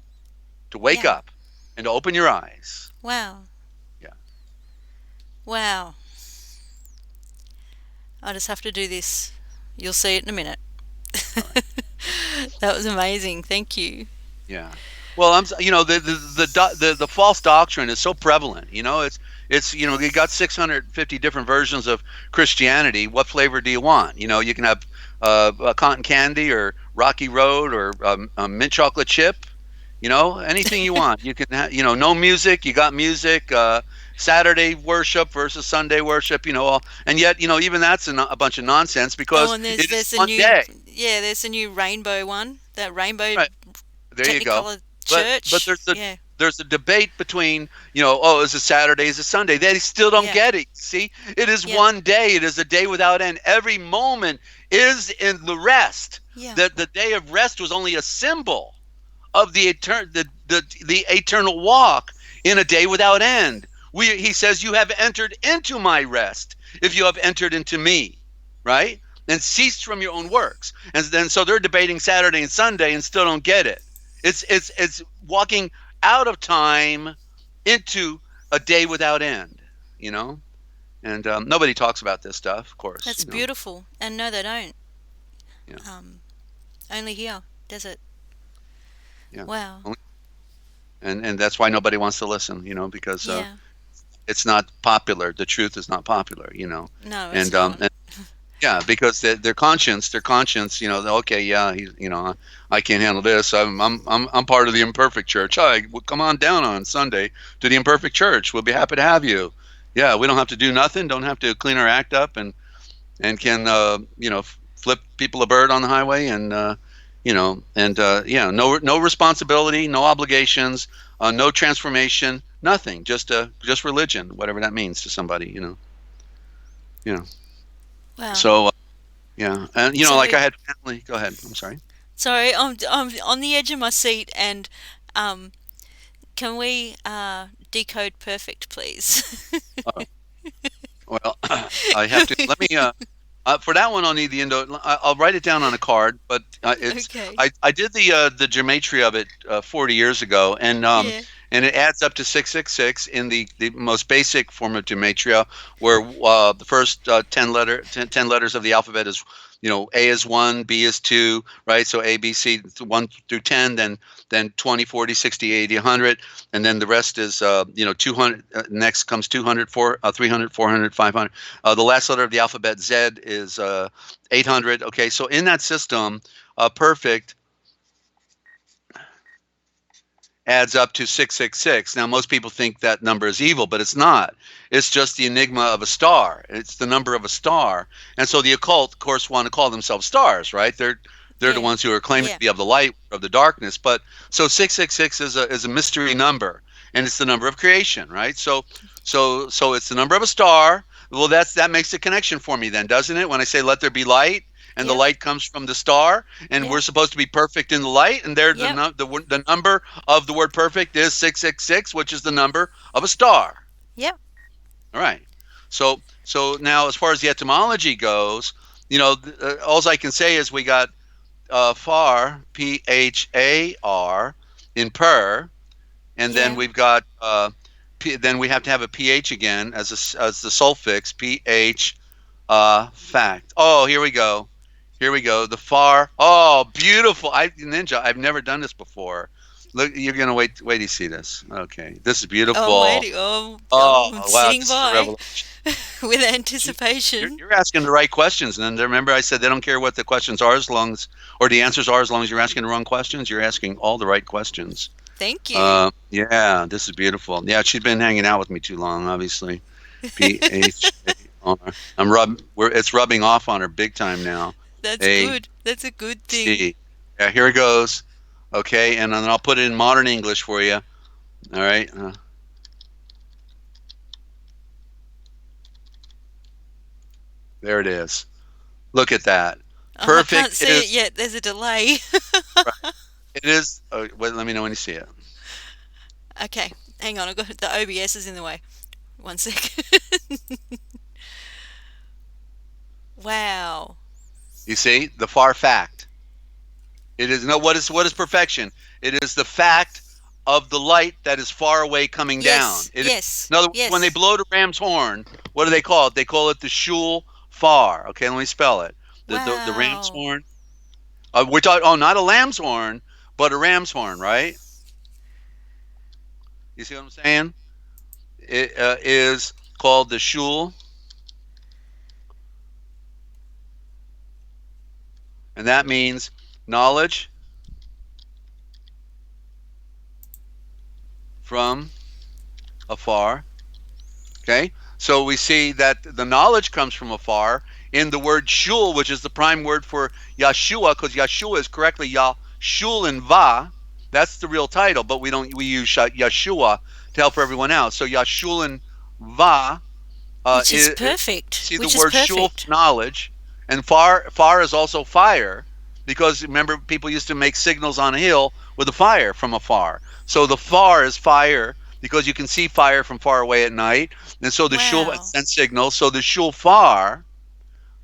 to wake yeah. up and to open your eyes. Wow, Yeah. wow. I just have to do this. You'll see it in a minute. All right. That was amazing. Thank you. Yeah. Well, the false doctrine is so prevalent. It's you got 650 different versions of Christianity. What flavor do you want? You can have cotton candy or Rocky Road or mint chocolate chip. Anything you want. You can have, no music. You got music. Saturday worship versus Sunday worship. And yet even that's a bunch of nonsense Oh, because and it is there's a one new day. there's a new rainbow one. That rainbow Right. There you go. Technicolor But church. there's a Yeah, there's a debate between, oh, is it Saturday, is it Sunday? They still don't yeah, get it. See, it is yeah, one day. It is a day without end. Every moment is in the rest. yeah, The day of rest was only a symbol of the eternal walk in a day without end. He says, you have entered into my rest if you have entered into me, right? And ceased from your own works. And then so they're debating Saturday and Sunday and still don't get it. It's walking out of time into a day without end, and nobody talks about this stuff, of course. that's beautiful. And no, they don't. Yeah, Um, Only here, desert. yeah. Wow. And that's why nobody wants to listen, because Yeah. it's not popular. The truth is not popular, No, it's and not. yeah, because their conscience, okay, yeah, I can't handle this. I'm part of the imperfect church. Hi, well, come on down on Sunday to the imperfect church. We'll be happy to have you. Yeah, we don't have to do nothing. Don't have to clean our act up, and can flip people a bird on the highway, and yeah, no responsibility, no obligations, no transformation, nothing. Just religion, whatever that means to somebody. Yeah. Wow. So yeah, and So, like I had family. Go ahead. I'm sorry. sorry, I'm on the edge of my seat, and um, can we decode perfect, please? Uh, well, I have to. Let me. For that one, I'll need the Indo. I'll write it down on a card. But Okay. I did the gematria of it 40 years ago, Yeah. and it adds up to 666 in the most basic form of gematria, where the first 10 letters of the alphabet is, A is 1, B is 2, right? So A, B, C, 1 through 10, then 20, 40, 60, 80, 100, and then the rest is 200. Next comes 200, 300, 400, 500. The last letter of the alphabet, Z, is 800. Okay, so in that system, perfect adds up to 666. Now, most people think that number is evil, but it's not. It's just the enigma of a star. It's the number of a star. And so the occult, of course, want to call themselves stars, right? They're the Yeah. ones who are claiming Yeah. to be of the light, of the darkness. But so 666 is a mystery number, and it's the number of creation, right? So it's the number of a star. Well, that makes a connection for me then, doesn't it? When I say let there be light, and the Yep. light comes from the star, and Yep. we're supposed to be perfect in the light, and there Yep. the number of the word perfect is 666, which is the number of a star. Yep. All right. So now, as far as the etymology goes, all I can say is we got phar, phar, in per, and then Yeah. we've got then we have to have a ph again as the suffix ph, fact. Oh, here we go. Here we go. The far. Oh, beautiful. Ninja, I've never done this before. Look, you're gonna wait to see this. Okay, this is Oh, I'm beautiful. waiting. Oh, Oh, I'm wow, sitting this is a by revelation. with You- anticipation. You're asking the right questions, and remember I said they don't care what the questions are or the answers are, as long as you're asking the wrong questions. You're asking all the right questions. Thank you. Yeah, this is beautiful. Yeah, she's been hanging out with me too long, obviously. PHAR. It's rubbing off on her big time now. That's A good. That's a good thing. C. Yeah, here it goes. Okay, and then I'll put it in modern English for you. All right. There it is. Look at that. Oh, I can't Perfect see it is yet. There's a delay. right. It is. Wait, let me know when you see it. Okay, hang on. I've got the OBS is in the way. One sec. Wow. You see the far fact. It is no. What is perfection? It is the fact of the light that is far away coming down. Yes, It is, yes, in other words, when they yes. blow the ram's horn, what do they call it? They call it the shul far. Okay, let me spell it. The ram's Wow. horn. We're talking. Oh, not a lamb's horn, but a ram's horn, right? You see what I'm saying? It is called the shul, and that means knowledge from afar. Okay, so we see that the knowledge comes from afar in the word shul, which is the prime word for Yeshua, because Yeshua is correctly Yashul and Va. That's the real title, but we use Yeshua to help everyone out. So Yashul and Va Which is is perfect. see the Which is word shul perfect. knowledge, and far is also fire, because remember people used to make signals on a hill with a fire from afar. So the far is fire because you can see fire from far away at night, and so the shul Wow. sends signals. So the shul far,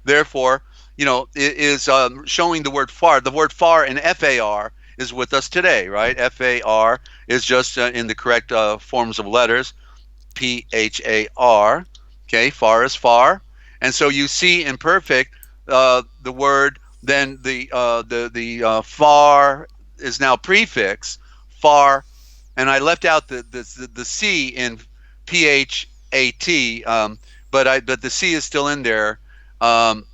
therefore, is showing the word far. The word far in FAR is with us today, right? FAR is just in the correct forms of letters. PHAR. Okay, far is far, and so you see in perfect the word. Then the far is now prefix far, and I left out the C in PHAT, but the C is still in there, um,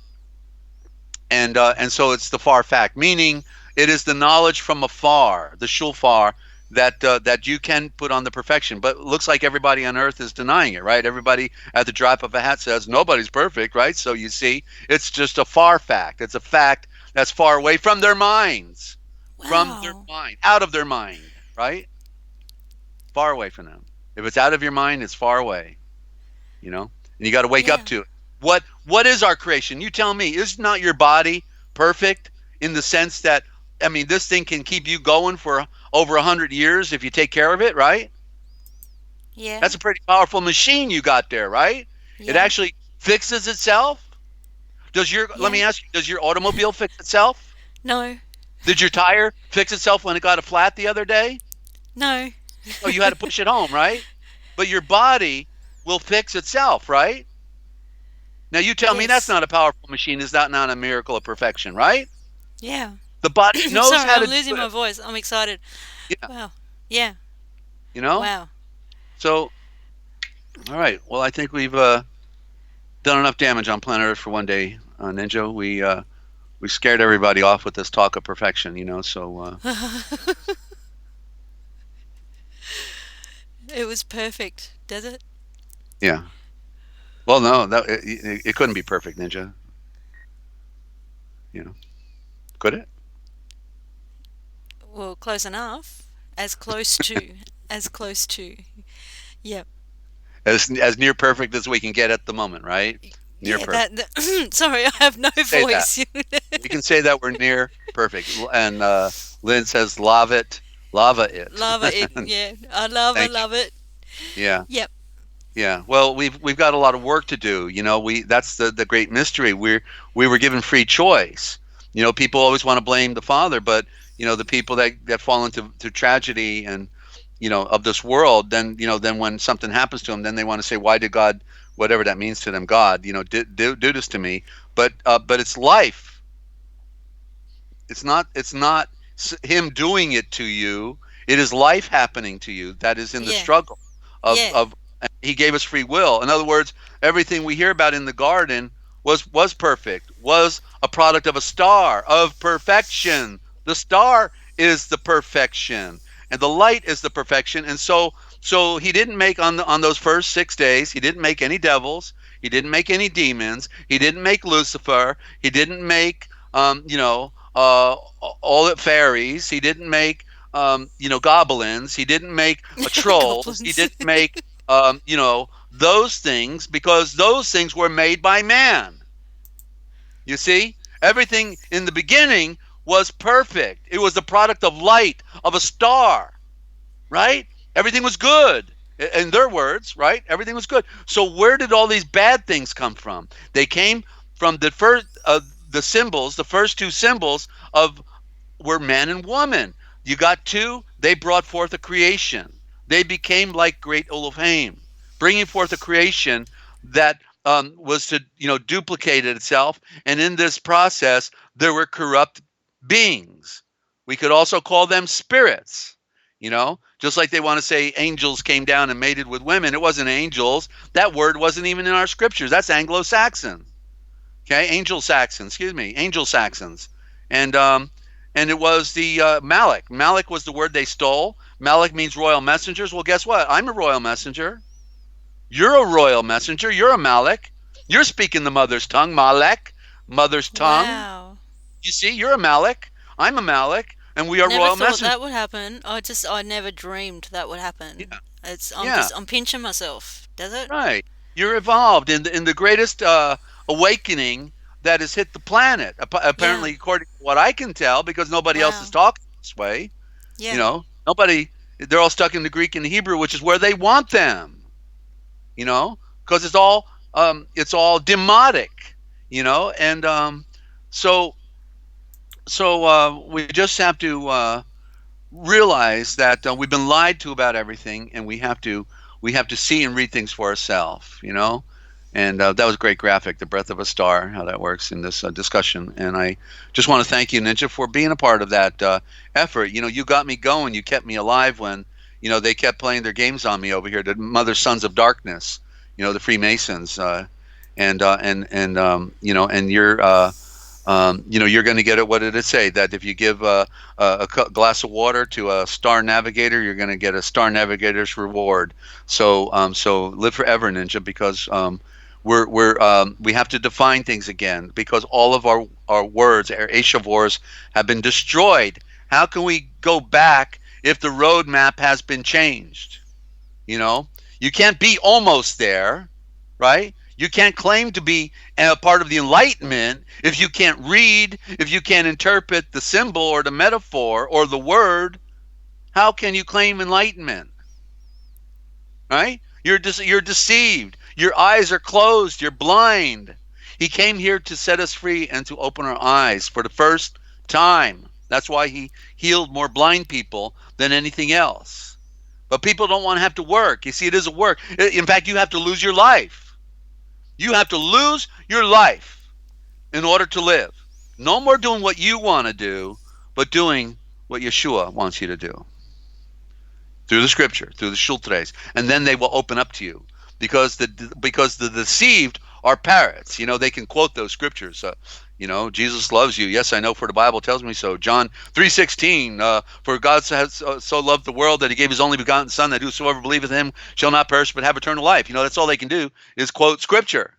and so it's the far fact, meaning it is the knowledge from afar, the shulfar, that you can put on the perfection. But it looks like everybody on earth is denying it, right? Everybody at the drop of a hat says nobody's perfect, right? So you see, it's just a far fact. It's a fact that's far away from their Wow. mind, out of their mind, right? Far away from them. If it's out of your mind, it's far away, and you got to wake up Yeah. to it. What is our creation? You tell me. Is not your body perfect in the sense that, I mean, this thing can keep you going for over 100 years if you take care of it, right? Yeah. That's a pretty powerful machine you got there, right? It Yeah. actually fixes itself. Let Yeah. me ask you, does your automobile fix itself? No. Did your tire fix itself when it got a flat the other day? No. Oh, you had to push it home, right? But your body will fix itself, right? Now you tell me that's Yes. not a powerful machine. Is that not a miracle of perfection, right? Yeah. The body knows Sorry, how I'm to do losing my it. voice. I'm excited. Yeah, Wow. Yeah. you know. Wow. So, all right. Well, I think we've done enough damage on planet Earth for one day, Ninja. We scared everybody off with this talk of perfection, So, It was perfect. Does it? yeah. Well, no, it couldn't be perfect, Ninja. You know, could it? Well, close enough. As close to. As close to. Yep. As near perfect as we can get at the moment, right? Near Yeah, perfect. sorry, I have no Say that. voice. We can say that we're near perfect. And Lynn says, lava it. Love it. Yeah. I Thank you. love it. Yeah. Yep. Yeah. Well, we've got a lot of work to do. That's the great mystery. We were given free choice. People always want to blame the father, but the people that fall into tragedy and of this world, then when something happens to them, then they want to say, why did God, whatever that means to them, God, do this to me? But it's life. It's not him doing it to you. It is life happening to you that is in the Yeah. struggle of Yeah. of he gave us free will. In other words, everything we hear about in the garden was perfect, was a product of a star of perfection. The star is the perfection, and the light is the perfection. And so he didn't make on those first 6 days. He didn't make any devils. He didn't make any demons. He didn't make Lucifer. He didn't make uh, all the fairies. He didn't make goblins. He didn't make trolls. He Goblins. didn't make those things, because those things were made by man. You see, everything in the beginning was perfect. It was the product of light, of a star, right? Everything was good. In their words, right? Everything was good. So where did all these bad things come from? They came from the symbols, the first two symbols of were man and woman. You got two, they brought forth a creation. They became like great Elohim, bringing forth a creation that was to duplicate itself. And in this process, there were corrupt beings. We could also call them spirits. Just like they want to say angels came down and mated with women. It wasn't angels. That word wasn't even in our scriptures. That's Anglo-Saxon. Okay, Angel Saxons, and it was the Malik. Malik was the word they stole. Malik means royal messengers. Well, guess what? I'm a royal messenger. You're a royal messenger. You're a Malik. You're speaking the mother's tongue, Malek, mother's tongue. Wow. You see, you're a Malik. I'm a Malik, and we are Never royal thought messengers. that would happen. I never dreamed that would happen. Yeah, I'm yeah. I'm pinching myself. Does it? Right. You're evolved in the greatest awakening that has hit the planet. Yeah. Apparently, according to what I can tell, because nobody else is Wow. talking this way. Yeah. Nobody. They're all stuck in the Greek and the Hebrew, which is where they want them. Because it's all demotic. And so we just have to realize that we've been lied to about everything, and we have to see and read things for ourselves. And that was a great graphic, the breath of a star, how that works in this discussion. And I just want to thank you, Ninja, for being a part of that effort. You got me going. You kept me alive when they kept playing their games on me over here, the Mother Sons of Darkness, the Freemasons, and you're going to get it. What did it say? That if you give a glass of water to a star navigator, you're going to get a star navigator's reward. So live forever, Ninja, because we have to define things again, because all of our words, our Eshavors, have been destroyed. How can we go back if the roadmap has been changed? You know, you can't be almost there, right? You can't claim to be a part of the Enlightenment if you can't read, if you can't interpret the symbol or the metaphor or the word. How can you claim enlightenment? Right? You're deceived. Your eyes are closed. You're blind. He came here to set us free and to open our eyes for the first time. That's why he healed more blind people than anything else. But people don't want to have to work. You see, it is a work. In fact, you have to lose your life. You have to lose your life in order to live. No more doing what you want to do, but doing what Yeshua wants you to do. Through the scripture, through the shultres, and then they will open up to you, because the deceived are parrots. They can quote those scriptures. Jesus loves you. Yes, I know, for the Bible tells me so. John 3:16. For God has so loved the world that He gave His only begotten Son, that whosoever believeth Him shall not perish but have eternal life. That's all they can do is quote scripture.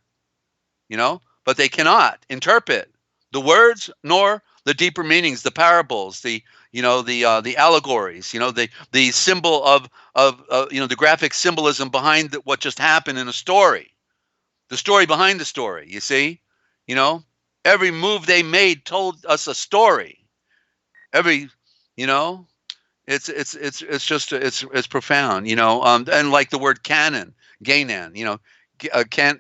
But they cannot interpret the words nor the deeper meanings, the parables, the allegories, the symbol of the graphic symbolism behind what just happened in a story, the story behind the story. You see, you know, every move they made told us a story. Every, you know, it's just it's profound. And like the word canon, Ganan,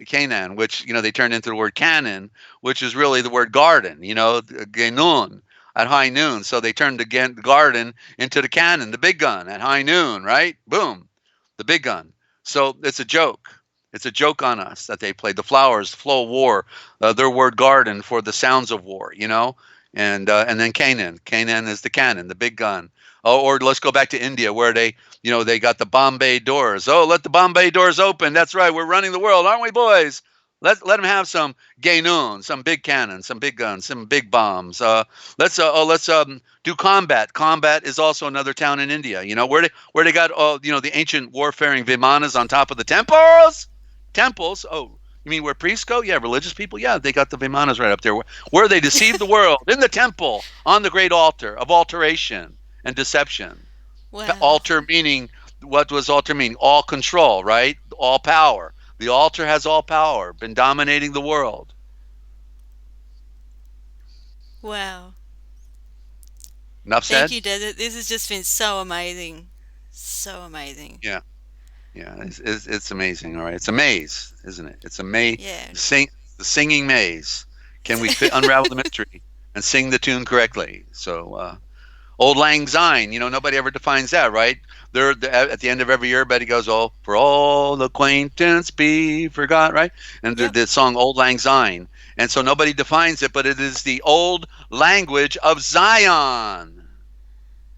Canaan, which they turned into the word canon, which is really the word garden. Genun at high noon. So they turned the garden into the cannon, the big gun at high noon, right? Boom, the big gun. So it's a joke. It's a joke on us that they played. The flowers, the flow of war, their word garden for the sounds of war, and then Canaan. Canaan is the cannon, the big gun. Oh, or let's go back to India, where they got the Bombay doors. Oh, let the Bombay doors open. That's right. We're running the world, aren't we, boys? Let them have some Gainoon, some big cannons, some big guns, some big bombs. Let's do combat. Combat is also another town in India. Where they got the ancient warfaring vimanas on top of the temples. Temples. Oh, You mean where priests go? Yeah, religious people. Yeah, they got the Vimanas right up there, where they deceived the world in the temple on the great altar of alteration and deception. Wow. Altar meaning, what does altar mean? All control, right? All power. The altar has all power, been dominating the world. Wow. Enough Thank said? you, Desert. This has just been so amazing. So amazing. Yeah. Yeah, it's amazing. All right, it's a maze, isn't it? It's a maze. Yeah. Sing the singing maze. Can we unravel the mystery and sing the tune correctly? So, Old Lang Syne. Nobody ever defines that, right? At the end of every year, Betty goes, "Oh, for all acquaintance be forgot," right? And Yep. the song Old Lang Syne. And so nobody defines it, but it is the old language of Zion.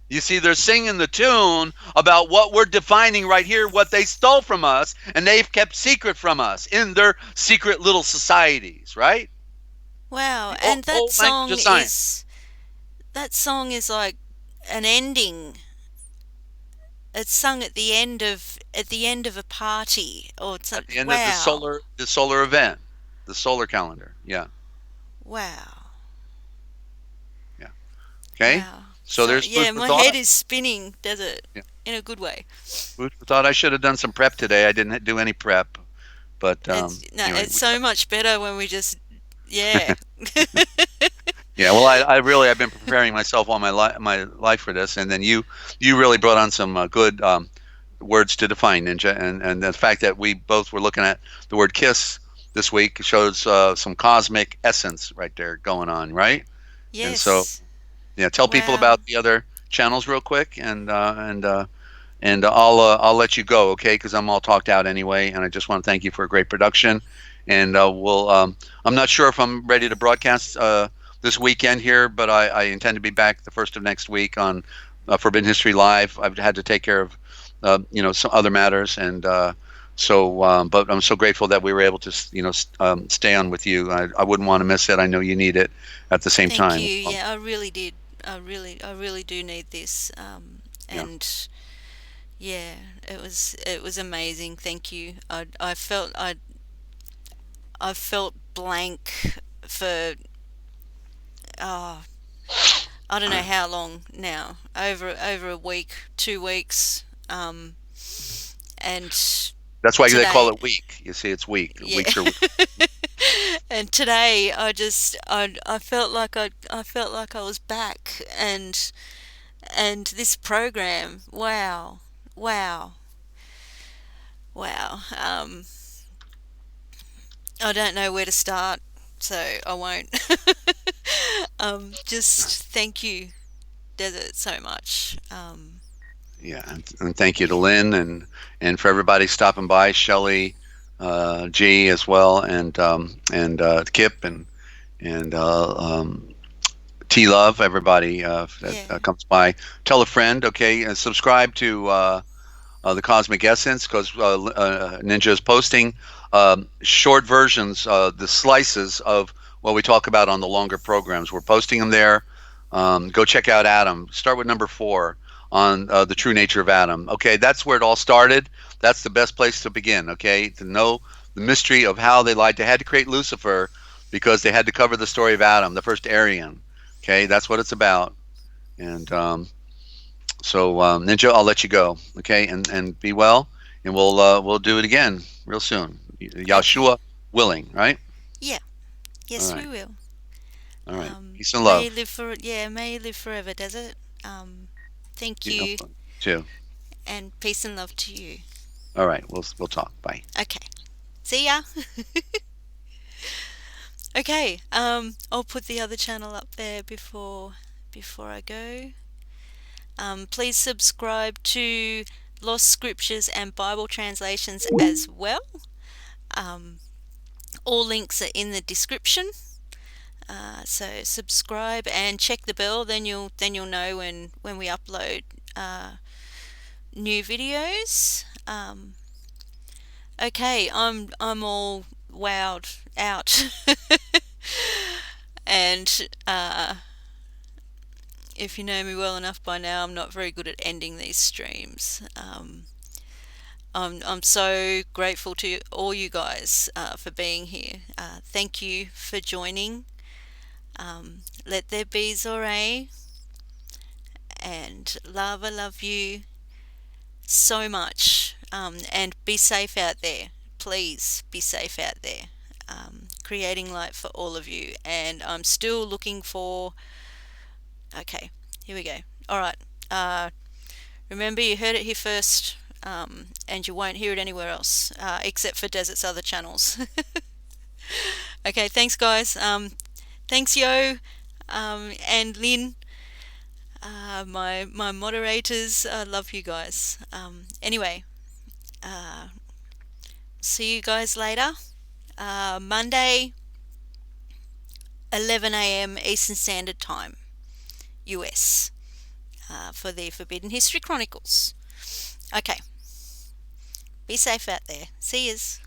You see, they're singing the tune about what we're defining right here, what they stole from us, and they've kept secret from us in their secret little societies, right? Wow. The And old language of science. that song is like an ending. It's sung at the end of a party or At the something. end of the Wow. solar event, the solar calendar. Yeah, Wow. yeah. Okay. Wow. So So there's food yeah, for my head thought. is spinning, Desert, Yeah, in a good way. food for thought. I should have done some prep today. I didn't do any prep, but It's no, anyway, it's so much better when we just yeah. yeah, well, I've been preparing myself all my life for this, and then you really brought on some good words to define ninja, and the fact that we both were looking at the word kiss this week shows some cosmic essence right there going on, right? And so, Yes. yeah, tell people Wow. about the other channels real quick, and I'll let you go, okay? Because I'm all talked out anyway, and I just want to thank you for a great production. And we'll. I'm not sure if I'm ready to broadcast this weekend here, but I intend to be back the first of next week on Forbidden History Live. I've had to take care of some other matters, and but I'm so grateful that we were able to stay on with you. I wouldn't want to miss it. I know you need it at the same Thank time. you. Yeah, I really did. I really do need this. Yeah. And yeah, it was amazing. Thank you. I felt blank for oh, I don't know how long now. Over a week, 2 weeks. And That's why they call today, it week. You see, it's week. yeah. Weeks are week. And today I felt like I felt like I was back, and this program, wow, wow, wow. I don't know where to start, so I won't. Just thank you, Desert, so much. Yeah, and thank you to Yeah, Lynn and for everybody stopping by, Shelley, G as well, and Kip and T Love, everybody that yeah, comes by. Tell a friend, okay, and subscribe to the Cosmic Essence because Ninja is posting short versions, the slices of what we talk about on the longer programs. We're posting them there. Go check out Adam. Start with number 4 on the true nature of Adam. Okay, that's where it all started. That's the best place to begin. Okay, to know the mystery of how they lied. They had to create Lucifer because they had to cover the story of Adam, the first Aryan. Okay, that's what it's about. And Ninja, I'll let you go. Okay, and be well, and we'll do it again real soon. okay, Yahshua willing, right? yeah, All yes, we right, will. all right. Peace and May you love. live for yeah, may you live forever, Desert. Um, Thank You know, you, too. and peace and love to you. All right, we'll talk. Bye. Okay, see ya. Okay, I'll put the other channel up there before I go. Please subscribe to Lost Scriptures and Bible Translations as well. Um, all links are in the description. So subscribe and check the bell. Then you'll know when we upload new videos. Okay, I'm all wowed out, and if you know me well enough by now, I'm not very good at ending these streams. I'm so grateful to all you guys for being here. Thank you for joining. Let there be Zore, and lava love you so much. And be safe out there. Please be safe out there. Creating light for all of you. And I'm still looking for. Okay, here we go. All right. Remember, you heard it here first, and you won't hear it anywhere else, except for Desert's other channels. Okay, thanks, guys. Thanks, Yo, and Lynn, my moderators. I love you guys. Anyway, see you guys later. Monday, 11 a.m. Eastern Standard Time, US, for the Forbidden History Chronicles. Okay, be safe out there. See yous.